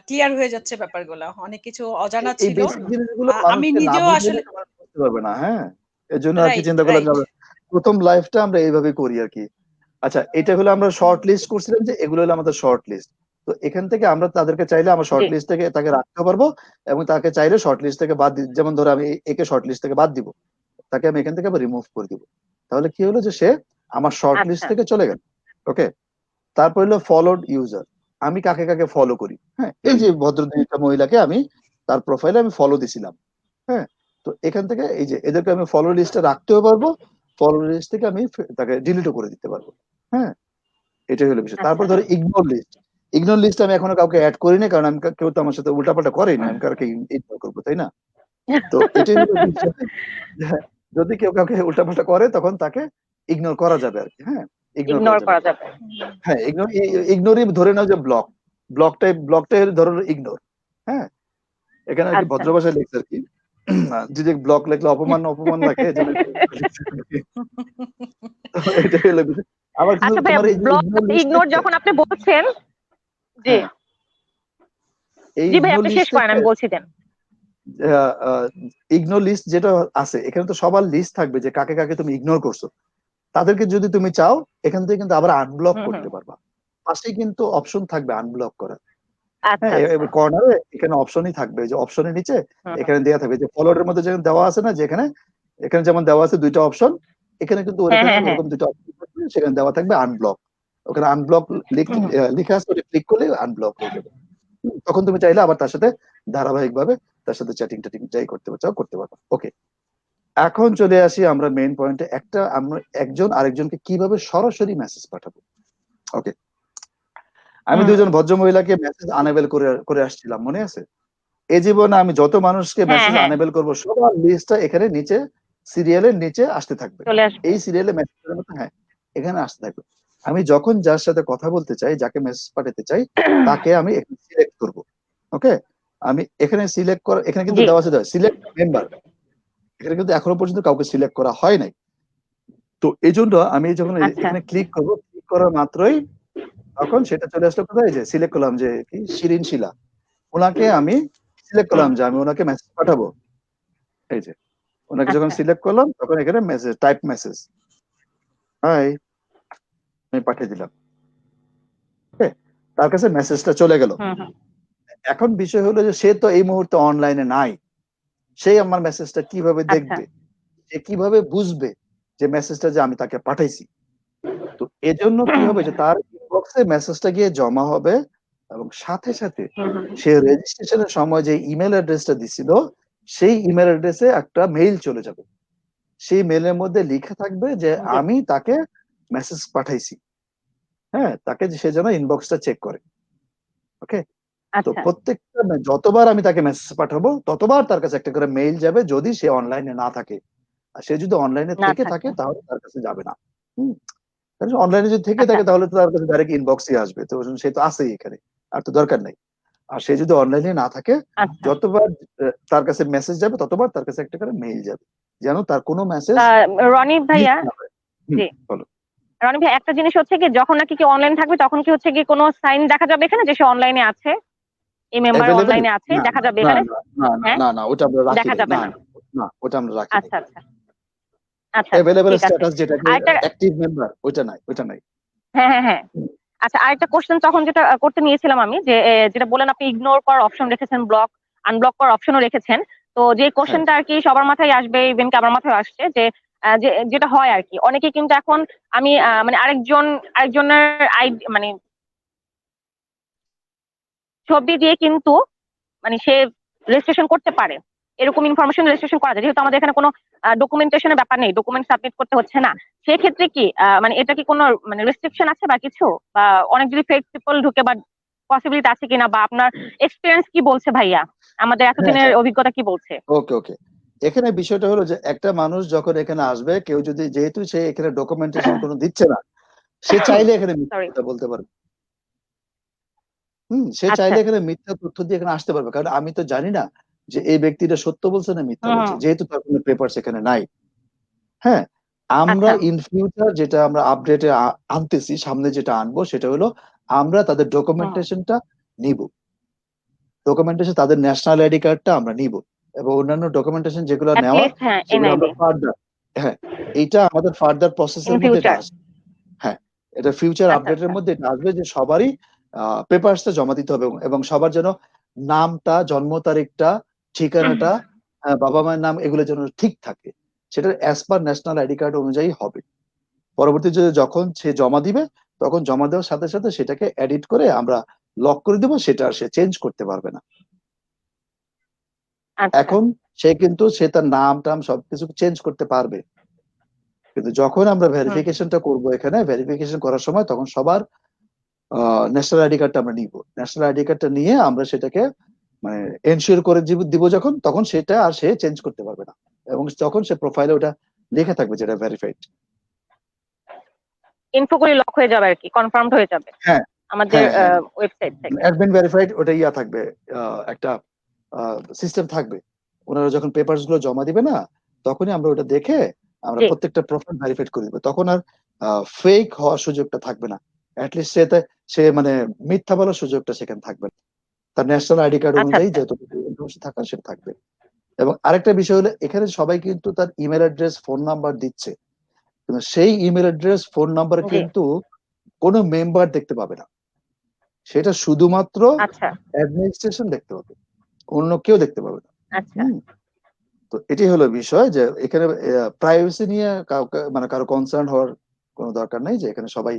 ক্লিয়ার হয়ে যাচ্ছে, ব্যাপারগুলো অনেক কিছু অজানা এই ছিল। বেসিক জিনিসগুলো আমি মানুষকে না নিজেও বুঝলে আসলে মানুষ বুঝতে পারবে না। হ্যাঁ, এর জন্য আর কি রাইট চিন্তা করলাম যে রাইট আমরা প্রথম লাইফটা আমরা এইভাবে করি আর কি। আচ্ছা, এটা হলো আমরা শর্ট লিস্ট করছিলাম, যে এগুলো হলো আমাদের শর্ট লিস্ট। তো এখান থেকে আমরা তাদেরকে চাইলে আমার শর্ট জি, লিস্ট থেকে তাকে রাখতে পারবো, এবং তাকে চাইলে শর্ট লিস্ট থেকে বাদ যেমন ধরো আমি একে শর্ট লিস্ট থেকে বাদ দিব, তাকে আমি এখান থেকে আবার রিমুভ করে দিব। তাহলে কি হলো যে সে আমার শর্ট লিস্ট আচ্ছা থেকে চলে গেল। ওকে, তারপর হলো ফলোড ইউজার। আমি কাকে কাকে ফলো করি। হ্যাঁ, এই যে ভদ্র দুইটা মহিলাকে আমি তার প্রোফাইলে আমি ফলো দিছিলাম। হ্যাঁ, তো এখান থেকে এই যে এদেরকে আমি ফলো লিস্টে রাখতেও পারবো, ফলো লিস্ট থেকে আমি তাকে ডিলিটও করে দিতে পারবো। হ্যাঁ, এটাই হলো বিষয়। তারপর আচ্ছা ধরো ইগনোর লিস্ট। ইগনোর লিস্ট আমি এখনো কাউকে অ্যাড করিনি, কারণ আমি কেউ তো আমার সাথে উল্টাপাল্টা করেই না, আমি কাউকে ইগনোর করবো, তাই না? তো এটাই হলো বিষয় যে যদি কেউ কাউকে উল্টাপাল্টা করে তখন তাকে ইগনোর করা যাবে আর কি। হ্যাঁ, ইগনোর করা ইগনোর যাবে। করা যাবে। হ্যাঁ, ইগনোরই ধরে নাও যে ব্লক। ব্লকটাই ধরো ইগনোর। হ্যাঁ, এখানে আর কি আচ্ছা ভদ্র ভাষায় লিখছে আর কি। যদি ব্লক লিখলে অপমান অপমান লাগে, এই জন্য লিখছে আর কি। তো এটাই হলো বিষয়। আবার কিন্তু আচ্ছা ভাইয়া, তোমার এই যে ব্লক ইগনোর লিস্ট ইগনোর থেকে, যখন আপনি বলছেন, জি হ্যাঁ, এই জি ভাই, ইগনোর আপনি শেষ লিস্ট করেন, থেকে আমি বলছি দেন। ইগনোর লিস্ট যেটা আছে, এখানে তো সবার লিস্ট থাকবে যে কাকে কাকে তুমি ইগনোর করছো। তাদেরকে যদি তুমি চাও এখান থেকে কিন্তু আবার আনব্লক হুম হুম। করতে পারবা। পাশে কিন্তু অপশন থাকবে আনব্লক করার। আচ্ছা হ্যাঁ, আচ্ছা। কর্নারে এখানে অপশনই থাকবে, যে অপশনের নিচে হুম হুম। এখানে দেওয়া থাকবে, যে ফলোয়ারের মধ্যে যেখানে দেওয়া আছে না, যেখানে এখানে যেমন দেওয়া আছে দুইটা অপশন, এখানে কিন্তু হ্যাঁ ওরকম হ্যাঁ হ্যাঁ। ওরকম দুইটা অপশন থাকবে, সেখানে দেওয়া থাকবে আনব্লক। ওখানে আনব্লক হুম হুম। লেখা আছে, ক্লিক করলে আনব্লক হয়ে যাবে। তখন তুমি চাইলে আবার তার সাথে ধারাবাহিক ভাবে তার সাথে চ্যাটিং ট্যাটিং যাই করতে চাও করতে পারবে। ওকে, এখন চলে আসি আমরা মেইন পয়েন্টে। আমরা একজন আরেকজনকে কিভাবে সরাসরি মেসেজ পাঠাবো। ওকে, আমি হুম। দুজন ভদ্র মহিলাকে মেসেজ আনেবেল করে করে আসছিলাম, মনে আছে? এই জীবনে আমি যত মানুষকে হ্যাঁ মেসেজ হ্যাঁ, আনেবেল করব, সবার লিস্টটা এখানে নিচে সিরিয়ালের নিচে আসতে থাকবে। চলে আসবে। এই সিরিয়ালে মেসেজের মতো, হ্যাঁ, এখানে আসতে থাকবে। আমি যখন যার সাথে কথা বলতে চাই, যাকে মেসেজ পাঠাতে চাই, তাকে আমি এখানে সিলেক্ট করব। ওকে, আমি এখানে সিলেক্ট করা, এখানে কিন্তু জি। দেওয়া আছে সিলেক্ট মেম্বার। এখানে কিন্তু এখনো পর্যন্ত কাউকে সিলেক্ট করা হয় নাই। তো এই জন্য আমি যখন আচ্ছা। এখানে ক্লিক করব, ক্লিক করার মাত্রই তখন সেটা চলে আসলো কোথায়, যে সিলেক্ট করলাম যে কি শিরিন শিলা, ওনাকে আমি সিলেক্ট হুম। করলাম যে আমি ওনাকে মেসেজ পাঠাবো। এই যে ওনাকে যখন আচ্ছা। সিলেক্ট করলাম, তখন এখানে মেসেজ, টাইপ মেসেজ, হাই, আমি পাঠিয়ে দিলাম। ওকে, তার কাছে মেসেজটা চলে গেল। হুম হুম। এখন বিষয় হলো যে সে তো এই মুহূর্তে অনলাইনে নাই, সে আমার মেসেজটা কিভাবে আচ্ছা। দেখবে, সে কিভাবে বুঝবে যে মেসেজটা যে আমি তাকে পাঠাইছি। তো এজন্য কি হবে, যে তার ইনবক্সে মেসেজটা গিয়ে জমা হবে, এবং সাথে সাথে হুম হুম। সে রেজিস্ট্রেশনের সময় যে ইমেল অ্যাড্রেসটা দিছিল, সেই ইমেল অ্যাড্রেসে একটা মেইল চলে যাবে। সেই মেলের মধ্যে লিখে থাকবে যে জি। আমি তাকে মেসেজ পাঠাইছি। হ্যাঁ, তাকে সে যেন ইনবক্সটা চেক করে। ওকে, তো আচ্ছা। প্রত্যেকটা যতবার আমি তাকে মেসেজ পাঠাবো, ততবার তার কাছে একটা করে মেইল যাবে, যদি সে অনলাইনে না থাকে। আর সে যদি অনলাইনে না থেকে থাকে থাকে। তাহলে তার কাছে যাবে না। অনলাইনে যদি থেকে আচ্ছা থাকে তাহলে তো তার কাছে ডাইরেক্ট ইনবক্সই আসবে, তো সে তো আছেই এখানে, আর তো দরকার নাই। আর সে যদি অনলাইনে না থাকে, আচ্ছা। যতবার তার কাছে মেসেজ যাবে, ততবার তার কাছে একটা করে মেইল যাবে, যেন তার কোনো মেসেজ রনি মিস ভাইয়া, না হয়। জি বলো। রনি ভাই, একটা জিনিস হচ্ছে কি, যখন নাকি কেউ অনলাইন থাকবে তখন কি হচ্ছে কি কোনো সাইন দেখা যাবে এখানে যে সে অনলাইনে আছে, এই মেম্বার অ্যাভেলেবেল, অনলাইনে আছে, না দেখা না যাবে না এখানে? না না না হ্যাঁ, না না, ওটা আমরা রাখি দেখা নাই, যাবে না না। না না, ওটা আমরা রাখি নাই। আচ্ছা আচ্ছা। আচ্ছা আচ্ছা, অ্যাভেলেবেল ঠিক আছে। স্ট্যাটাস যেটাকে আরেকটা, অ্যাক্টিভ মেম্বার, ওটা নাই, ওটা নাই। হ্যাঁ হ্যাঁ হ্যাঁ, আচ্ছা আরেকটা কোশ্চেন তখন যেটা করতে নিয়েছিলাম আমি, যে যেটা বলেন আপনি ইগনোর করার অপশন রেখেছেন, আনব্লক করার অপশনও রেখেছেন। তো যে হ্যাঁ, কোশ্চেনটা আর কি সবার মাথায় আসবে, ইভেন কি আমার মাথায় আসছে, যে যেটা হয় আর কি, অনেকে কিন্তু এখন আমি মানে আরেকজনের মানে ছবি দিয়ে কিন্তু মানে সে রেজিস্ট্রেশন করতে পারে। এরকম ইনফরমেশন রেজিস্ট্রেশন করা যায়, যেহেতু আমাদের এখানে কোনো ডকুমেন্টেশনের ব্যাপার নেই, ডকুমেন্ট সাবমিট করতে হচ্ছে না। সেক্ষেত্রে কি মানে এটা কি কোনো মানে রেস্ট্রিকশন আছে বা কিছু, বা অনেক যদি ফেক পিপল ঢুকে বা পসিবিলিটি আছে কিনা, বা আপনার এক্সপিরিয়েন্স কি বলছে ভাইয়া, আমাদের হ্যাঁ এতদিনের হ্যাঁ, অভিজ্ঞতা কি বলছে? ওকে ওকে। এখানে বিষয়টা হলো যে একটা মানুষ যখন এখানে আসবে, কেউ যদি, যেহেতু সে এখানে ডকুমেন্টেশন কোনো দিচ্ছে না, সে চাইলে এখানে মিথ্যা সরি। কথা বলতে পারবে। সে আচ্ছা। চাইলে এখানে মিথ্যা তথ্য দিয়ে এখানে আসতে পারবে, কারণ আমি তো জানি না যে এই ব্যক্তিটা সত্য বলছে না মিথ্যা হুম বলছে, হুম। যেহেতু তার কোনো পেপারস এখানে নাই। হ্যাঁ, আমরা আচ্ছা। ইন ফিউচার যেটা আমরা আপডেটে আনতেছি, সামনে যেটা আনবো সেটা হলো আমরা তাদের হুম। ডকুমেন্টেশনটা নিব। ডকুমেন্টেশন, তাদের ন্যাশনাল আইডি কার্ডটা আমরা নিব, এবং অন্যান্য ডকুমেন্টেশন যেগুলো নেওয়ার, লিস্ট, হ্যাঁ, সেগুলো আমরা এনআইডি ফার্দার, হ্যাঁ, এইটা আমাদের ফার্দার ইন প্রসেসের মধ্যে এটা ফিউচার। আসবে। হ্যাঁ, এটা ফিউচার আচ্ছা আপডেটের আচ্ছা। মধ্যে এটা আসবে যে সবারই পেপারসটা জমা দিতে হবে, এবং সবার যেন নামটা, জন্ম তারিখটা, ঠিকানাটা, বাবা মায়ের নাম, এগুলো যেন ঠিক থাকে। সেটা as per national ID card অনুযায়ী হবে। পরবর্তীতে যখন সে জমা দিবে, তখন জমা দেওয়ার সাথে সাথে সেটাকে এডিট করে আমরা লক করে দেবো, সেটা আর সে চেঞ্জ করতে পারবে না। আচ্ছা। এখন সে তার নাম টাম সবকিছু চেঞ্জ করতে পারবে, কিন্তু যখন আমরা হুম। ভেরিফিকেশনটা করব, এখানে ভেরিফিকেশন করার সময় তখন সবার ন্যাশনাল আইডি কার্ডটা আমরা নিব। ন্যাশনাল আইডি কার্ডটা নিয়ে আমরা সেটাকে মানে এনশিওর করে দিব, যখন তখন সেটা আর সে চেঞ্জ করতে পারবে না, এবং তখন সে প্রোফাইলে ওটা লেখা থাকবে যেটা ভেরিফাইড। ইনফোগুলি লক হয়ে যাবে আর কি, কনফার্মড হয়ে যাবে হ্যাঁ আমাদের হ্যাঁ হ্যাঁ, ওয়েবসাইট থেকে। অ্যাডমিন ভেরিফাইড ওটা ইয়া থাকবে, একটা সিস্টেম থাকবে। ওনারা যখন পেপারস গুলো জমা দিবে না, তখনই আমরা ওটা দেখে আমরা জি। প্রত্যেকটা প্রোফাইল ভেরিফাইড করে দিব, তখন আর ফেক হওয়ার সুযোগটা থাকবে না। অ্যাটলিস্ট সে মানে মিথ্যা বলার সুযোগটা সেখানে থাকবে না। তার ন্যাশনাল আইডি কার্ড আচ্ছা অনুযায়ী আচ্ছা। যতটুকু ইনফরমেশন থাকার সেটা থাকবে। এবং আরেকটা বিষয় হলো, এখানে সবাই কিন্তু তার ইমেল অ্যাড্রেস, ফোন নাম্বার দিচ্ছে, কিন্তু সেই ইমেল অ্যাড্রেস, ফোন নাম্বার জি। কিন্তু কোনো মেম্বার দেখতে পাবে না, সেটা শুধুমাত্র আচ্ছা অ্যাডমিনিস্ট্রেশন দেখতে পাবে, অন্য কেউ দেখতে পাবে না। আচ্ছা। হুম তো এটি হলো বিষয়, যে এখানে প্রাইভেসি নিয়ে কাউকে মানে কারো কনসার্ন হওয়ার কোনো দরকার নেই, যে এখানে সবাই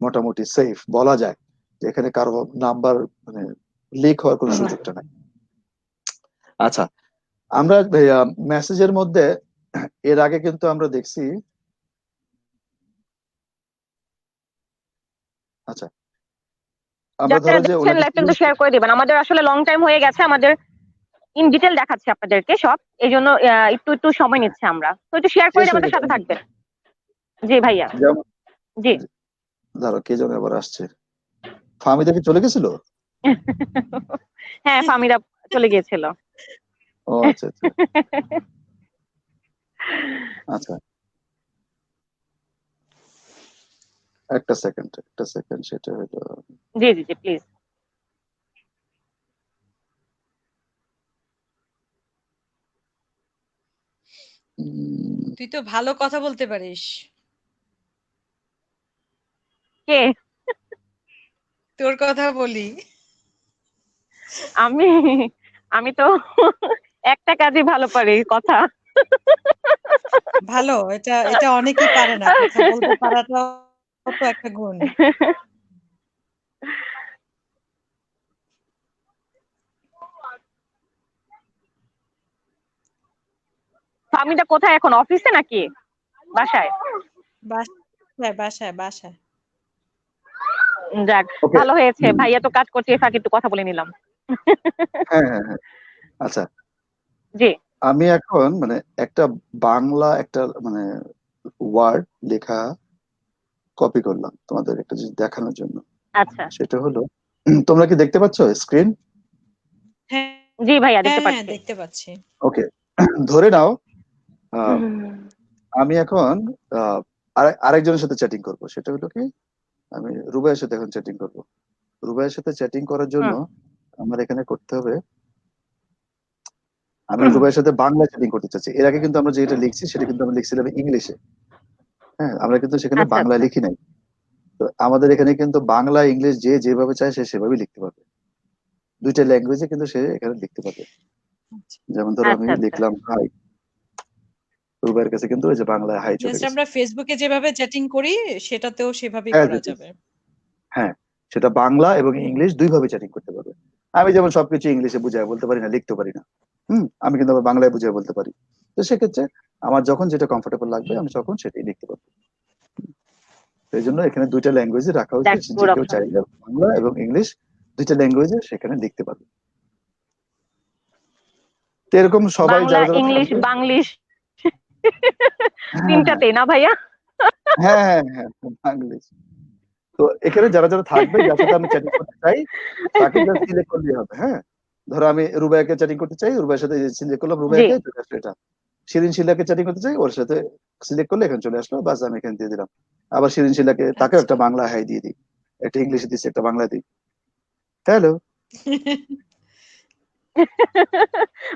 মোটামুটি সেফ বলা যায়, যে এখানে কারো নাম্বার মানে লিক হওয়ার কোনো সুযোগটা নাই। আচ্ছা, আমরা মেসেজের মধ্যে এর আগে কিন্তু আমরা দেখছি, আচ্ছা আমরা যারা ধরো যে দেখছেন ওনাকে লাইভটা একটু শেয়ার করে দিবেন, আমাদের আসলে লং টাইম হয়ে গেছে, আমাদের ইন ডিটেল দেখাচ্ছে আপনাদেরকে সব, এই জন্য একটু একটু সময় নিচ্ছে আমরা, তো একটু শেয়ার করে শেষ দিয়ে হয়ে আমাদের গেছে সাথে আমাদের। থাকবেন। জি ভাইয়া। যেমন জি। ধরো কে যেন আবার আসছে, ফাহমিদা কি চলে গেছিল? হ্যাঁ, ফামিরা চলে গিয়েছিল। ও আচ্ছা আচ্ছা আচ্ছা, একটা সেকেন্ড, সেটা হলো জি জি জি, প্লিজ। তুই তো ভালো কথা বলতে পারিস। কে? তোর কথা বলি। আমি আমি তো একটা কাজই ভালো পারি, কথা। ভালো, এটা এটা অনেকেই পারে না, কথা বলতে পারাটাও তো একটা গুণ। ফামিদা কোথায় এখন, অফিসে নাকি বাসায়? বাসায় বাসায় বাসায়। যাক, ওকে। ভালো হয়েছে, ভাইয়া তো কাজ করছে, এ ফাঁকে একটু কথা বলে নিলাম। হ্যাঁ হ্যাঁ হ্যাঁ, আচ্ছা, জি। আমি এখন মানে একটা বাংলা একটা মানে ওয়ার্ড লেখা কপি করলাম তোমাদের একটা জিনিস দেখানোর জন্য। আচ্ছা। সেটা হলো, তোমরা কি দেখতে পাচ্ছ স্ক্রিন? হ্যাঁ জি ভাইয়া, দেখতে হ্যাঁ হ্যাঁ, পাচ্ছি। দেখতে পাচ্ছি। ওকে, ধরে নাও আহ, আমি এখন আরেকজনের সাথে চ্যাটিং করব, সেটা হলো কি, আমি রুবাইয়ের সাথে এখন চ্যাটিং করব। রুবাইয়ের সাথে চ্যাটিং করার জন্য আমার এখানে করতে হবে, আমি রুবাইয়ের সাথে বাংলা চ্যাটিং করতে চাচ্ছি। এর আগে কিন্তু আমরা যেটা লিখছি সেটা কিন্তু আমরা লিখছিলাম ইংলিশে। হ্যাঁ, আমরা কিন্তু সেখানে আচ্ছা বাংলা আচ্ছা। লিখি নাই। তো আমাদের এখানে কিন্তু বাংলা ইংলিশ যে যেভাবে চায় সে সেভাবেই লিখতে পারবে, দুইটা ল্যাঙ্গুয়েজে কিন্তু সে এখানে লিখতে পারবে। যেমন ধরো আমি আচ্ছা আচ্ছা। লিখলাম হাই, রুবাইয়ের কাছে কিন্তু ওই যে বাংলায় হাই চলে জাস্ট গেছে। আমরা ফেসবুকে যেভাবে চ্যাটিং করি সেটাতেও সেভাবেই হ্যাঁ করা দিদি, যাবে। হ্যাঁ, সেটা বাংলা এবং ইংলিশ দুই ভাবে চ্যাটিং করতে পারবে। আমি যেমন সবকিছু ইংলিশে বুঝায় বলতে পারি না, লিখতে পারি না, আমি কিন্তু আবার বাংলায় বুঝিয়ে বলতে পারি। তো সেক্ষেত্রে আমার যখন যেটা কমফোর্টেবল লাগবে আমি তখন সেটাই লিখতে পারবো। এই জন্য এখানে দুইটা ল্যাঙ্গুয়েজে রাখা হয়েছে, দ্যাটস যে গুড কেউ অপশন। চাইলে বাংলা এবং ইংলিশ দুইটা ল্যাঙ্গুয়েজে সেখানে লিখতে পারবে। তো এরকম সবাই বাংলা, যারা যারা ইংলিশ, থাকবে, বাংলিশ হ্যাঁ হ্যাঁ তিনটাতেই না ভাইয়া? হ্যাঁ হ্যাঁ হ্যাঁ বাংলিশ। তো এখানে যারা যারা থাকবে, যার সাথে আমি চ্যাটিং করতে চাই, তাকে জাস্ট সিলেক্ট করলেই হবে। হ্যাঁ, ধরো আমি রুবাইয়াকে চ্যাটিং করতে চাই, রুবাইয়ের সাথে সিলেক্ট করলাম জি, রুবাইয়াকে, চলে আসলো এটা। শিরিন শিলাকে চ্যাটিং করতে চাই, ওর সাথে সিলেক্ট করলে এখানে চলে আসলো, বাস আমি এখানে দিয়ে দিলাম। আবার শিরিন শিলাকে, তাকেও আচ্ছা। একটা বাংলা হাই দিয়ে দিই, একটা ইংলিশে দিচ্ছি, একটা বাংলা দিই, হ্যালো।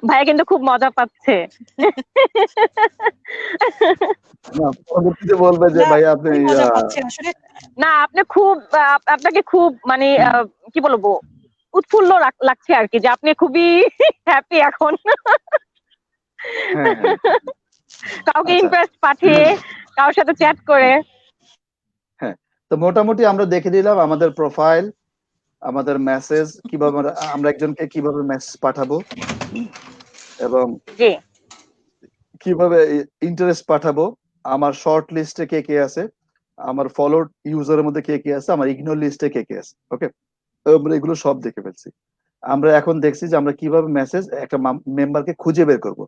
ভাইয়া কিন্তু খুব মজা পাচ্ছে। না, পরবর্তীতে বলবে যে না, ভাই আপনি খুবই মজা পাচ্ছি আসলে। না আপনি খুব আপনাকে খুব মানে কি বলবো, উৎফুল্ল লাগছে আর কি, যে আপনি খুবই হ্যাপি এখন। হ্যাঁ হ্যাঁ কাউকে আচ্ছা ইমপ্রেস পাঠিয়ে, কারোর সাথে চ্যাট করে। হ্যাঁ। তো মোটামুটি আমরা দেখে দিলাম আমাদের প্রোফাইল, আমাদের মেসেজ কিভাবে আমরা একজনকে কিভাবে মেসেজ পাঠাবো, এবং জি, কিভাবে ইন্টারেস্ট পাঠাবো, আমার শর্ট লিস্টে কে কে আছে, আমার ফলোড ইউজারের মধ্যে কে কে আছে, আমার ইগনোর লিস্টে কে কে আছে। ওকে, আমরা এগুলো সব দেখে ফেলছি। আমরা এখন দেখছি যে আমরা কিভাবে মেসেজ একটা মেম্বারকে খুঁজে বের করব,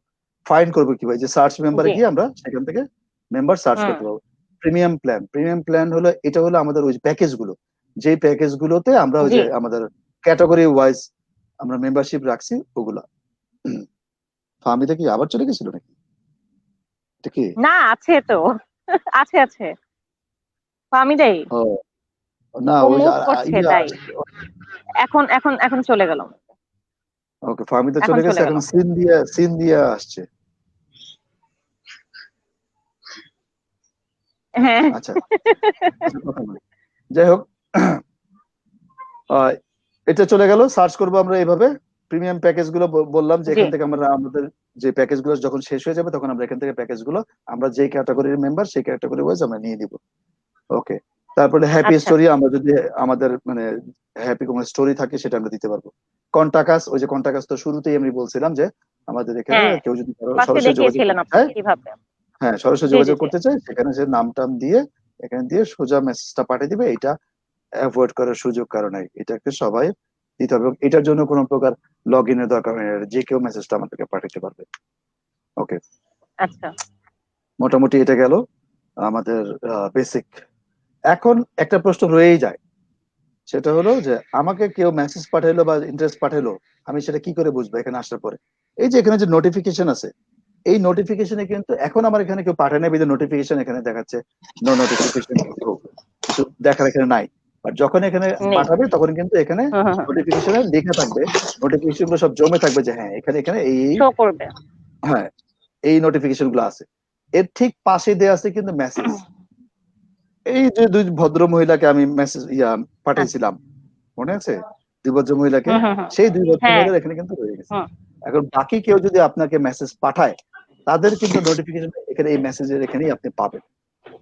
ফাইন্ড করবো কিভাবে, যে সার্চ মেম্বারে জি, গিয়ে আমরা সেখান থেকে মেম্বার সার্চ হুম, করতে পারবো। প্রিমিয়াম প্ল্যান হলো, এটা হলো আমাদের ওই প্যাকেজ গুলো, যেই প্যাকেজ গুলোতে আমরা ওই জি। যে আমাদের ক্যাটাগরি ওয়াইজ আমরা মেম্বারশিপ রাখছি ওগুলা। ফার্মিটা কি আবার চলে গেছিল নাকি? এটা কি? না আছে তো, আছে আছে, আমি দেই, ও না, ও ওই মুভ করছে তাই এখন এখন এখন চলে গেল, ওকে, ফার্মিতে এখন চলে গেছে, চলে গেল। এখন সিন দিয়া আসছে। হ্যাঁ। আচ্ছা, কিছু কথা নয়। যাই হোক, আহ, এটা চলে গেল, সার্চ করবো আমরা এইভাবে। প্রিমিয়াম প্যাকেজ গুলো বললাম যে জি, এখান থেকে আমরা আমাদের যে প্যাকেজ গুলো যখন শেষ হয়ে যাবে তখন আমরা এখান থেকে প্যাকেজ গুলো আমরা যে ক্যাটাগরির মেম্বার সেই ক্যাটাগরি ওয়াইজ আমরা নিয়ে নিব। ওকে, তারপরে হ্যাপি আচ্ছা, স্টোরি, আমরা যদি আমাদের মানে হ্যাপি কোনো স্টোরি থাকে সেটা আমরা দিতে পারবো। কন্টাকাস, ওই যে কন্টাকাস তো শুরুতেই আমি বলছিলাম যে আমাদের এখানে হ্যাঁ, কেউ যদি ফার্স্টে সরাসরি যোগাযোগ দেখিয়েছিলেন করতে আপনি চায়, কিভাবে। হ্যাঁ সরাসরি জি, জি, যোগাযোগ জি। করতে চায়, সেখানে সে নাম টাম দিয়ে এখানে দিয়ে সোজা মেসেজটা পাঠিয়ে দিবে। এটা অ্যাভয়েড করার সুযোগ কারণ নাই, এটাকে সবাই দিতে হবে, এবং এটার জন্য কোনো প্রকার লগ ইনের দরকার হয় না, যে কেউ মেসেজটা আমাদেরকে পাঠাতে পারবে। ওকে, আচ্ছা, মোটামুটি এটা গেল আমাদের বেসিক। এখন একটা প্রশ্ন রয়েই যায়, সেটা হলো যে আমাকে কেউ মেসেজ পাঠাইলো বা ইন্টারেস্ট পাঠাইলো, আমি সেটা কি করে বুঝবো এখানে আসার পরে? এই যে এখানে যে নোটিফিকেশন আছে, এই নোটিফিকেশনে কিন্তু এখন আমার এখানে কেউ পাঠায় নাই, বিধে নোটিফিকেশন এখানে দেখাচ্ছে নো নোটিফিকেশন, কিছু দেখার এখানে নাই। আর যখন এখানে নেই। পাঠাবে তখন কিন্তু এখানে হুম হুম হুম, নোটিফিকেশনে লেখা থাকবে, নোটিফিকেশন গুলো সব জমে থাকবে যে হ্যাঁ এখানে এখানে এই শো করবে। হ্যাঁ এই নোটিফিকেশন গুলো আছে। এর ঠিক পাশে দেয়া আছে কিন্তু মেসেজ, এই যে দুই ভদ্র মহিলাকে আমি মেসেজ আচ্ছা, পাঠিয়েছিলাম, মনে আছে? দুই ভদ্র মহিলাকে, হুম হুম হুম, সেই দুই ভদ্র হ্যাঁ, মহিলার এখানে কিন্তু রয়ে গেছে। হুম, এখন বাকি কেউ যদি আপনাকে মেসেজ পাঠায়, তাদের কিন্তু নোটিফিকেশন এখানে এই মেসেজের এখানেই আপনি পাবেন,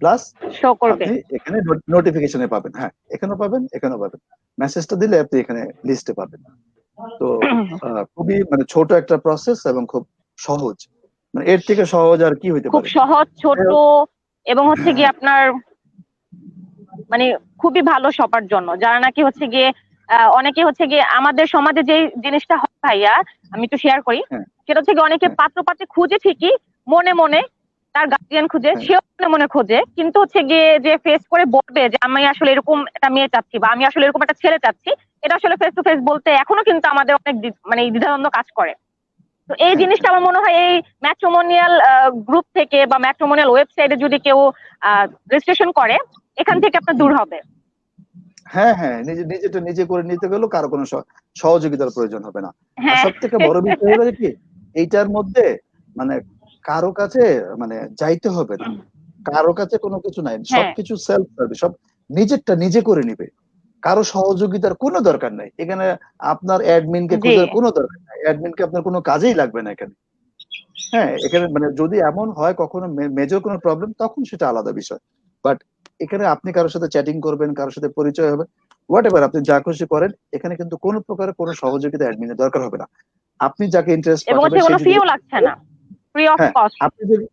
প্লাস শো করবে। আপনি এখানে নোটিফিকেশনে পাবেন, হ্যাঁ এখানেও পাবেন এখানেও পাবেন, মেসেজটা দিলে আপনি এখানে লিস্টে পাবেন। তো খুবই মানে ছোট একটা প্রসেস এবং খুব সহজ, মানে এর থেকে সহজ আর কি হইতে খুব পারে? সহজ, ছোট, এবং হচ্ছে হ্যাঁ গিয়ে আপনার মানে খুবই ভালো সবার জন্য, যারা নাকি হচ্ছে গিয়ে অনেকে হচ্ছে গিয়ে আমাদের সমাজে যে জিনিসটা হয় ভাইয়া, আমি একটু শেয়ার করি। হ্যাঁ সেটা হচ্ছে গিয়ে অনেকে হ্যাঁ পাত্র পাত্রী খুঁজে ঠিকই, মনে মনে তার গার্জিয়ান খুঁজে, হ্যাঁ সেও মনে মনে খোঁজে, কিন্তু হচ্ছে গিয়ে যে ফেস করে বলবে যে আমি আসলে এরকম একটা মেয়ে চাচ্ছি বা আমি আসলে এরকম একটা ছেলে চাচ্ছি, এটা আসলে ফেস টু ফেস বলতে এখনো কিন্তু আমাদের অনেক মানে দ্বিধাদ্বন্দ্ব কাজ করে। তো এই হ্যাঁ জিনিসটা আমার মনে হয় এই ম্যাট্রিমোনিয়াল গ্রুপ থেকে বা ম্যাট্রিমোনিয়াল ওয়েবসাইটে যদি কেউ রেজিস্ট্রেশন করে, এখান থেকে আপনার দূর হবে। হ্যাঁ হ্যাঁ নিজেটা নিজে করে নিতে গেলেও কারো কোনো সহযোগিতার প্রয়োজন হবে না। আর হ্যাঁ, সব থেকে বড় বিষয় হলো যে কি, এইটার মধ্যে মানে কারো কাছে মানে যাইতে হবে না, কারো কাছে কোনো কিছু নাই, হ্যাঁ, সবকিছু সেলফ সার্ভিস, সব নিজেরটা নিজে করে নিবে, কারো সহযোগিতার কোনো দরকার নাই এখানে। আপনার অ্যাডমিনকে জি, খোঁজার কোনো দরকার নাই, অ্যাডমিনকে আপনার কোনো কাজেই লাগবে না এখানে। হ্যাঁ এখানে মানে যদি এমন হয় কখনো মেজর কোনো প্রবলেম, তখন সেটা আলাদা বিষয়। বাট এখানে আপনি কারোর সাথে চ্যাটিং করবেন, কারোর সাথে পরিচয় হবে, হোয়াট এভার আপনি যা খুশি করেন, এখানে কিন্তু কোনো প্রকারের কোনো সহযোগিতা অ্যাডমিনের দরকার হবে না। আপনি যাকে ইন্টারেস্ট এবং পাঠাবেন হচ্ছে সে কোনো যদি ফিও লাগছে না, ফ্রি অফ হ্যাঁ কস্ট। আপনি যদি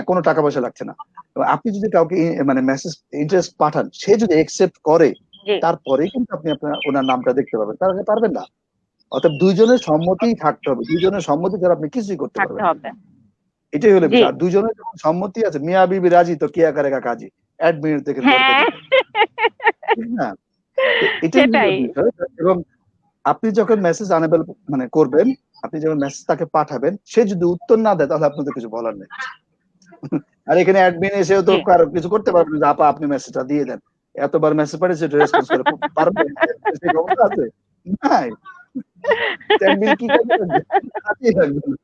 কোনো টাকা পয়সা লাগছে না। এবং আপনি যদি কাউকে মানে মেসেজ ইন্টারেস্ট পাঠান, সে যদি একসেপ্ট করে, জি, তারপরেই কিন্তু আপনি আপনার ওনার নামটা দেখতে পাবেন, তার আগে পারবেন না। অর্থাৎ দুইজনের সম্মতিই থাকতে হবে, দুইজনের সম্মতি ছাড়া আপনি কিছুই করতে থাকতে পারবেন না। হবে। এটাই হলো জি, বিষয়। আর দুইজনের যখন সম্মতি আছে, মিয়া বিবি রাজি তো কিয়া করেগা কাজী, অ্যাডমিন দেখেন হ্যাঁ। বরকতি, ঠিক না? তো এটাই হলো সেটাই। বিষয়। এবং আপনি যখন মেসেজ আনেবল মানে করবেন, আপনি যখন মেসেজ তাকে পাঠাবেন, সে যদি উত্তর না দেয় তাহলে আপনাদের কিছু বলার নেই। আর এখানে অ্যাডমিন এসেও তো জি, কারো কিছু করতে পারবেন না, আপা আপনি মেসেজটা দিয়ে দেন। এতবার মেসেজ পাঠিয়েছে, রেসপন্স করে পারবে? সেই ক্ষমতা আছে? নাই। অ্যাডমিন কি কাজে লাগবে? কাজেই লাগবে না,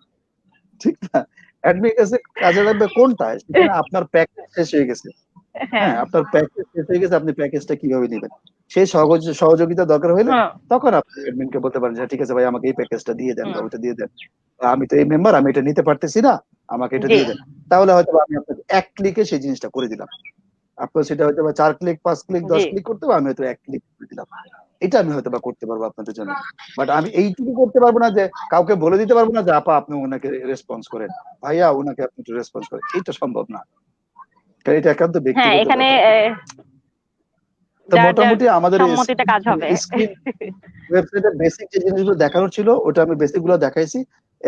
ঠিক না? অ্যাডমিন কাছে কাজে লাগবে কোনটা? সেখানে আপনার প্যাকেজ শেষ হয়ে গেছে। হ্যাঁ, হ্যাঁ, আপনার প্যাকেজ শেষ হয়ে গেছে, আপনি প্যাকেজটা কিভাবে নিবেন? সেই সহযোগিতা দরকার হইলে হুম, তখন আপনি অ্যাডমিনকে বলতে পারেন যে, ঠিক আছে ভাই, আমাকে এই প্যাকেজটা দিয়ে দেন বা হুম, ওইটা দিয়ে দেন। আমি তো এই মেম্বার, আমি এটা নিতে পারতেছি না, আমাকে এটা জি, দিয়ে দেন। তাহলে হয়তোবা আমি আপনাকে ১ ক্লিকে সেই জিনিসটা করে দিলাম। আপনার সেটা হয়তোবা ৪ ক্লিক, ৫ ক্লিক, জি, ১০ ক্লিক করতে হবে, আমি হয়তো ১ ক্লিক করে দিলাম। এটা আমি হয়তোবা করতে পারবো আপনাদের জন্য। বাট আমি এইটুকু করতে পারবো না যে কাউকে বলে দিতে পারবো না যে, আপা আপনি উনাকে রেসপন্স করেন। ভাইয়া উনাকে আপনি একটু রেসপন্স করেন। এটা সম্ভব না। কারণ এটা একান্ত হ্যাঁ, ব্যক্তিগত এখানে ব্যাপার। তো যার যার মোটামুটি আমাদের সম্মতিতে কাজ হবে। স্ক্রিন ওয়েবসাইটের বেসিক যে জিনিসগুলো দেখানোর ছিল, ওটা আমি বেসিক গুলো দেখাইছি।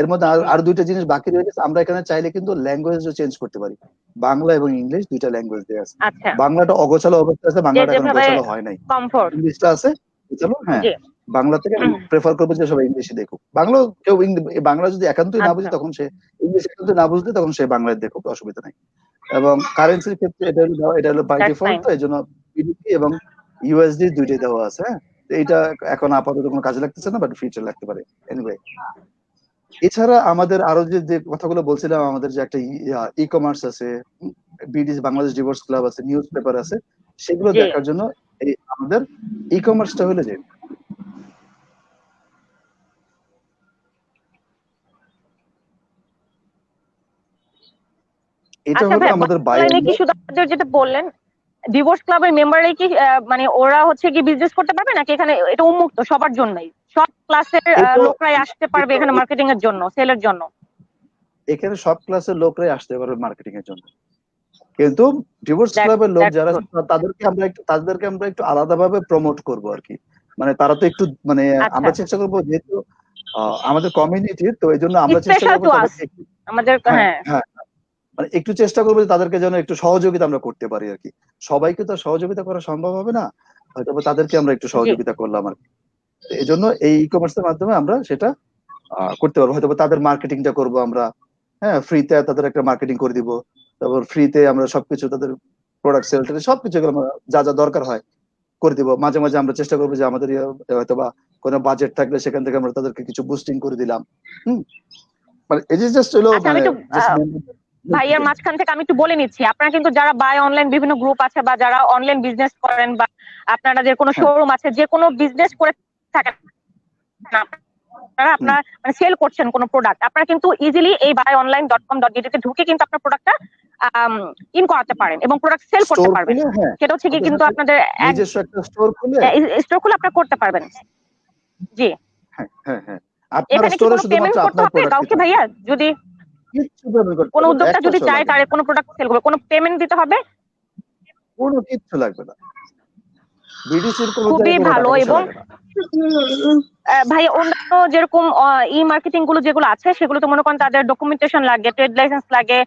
এর মধ্যে আর ২ টা জিনিস বাকি রয়ে গেছে। আমরা এখানে চাইলে কিন্তু ল্যাঙ্গুয়েজও চেঞ্জ করতে পারি। বাংলা এবং ইংলিশ ২ টা ল্যাঙ্গুয়েজ দেয়া আছে। আচ্ছা, বাংলাটা অগোছালো অবস্থায় আছে, যে বাংলাটা এখনো যেভাবে গোছালো হয় নাই। কমফোর্ট। ইংলিশটা আছে গোছালো, হ্যাঁ। জি, বাংলা থেকে আমি প্রেফার করবো যে সবাই ইংলিশে দেখুক। বাংলাও কেউ বাংলা যদি একান্তই না বুঝে, আচ্ছা, তখন সে ইংলিশ একান্তই না বুঝলে তখন সে বাংলায় দেখুক, অসুবিধা নাই। এবং কারেন্সির ক্ষেত্রে এটা হলো বাই দ্যাটস ডিফল্ট, ফাইন। তো এজন্য বিডিটি এবং ইউএসডি দুইটাই দেওয়া আছে, হ্যাঁ। তো এইটা এখন আপাতত কোনো কাজে লাগতেছে না, বাট ফিউচার লাগতে পারে। এনিওয়ে, এছাড়া আমাদের আরো যে কথাগুলো বলছিলাম, আমাদের যে একটা ই কমার্স আছে, বিডিসি বাংলাদেশ ডিভোর্স ক্লাব আছে, নিউজ পেপার আছে, সেগুলো জি, দেখার জন্য এই আমাদের ই কমার্সটা হলো যে, এটা আচ্ছা হলো ভাই, আমাদের বাই অনলাইনে কি অনলাইন। শুধু আপনাদের যেটা বললেন ডিভোর্স ক্লাবের মেম্বাররাই কি মানে ওরা হচ্ছে কি বিজনেস করতে পারবে, নাকি এখানে এটা উন্মুক্ত সবার জন্যই, সব ক্লাসের এটা লোকরাই আসতে পারবে এখানে মার্কেটিং এর জন্য, সেলের জন্য? এখানে সব ক্লাসের লোকরাই আসতে পারবে মার্কেটিং এর জন্য, কিন্তু ডিভোর্স দ্যাটস ক্লাবের লোক দ্যাটস যারা গুড। আছে, তাদেরকে আমরা একটু আলাদাভাবে প্রমোট করব আর কি। মানে তারা তো একটু মানে আচ্ছা, আমরা চেষ্টা করবো, যেহেতু আমাদের কমিউনিটির, তো এই জন্য আমরা চেষ্টা স্পেশাল করবো টু আস তাদেরকে একটু, আমাদের, হ্যাঁ হ্যাঁ, হ্যাঁ, মানে একটু চেষ্টা করবো যে তাদেরকে যেন একটু সহযোগিতা আমরা করতে পারি আর কি। সবাইকে তো সহযোগিতা করা সম্ভব হবে না, হয়তো তাদেরকে আমরা একটু জি, সহযোগিতা করলাম আর কি। এই জন্য এই ই কমার্সের মাধ্যমে আমরা সেটা করতে পারবো। হয়তো তাদের মার্কেটিংটা করবো আমরা, হ্যাঁ, ফ্রিতে তাদের একটা মার্কেটিং করে দিব। তারপর ফ্রিতে আমরা সবকিছু তাদের প্রোডাক্ট সেল সবকিছু আমরা যা যা দরকার হয় করে দিব। মাঝে মাঝে আমরা চেষ্টা করবো যে আমাদের হয়তো বা কোনো বাজেট থাকলে সেখান থেকে আমরা তাদেরকে কিছু বুস্টিং করে দিলাম। হুম, মানে এই যে জাস্ট হলো আচ্ছা, আমি মানে একটু জাস্ট ভাইয়ার মাঝখান থেকে আমি একটু বলে নিচ্ছি, আপনারা কিন্তু যারা বাই অনলাইন বিভিন্ন গ্রুপ আছে বা যারা অনলাইন বিজনেস করেন বা আপনারা যে কোনো হ্যাঁ, শোরুম আছে, যে কোনো বিজনেস করে থাকেন আপনারা, হুম, আপনারা মানে সেল করছেন কোনো প্রোডাক্ট, আপনারা কিন্তু ইজিলি এই buyonline.com.gt তে ঢুকে কিন্তু আপনার প্রোডাক্টটা ইন করাতে পারেন এবং প্রোডাক্ট সেল করতে স্টোর পারবেন। খুলে, হ্যাঁ, সেটা হচ্ছে কি সাথে কিন্তু সাথে আপনাদের এক নিজস্ব একটা স্টোর খুলে, স্টোর খুলে আপনারা করতে পারবেন। জি, হ্যাঁ হ্যাঁ হ্যাঁ, আপনার এখানে কি স্টোরে কোনো শুধুমাত্র পেমেন্ট করতে আপনার হবে প্রোডাক্টই কাউকে থাকবে, ভাইয়া? যদি কিচ্ছু পেমেন্ট করতে কোনো হবে না, উদ্যোক্তা ১ যদি পয়সাও চায় লাগবে তার না, কোনো প্রোডাক্ট সেল করবে, কোনো পেমেন্ট দিতে হবে? কোনো কিচ্ছু লাগবে না। বিডিসির কোনো খুবই জায়গায় কোনো ভালো। টাকা পয়সা এবং লাগে না। ভাই অন্যান্য যেরকম ই মার্কেটিং গুলো যেগুলো আছে সেগুলো তো মনে করেন তাদের ডকুমেন্টেশন লাগে, ট্রেড লাইসেন্স লাগে,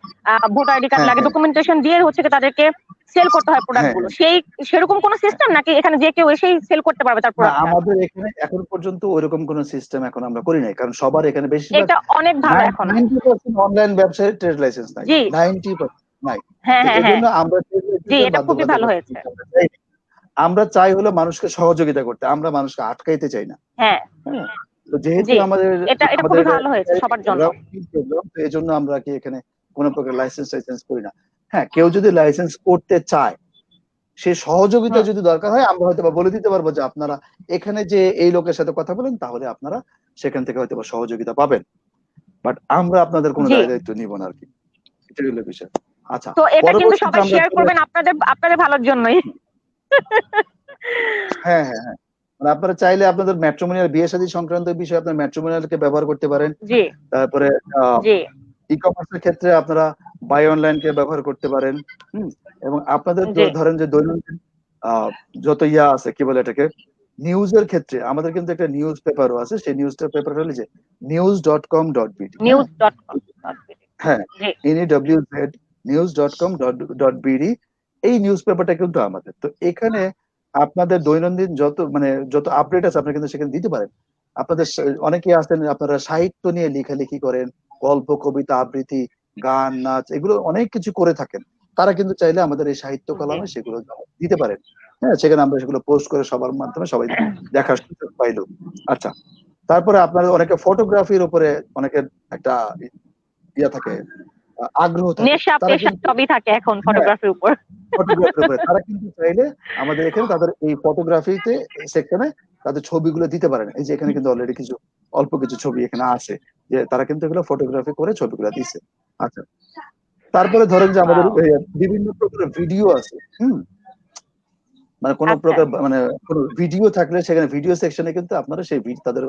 ভোটার আইডি কার্ড হ্যাঁ লাগে, হ্যাঁ ডকুমেন্টেশন দিয়ে হচ্ছে কি তাদেরকে সেল করতে হয় প্রোডাক্ট হ্যাঁ গুলো। হ্যাঁ সেরকম কোন হ্যাঁ। সিস্টেম, নাকি এখানে যে কেউ এসেই সেল করতে পারবে তার না, প্রোডাক্টটা? আমাদের এখানে এখন পর্যন্ত ওইরকম কোনো সিস্টেম এখন আমরা করি নাই, কারণ সবার এখানে বেশিরভাগ এটা অনেক ভালো এখন। 90% অনলাইন ব্যবসায় ট্রেড লাইসেন্স নাই, জি, 90% নাই। হ্যাঁ, তো হ্যাঁ, হ্যাঁ, এজন্য আমরা ট্রেড জি, লাইসেন্সের এটা খুবই ভালো বাধ্যবাধকতা হয়েছে। আমরা চাই না। আমরা চাই হলো মানুষকে সহযোগিতা করতে, আমরা মানুষকে আটকাইতে চাই না, হ্যাঁ, হ্যাঁ। তো যেহেতু জি, আমাদের এটা আমাদের খুবই এটা ভালো হয়েছে সবার জন্য। প্রোগ্রাম, তো এই জন্য আমরা কি এখানে কোনো প্রকার লাইসেন্স করি না। হ্যাঁ, কেউ যদি লাইসেন্স করতে চায়, সে সহযোগিতা হুম, যদি দরকার হয়, আমরা হয়তো বা বলে দিতে পারবো যে আপনারা এখানে যে এই লোকের সাথে কথা বলেন, তাহলে আপনারা সেখান থেকে হয়তো বা সহযোগিতা পাবেন। বাট আমরা আপনাদের কোনো জি। দায় দায়িত্ব নিব না আর কি। এটাই হলো বিষয়। আচ্ছা, তো এটা কিন্তু পরবর্তীতে সবাই আমরা শেয়ার চলে করবেন আপনাদের আপনাদের ভালোর জন্যই। হ্যাঁ হ্যাঁ হ্যাঁ, মানে আপনারা চাইলে আপনাদের ম্যাট্রিমোনিয়াল বিয়ে শাদী সংক্রান্ত বিষয়ে আপনার ম্যাট্রিমোনিয়ালকে ব্যবহার করতে পারেন। জি তারপরে জি ই কমার্সের ক্ষেত্রে আপনারা বাই অনলাইনকে ব্যবহার করতে পারেন। এবং আপনাদের জি ধরেন যে দৈনন্দিন যত ইয়া আছে কি বলে এটাকে নিউজের ক্ষেত্রে আমাদের কিন্তু একটা নিউজ পেপারও আছে, সেই নিউজ পেপার হলো যে news.com.bd। news.com. হ্যাঁ, জি NEWZ news.com.bd এই নিউজ পেপারটা কিন্তু আমাদের। তো এখানে আপনাদের দৈনন্দিন যত আপডেট আছে আপনারা কিন্তু সেখানে দিতে পারেন। আপনাদের অনেকেই আছেন আপনারা সাহিত্য নিয়ে লেখালেখি করেন, গল্প, কবিতা, আবৃত্তি, গান, নাচ এগুলো অনেক কিছু করে থাকেন। তারা কিন্তু চাইলে আমাদের এই সাহিত্য জি কলামে সেগুলো দিতে পারেন। হ্যাঁ, সেখানে আমরা সেগুলো পোস্ট করে সবার মাধ্যমে সবাই দেখার সুযোগ পাইলো। আচ্ছা, তারপরে আপনাদের অনেকে ফটোগ্রাফির উপরে অনেকের একটা ইয়া থাকে, আগ্রহ থাকে। নেশা তারা পেশা কিন্তু সবই থাকে এখন হ্যাঁ, ফটোগ্রাফির উপর। ফটোগ্রাফির উপরে তারা কিন্তু চাইলে আমাদের এখানে তাদের এই ফটোগ্রাফিতে সেকশনে তাদের ছবিগুলো দিতে পারেন। এই যে এখানে কিন্তু অলরেডি কিছু অল্প কিছু ছবি এখানে আছে, যে তারা কিন্তু এগুলো ফটোগ্রাফি করে ছবিগুলো দিছে। আচ্ছা, তারপরে ধরেন যে আমাদের Wow. বিভিন্ন প্রকারের ভিডিও আছে। মানে কোনো আচ্ছা প্রকার মানে কোনো ভিডিও থাকলে সেখানে ভিডিও সেকশনে কিন্তু আপনারা সেই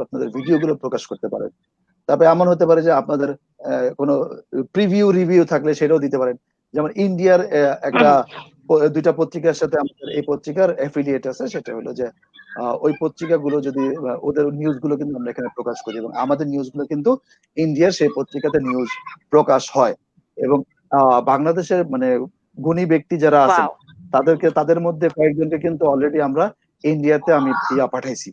আপনাদের ভিডিও গুলো প্রকাশ করতে পারেন। তারপরে এমন হতে পারে যে আপনাদের কোনো প্রিভিউ রিভিউ থাকলে সেটাও দিতে পারেন। যেমন ইন্ডিয়ার একটা দুইটা পত্রিকার সাথে আমাদের এই পত্রিকার অ্যাফিলিয়েট আছে, সেটা হলো যে ওই পত্রিকাগুলো যদি ওদের নিউজ গুলো কিন্তু আমরা এখানে প্রকাশ করি, এবং আমাদের নিউজ গুলো কিন্তু ইন্ডিয়ার সেই পত্রিকাতে নিউজ প্রকাশ হয়। এবং বাংলাদেশের মানে গুণী ব্যক্তি যারা আছেন ওয়াও তাদের মধ্যে কয়েকজনকে কিন্তু অলরেডি আমরা ইন্ডিয়াতে আমি পাঠাইছি,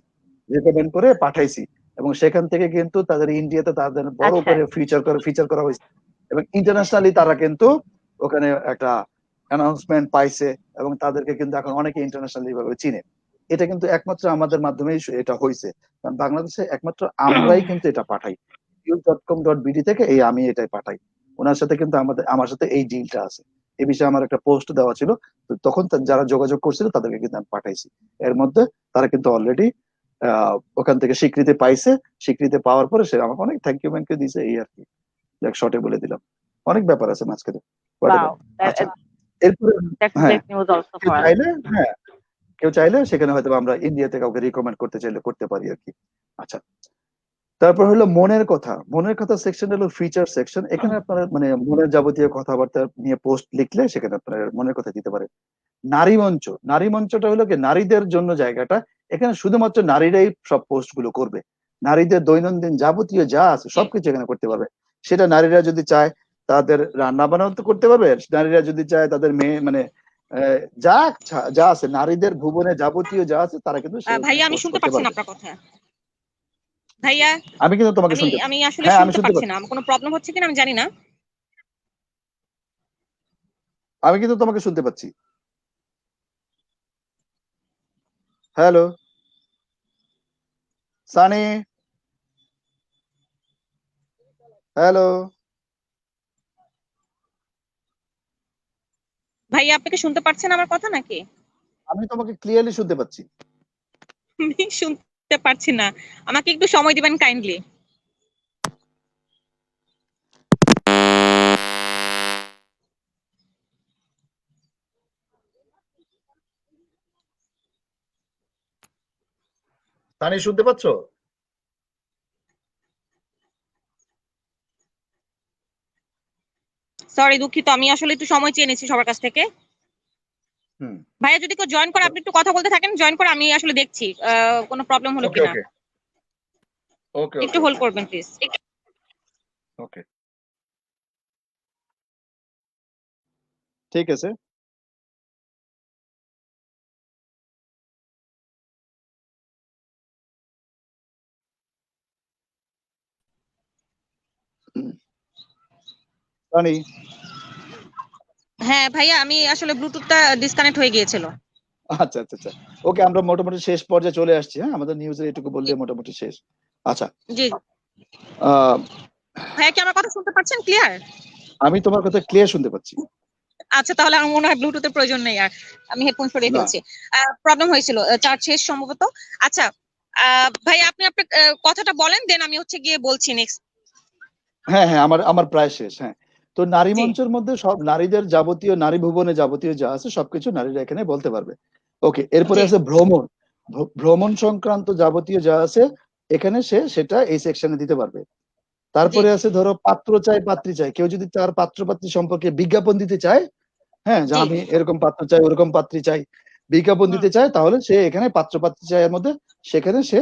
রেকমেন্ড করে পাঠাইছি, এবং সেখান থেকে কিন্তু তাদের ইন্ডিয়াতে তাদের বড় আচ্ছা করে ফিচার করা হয়েছে, এবং ইন্টারন্যাশনালি তারা কিন্তু ওখানে একটা অ্যানাউন্সমেন্ট পাইছে, এবং তাদেরকে কিন্তু এখন অনেকে ইন্টারন্যাশনালি ভাবে চিনে। এটা কিন্তু একমাত্র আমাদের মাধ্যমেই এটা হয়েছে, কারণ বাংলাদেশে একমাত্র আমরাই কিন্তু এটা পাঠাই। news.com.bd থেকে আমি এটাই পাঠাই। ওনার সাথে কিন্তু আমার সাথে এই ডিলটা আছে। এই বিষয়ে আমার একটা পোস্ট দেওয়া ছিল, তো তখন যারা যোগাযোগ করছিল তাদেরকে কিন্তু আমি পাঠাইছি। এর মধ্যে তারা কিন্তু অলরেডি ওখান থেকে স্বীকৃতি পাইছে। স্বীকৃতি পাওয়ার পরে সে আমাকে অনেক থ্যাংক ইউ দিছে, এই আর কি। যাক, শর্টে বলে দিলাম। অনেক ব্যাপার আছে মাঝখানে। ওয়াও আচ্ছা, এরপরে দ্যাটস হ্যাঁ, গ্রেট নিউজ অলসো কেউ ফর আস। চাইলে হ্যাঁ কেউ চাইলে সেখানে হয়তো আমরা ইন্ডিয়াতে কাউকে রিকমেন্ড করতে চাইলে করতে পারি আর কি। আচ্ছা, তারপর হলো মনের কথা সেকশন হলো ফিচার সেকশন। এখানে আপনারা মানে মনের যাবতীয় কথাবার্তা নিয়ে পোস্ট লিখলে সেখানে আপনারা মনের কথা দিতে পারেন। নারী মঞ্চটা হলো কি নারীদের জন্য জায়গাটা, এখানে শুধুমাত্র নারীরাই সব পোস্ট গুলো করবে। নারীদের দৈনন্দিন যাবতীয় যা আছে সবকিছু এখানে করতে পারবে। সেটা নারীরা যদি চায় তাদের রান্না বান্নাও তো করতে পারবে, নারীরা যদি চায় তাদের মেয়ে মানে যা যা আছে নারীদের ভুবনে যাবতীয় যা আছে তারা কিন্তু সে ভাইয়া আমি পোস্ট শুনতে করতে পাচ্ছি না পারবে। আপনার কথা। ভাইয়া আমি কিন্তু তোমাকে আমি শুনতে আমি আসলে হ্যাঁ, আমি শুনতে শুনতে পাচ্ছি পাচ্ছি। না, কোনো প্রবলেম হচ্ছে কিনা আমি জানি না। আমি কিন্তু তোমাকে শুনতে পাচ্ছি। Hello Sunny, hello. ভাইয়া আপনি কি শুনতে পাচ্ছেন আমার কথা নাকি? আমি তোমাকে ক্লিয়ারলি শুনতে পাচ্ছি। আমি শুনতে পারছি না, আমাকে একটু সময় দিবেন কাইন্ডলি। সানি, শুনতে পাচ্ছ? সরি, দুঃখিত, আমি আসলে একটু সময় চেয়ে নিচ্ছি সবার কাছ থেকে। হুম, ভাইয়া যদি কেউ জয়েন করে আপনি একটু কথা বলতে থাকেন, জয়েন করে আমি আসলে দেখছি কোনো প্রবলেম হলো ওকে কিনা। ওকে ওকে একটু ওকে হোল্ড ওকে করবেন প্লিজ। ওকে, ঠিক আছে। সানি, হ্যাঁ ভাইয়া, আমি আসলে ব্লুটুথটা ডিসকানেক্ট হয়ে গিয়েছিল। আচ্ছা আচ্ছা আচ্ছা, ওকে, আমরা মোটামুটি শেষ পর্যায়ে চলে আসছি। হ্যাঁ, আমাদের নিউজের এটুকু বললে মোটামুটি শেষ। আচ্ছা, জি আহ, ভাইয়া, কি আমার কথা শুনতে পাচ্ছেন ক্লিয়ার? আমি তোমার কথা ক্লিয়ার শুনতে পাচ্ছি। আচ্ছা, তাহলে আমার মনে হয় ব্লুটুথের প্রয়োজন নেই আর, আমি হেডফোন সরিয়ে না, ফেলছি। প্রবলেম হয়েছিল, চার্জ শেষ সম্ভবত। আচ্ছা ভাই, আপনি আপনার কথাটা বলেন, দেন আমি হচ্ছে গিয়ে বলছি নেক্সট। হ্যাঁ হ্যাঁ, আমার আমার প্রায় শেষ। হ্যাঁ, তো নারী জি মঞ্চের মধ্যে সব নারীদের যাবতীয় নারী ভুবনে যাবতীয় যা আছে সবকিছু নারীরা এখানে বলতে পারবে। ওকে, এরপরে জি আছে ভ্রমণ। ভ্রমণ সংক্রান্ত যাবতীয় যা আছে এখানে সে সেটা এই সেকশনে দিতে পারবে। তারপরে আছে ধরো পাত্র চাই পাত্রী চাই, কেউ যদি তার পাত্র পাত্রী সম্পর্কে বিজ্ঞাপন দিতে চায়, হ্যাঁ, যে জি। আমি এরকম পাত্র চাই ওরকম পাত্রী চাই, বিজ্ঞাপন দিতে চায়, তাহলে সে এখানে পাত্র পাত্রী চাইয়ের মধ্যে সেখানে সে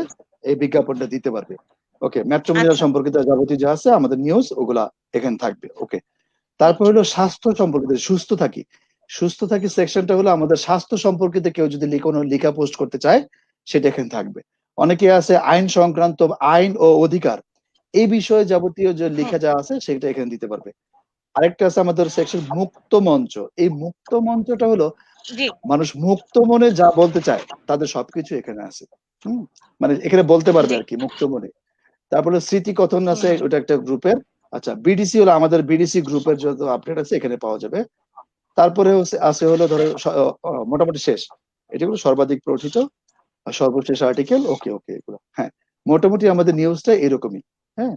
এই বিজ্ঞাপনটা দিতে পারবে। ওকে, ম্যাট্রিমোনিয়াল আচ্ছা সম্পর্কিত যাবতীয় যা আছে আমাদের নিউজ ওগুলা এখানে থাকবে। ওকে, তারপর হলো স্বাস্থ্য সম্পর্কিত সুস্থ থাকি সেকশনটা হলো আমাদের স্বাস্থ্য সম্পর্কিত কেউ যদি কোনো লেখা পোস্ট করতে চায় সেটা এখানে থাকবে। অনেকে আছে আইন সংক্রান্ত, আইন ও অধিকার এই বিষয়ে যাবতীয় যে লেখা যা আছে সেটা এখানে দিতে পারবে। আরেকটা আছে আমাদের সেকশন মুক্ত মঞ্চ। এই মুক্ত মঞ্চটা হলো জি মানুষ মুক্ত মনে যা বলতে চায় তাদের সবকিছু এখানে আছে। মানে এখানে বলতে পারবে জি আর কি মুক্ত মনে। তারপরে স্মৃতি কথন আছে, ওটা একটা গ্রুপের। আচ্ছা, বিডিসি হলো আমাদের বিডিসি গ্রুপের যত আপডেট আছে এখানে পাওয়া যাবে। তারপরে আছে হলো ধরো মোটামুটি শেষ, এটা হলো সর্বাধিক পঠিত আর সর্বশেষ আর্টিকেল। ওকে ওকে, এগুলো হ্যাঁ মোটামুটি আমাদের নিউজটা এরকমই। হ্যাঁ,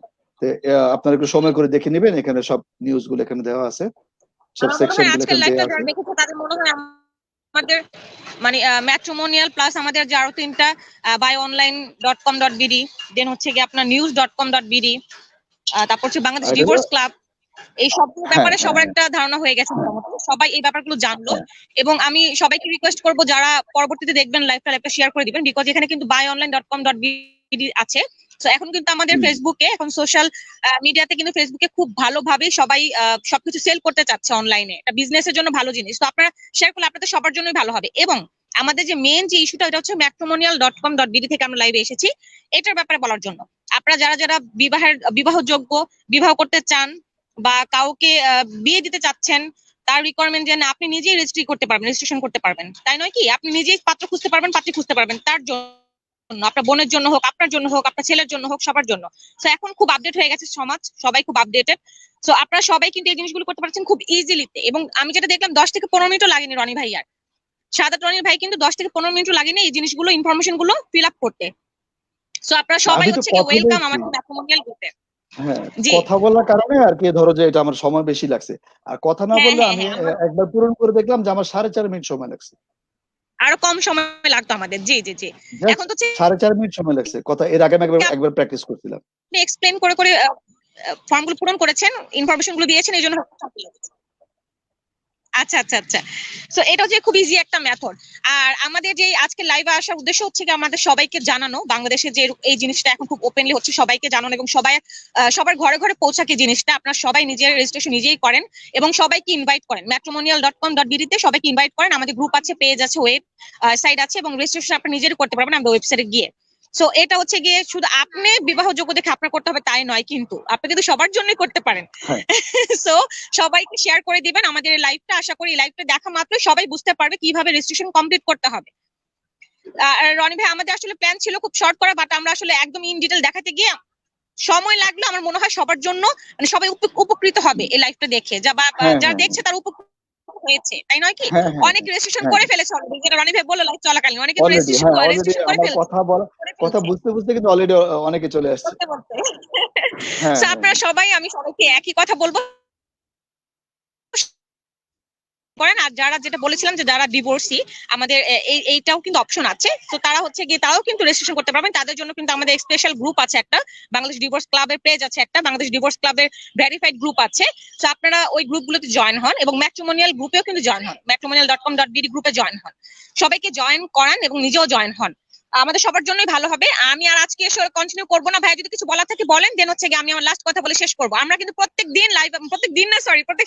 আপনারা একটু সময় করে দেখে নেবেন, এখানে সব নিউজ গুলো এখানে দেওয়া আছে, সব আমার মনে সেকশন হয় গুলো আজকের এখানে লাইভটা দেওয়া আছে। যারা দেখেছে তাদের মনে হয় আমাদের মানে ম্যাট্রিমোনিয়াল প্লাস আমাদের যে আরো 3টা buyonline.com.bd, দেন হচ্ছে গিয়ে আপনার news.com.bd, তারপর হচ্ছে বাংলাদেশ আর এটা হলো ডিভোর্স ক্লাব, এই সব হ্যাঁ ব্যাপারে হ্যাঁ সবার হ্যাঁ একটা ধারণা হয়ে গেছে মোটামুটি, সবাই এই ব্যাপারগুলো জানলো। হ্যাঁ এবং আমি সবাইকে রিকোয়েস্ট করব যারা পরবর্তীতে দেখবেন লাইভটা শেয়ার করে দিবেন, বিকজ এখানে কিন্তু buyonline.com.bd আছে। তো এখন কিন্তু আমাদের হুম, ফেসবুকে, এখন সোশ্যাল মিডিয়াতে কিন্তু ফেসবুকে খুব ভালোভাবে সবাই সবকিছু সেল করতে চাচ্ছে অনলাইনে, এটা বিজনেসের জন্য ভালো জিনিস। তো আপনারা শেয়ার করলে আপনাদের সবার জন্যই ভালো হবে। এবং আমাদের যে মেইন যে ইস্যুটা, এটা হচ্ছে matrimonial.com.bd থেকে আমরা লাইভে এসেছি এটার ব্যাপারে বলার জন্য। আপনারা যারা যারা বিবাহযোগ্য, বিবাহ করতে চান বা কাউকে বিয়ে দিতে চাচ্ছেন, তার রিকোয়ারমেন্ট যে না আপনি নিজেই রেজিস্ট্রেশন করতে পারবেন, তাই নয় কি, আপনি নিজেই পাত্র খুঁজতে পারবেন, পাত্রী খুঁজতে পারবেন, তার জন্য, আপনার বোনের জন্য হোক, আপনার জন্য হোক, আপনার ছেলের জন্য হোক, সবার জন্য। তো এখন খুব আপডেট হয়ে গেছে সমাজ, সবাই খুব আপডেটেড। তো আপনারা সবাই কিন্তু এই জিনিসগুলো করতে পারছেন খুব ইজিলিতে। এবং আমি যেটা দেখলাম 10 থেকে 15 মিনিটও লাগেনি রনি ভাই আর সাদাত রনির ভাই কিন্তু 10 থেকে 15 মিনিটও লাগেনি এই জিনিসগুলো, ইনফরমেশন গুলো ফিল আপ করতে। তো আপনারা সবাই আমি তো হচ্ছে কি কথা ওয়েলকাম বলছি। আমাদের ম্যাট্রিমোনিয়াল গ্রুপে। হ্যাঁ, জি কথা বলার কারণে আর কি, ধরো যে এটা আমার সময় বেশি লাগছে। আর কথা না হ্যাঁ বললে হ্যাঁ আমি হ্যাঁ আমার একবার পূরণ করে দেখলাম যে আমার 4.5 মিনিট সময় লাগছে। আরো কম সময় লাগতো আমাদের। জি জি জি জাস্ট এখন তো হচ্ছে 4.5 মিনিট সময় লাগছে কথা, এর আগে আমি একবার প্র্যাকটিস করছিলাম। আপনি এক্সপ্লেন করে করে ফর্মগুলো পূরণ করেছেন, ইনফরমেশন গুলো দিয়েছেন, এই জন্য আচ্ছা আচ্ছা আচ্ছা। সো এটা হচ্ছে খুব ইজি একটা মেথড। আর আমাদের যে আজকে লাইভে আসার উদ্দেশ্য হচ্ছে কি আমাদের সবাইকে জানানো, বাংলাদেশে যে এই জিনিসটা এখন খুব ওপেনলি হচ্ছে, সবাইকে জানানো এবং সবার ঘরে ঘরে পৌঁছাকে জিনিসটা। আপনারা সবাই নিজের রেজিস্ট্রেশন নিজেই করেন এবং সবাইকে ইনভাইট করেন, matrimonial.com.bd তে সবাইকে ইনভাইট করেন। আমাদের গ্রুপ আছে, পেজ আছে, ওয়েব সাইট আছে, এবং রেজিস্ট্রেশন আপনি নিজেই করতে পারবেন আমাদের ওয়েবসাইটে গিয়ে। সো এটা হচ্ছে গিয়ে শুধু আপনি বিবাহযোগ্য দেখে আপনার করতে হবে তাই নয়, কিন্তু আপনি কিন্তু সবার জন্যই করতে পারেন। হ্যাঁ সো সবাইকে শেয়ার করে দিবেন আমাদের এই লাইভটা। আশা করি লাইভটা দেখা মাত্র সবাই বুঝতে পারবে কিভাবে রেজিস্ট্রেশন কমপ্লিট করতে হবে। রনি ভাই, আমাদের আসলে প্ল্যান ছিল খুব শর্ট করা, বাট আমরা আসলে একদম ইন ডিটেল দেখাতে গিয়ে সময় লাগলো। আমার মনে হয় সবার জন্য, মানে সবাই উপকৃত হবে এই লাইভটা দেখে, হ্যাঁ যারা হ্যাঁ দেখছে তার উপকৃত হয়েছে, তাই নয় কি? হ্যাঁ হ্যাঁ অনেক রেজিস্ট্রেশন হ্যাঁ করে ফেলেছে অলরেডি, যেটা রনি ভাই বললো লাইভ চলাকালীন অনেকে তো অলরেডি, হ্যাঁ অলরেডি রেজিস্ট্রেশন করে আমার ফেলেছে। কথা বুঝতে বুঝতে কিন্তু অলরেডি অনেকে চলে আসছে। বলতে বলতে হ্যাঁ সো হ্যাঁ আপনারা সবাই, আমি সবাইকে একই কথা বলবো করেন। আর যারা যেটা বলেছিলাম যে যারা ডিভোর্সি, আমাদের এইটাও কিন্তু অপশন আছে। তো তারা হচ্ছে গিয়ে তারাও কিন্তু রেজিস্ট্রেশন করতে পারবেন। তাদের জন্য কিন্তু আমাদের স্পেশাল গ্রুপ আছে একটা, বাংলাদেশ ডিভোর্স ক্লাবের পেজ আছে একটা, বাংলাদেশ ডিভোর্স ক্লাবের ভেরিফাইড গ্রুপ আছে। তো আপনারা ওই গ্রুপগুলোতে জয়েন হন এবং ম্যাট্রিমোনিয়াল গ্রুপেও কিন্তু জয়েন হন, matrimonial.com.bd গ্রুপে জয়েন হন। সবাইকে জয়েন করান এবং নিজেও জয়েন হন, আমাদের সবার জন্যই ভালো হবে। আমি আর আজকে এসে কন্টিনিউ করবো না ভাই, যদি কিছু বলা থাকে বলেন, দেন হচ্ছে গিয়ে আমি আমার লাস্ট কথা বলে শেষ করবো। আমরা কিন্তু প্রত্যেক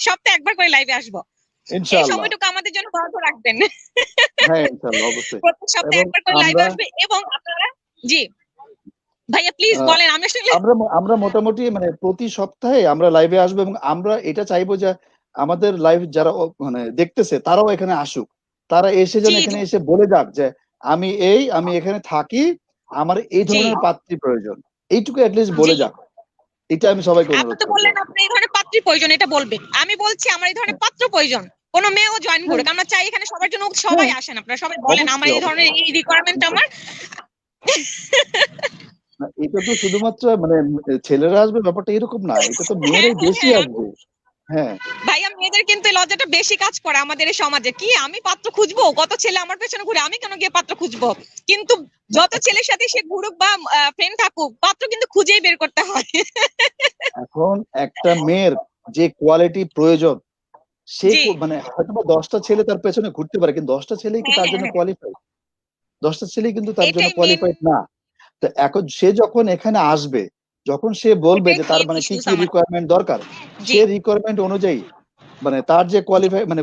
সপ্তাহে একবার করে লাইভে আসবো। এই ইনশাআল্লাহ। সময়টুকু আমাদের জন্য বরাদ্দ রাখবেন। হ্যাঁ ইনশাআল্লাহ, অবশ্যই। প্রত্যেক সপ্তাহে এবং একবার করে লাইভে আমরা আসবে এবং আপনারা জি ভাইয়া প্লিজ আহ, বলেন। আমি আসলে আমরা মোটামুটি মানে প্রতি সপ্তাহে আমরা লাইভে আসবো এবং আমরা এটা চাইবো যে আমাদের লাইভ যারা মানে দেখতেছে তারাও এখানে আসুক, তারা এসে যেন জি জি এখানে এসে বলে যাক যে আমি এখানে থাকি, আমার এই জি ধরনের পাত্রী প্রয়োজন, এইটুকু অ্যাটলিস্ট জি বলে যাক। এটা আমি সবাইকে আপনি অনুরোধ তো করবো। বললেন আপনার এই ধরনের পাত্রী প্রয়োজন, এটা বলবেন। আমি বলছি আমার এই ধরনের পাত্র প্রয়োজন, কোনো মেয়েও জয়েন হ্যাঁ করুক, আমরা চাই এখানে সবার জন্য। সবাই হ্যাঁ, আসেন, আপনারা সবাই বলেন আমার অবশ্যই এই ধরনের অবশ্যই। এই রিকোয়ারমেন্ট আমার। না, এটা তো শুধুমাত্র মানে ছেলেরা আসবে ব্যাপারটা এরকম না, এটা তো মেয়েরাই বেশি আসবে। হ্যাঁ ভাইয়া মেয়েদের কিন্তু এই লজ্জাটা বেশি কাজ করে আমাদের এই সমাজে, কি আমি পাত্র খুঁজবো, কত ছেলে আমার পেছনে ঘুরে, আমি কেন গিয়ে পাত্র খুঁজবো? কিন্তু যত ছেলের সাথে সে ঘুরুক বা ফ্রেন্ড থাকুক, পাত্র কিন্তু খুঁজেই বের করতে হয়। এখন একটা মেয়ের যে কোয়ালিটি প্রয়োজন, সে জি। মানে হয়তো বা 10টা ছেলে তার পেছনে ঘুরতে পারে, কিন্তু 10টা ছেলেই কি হ্যাঁ, তার হ্যাঁ, জন্য হ্যাঁ। কোয়ালিফাইড? 10টা ছেলেই কিন্তু তার জন্য এটাই মেন, কোয়ালিফাইড না। তো এখন সে যখন এখানে আসবে, যখন সে বলবে এটাই যে তার মেন মানে কি ইস্যুস কি আমার। রিকোয়ারমেন্ট দরকার, জি, সে রিকোয়ারমেন্ট অনুযায়ী মানে তার যে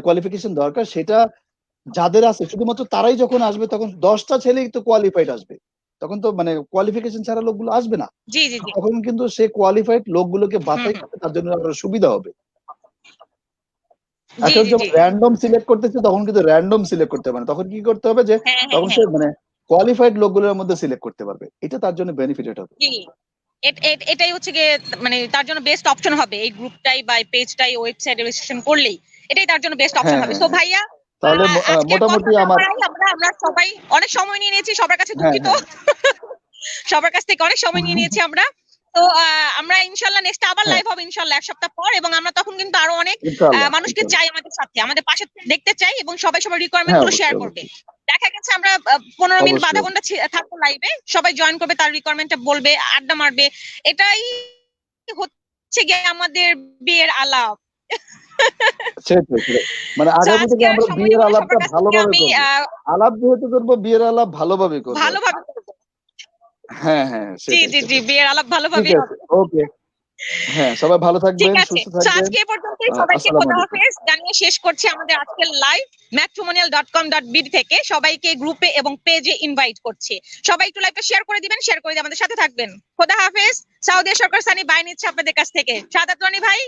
কোয়ালিফিকেশন দরকার সেটা যাদের আছে শুধুমাত্র তারাই যখন আসবে, তখন 10টা ছেলেই তো কোয়ালিফাইড আসবে। তখন তো মানে কোয়ালিফিকেশন ছাড়া লোকগুলো আসবে না। জি, জি, জি। তখন কিন্তু সে কোয়ালিফাইড লোকগুলোকে হুম, বাছাই হুম। করতে তার জন্য আরো সুবিধা হবে। জি, এখন জি, যখন জি। র্যান্ডম সিলেক্ট করতেছে তখন কিন্তু র্যান্ডম সিলেক্ট করতে পারে না। তখন কি করতে হবে যে হ্যাঁ, হ্যাঁ, তখন সে হ্যাঁ। মানে কোয়ালিফাইড লোকগুলোর মধ্যে সিলেক্ট করতে পারবে। এটা তার জন্য বেনিফিটেড হবে। জি। এটাই হচ্ছে গিয়ে মানে তার জন্য বেস্ট অপশন হবে, এই গ্রুপটাই বা এই পেজটাই ওয়েবসাইটে রেজিস্ট্রেশন করলেই এটাই তার জন্য বেস্ট অপশন হ্যাঁ, হবে। হ্যাঁ, সো হ্যাঁ। ভাইয়া, তাহলে আজকে আর কথা মোটামুটি না আমার বাড়াই, আমরা সবাই অনেক সময় নিয়ে নিয়েছি, সবার কাছে হ্যাঁ, দুঃখিত। হ্যাঁ। সবার কাছ থেকে অনেক সময় নিয়ে নিয়েছি আমরা। তো আমরা ইনশাল্লাহ নেক্সট আবার হ্যাঁ, লাইভ হবে ইনশাল্লাহ ১ সপ্তাহ পর, এবং আমরা তখন কিন্তু আরো অনেক ইনশাআল্লাহ, মানুষকে ইনশাআল্লাহ। চাই আমাদের সাথে, আমাদের পাশে দেখতে চাই, এবং সবাই সবার রিকোয়ারমেন্ট হ্যাঁ, গুলো শেয়ার অবশ্যই, করবে। অবশ্যই। দেখা গেছে আমরা ১৫ মিনিট অবশ্যই, আধা ঘন্টা অবশ্যই। থাকবো লাইভে, সবাই জয়েন করবে, তার রিকোয়ারমেন্টটা বলবে, আড্ডা মারবে। এটাই হচ্ছে গিয়ে আমাদের বিয়ের আলাপ। সেটাই, সেটাই। মানে তো আগামী আজকে থেকে আর আমরা সময় বিয়ের নিব না, আলাপটা সবার কাছ থেকে ভালোভাবে আমি করব। আলাপ যেহেতু করব, বিয়ের আলাপ ভালোভাবে করব আরকি। ভালোভাবে করবো। হ্যাঁ, হ্যাঁ, জি, সেটাই, জি, জি, সেটাই। বিয়ের আলাপ ঠিক ভালোভাবেই আছে। হবে। ওকে। হ্যাঁ, সবাই ভালো ঠিক থাকবেন, আছে। সুস্থ তো থাকবেন। আজকে এই পর্যন্তই, সবাইকে আসসালামু খোদা আলাইকুম। হাফেজ জানিয়ে শেষ করছি আমাদের আজকের লাইভ matrimonial.com.bd থেকে। সবাইকে গ্রুপে এবং পেজে ইনভাইট করছি। সবাই একটু লাইভটা শেয়ার করে দিবেন, শেয়ার করে দিয়ে আমাদের সাথে থাকবেন। খোদা হাফেজ। সাউদিয়া সরকার সানি বাই নিচ্ছে আপনাদের কাছ থেকে। সাদাত রনি ভাই,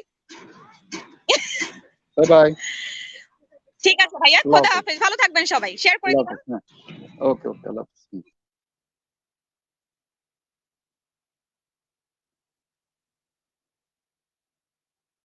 বাই বাই। ঠিক আছে ভাইয়া, আল্লাহ খোদা হাফেজ। হাফেজ। ভালো থাকবেন সবাই, শেয়ার করে আল্লাহ দিবেন। হাফেজ। হ্যাঁ। ওকে, ওকে। আল্লাহ হাফেজ।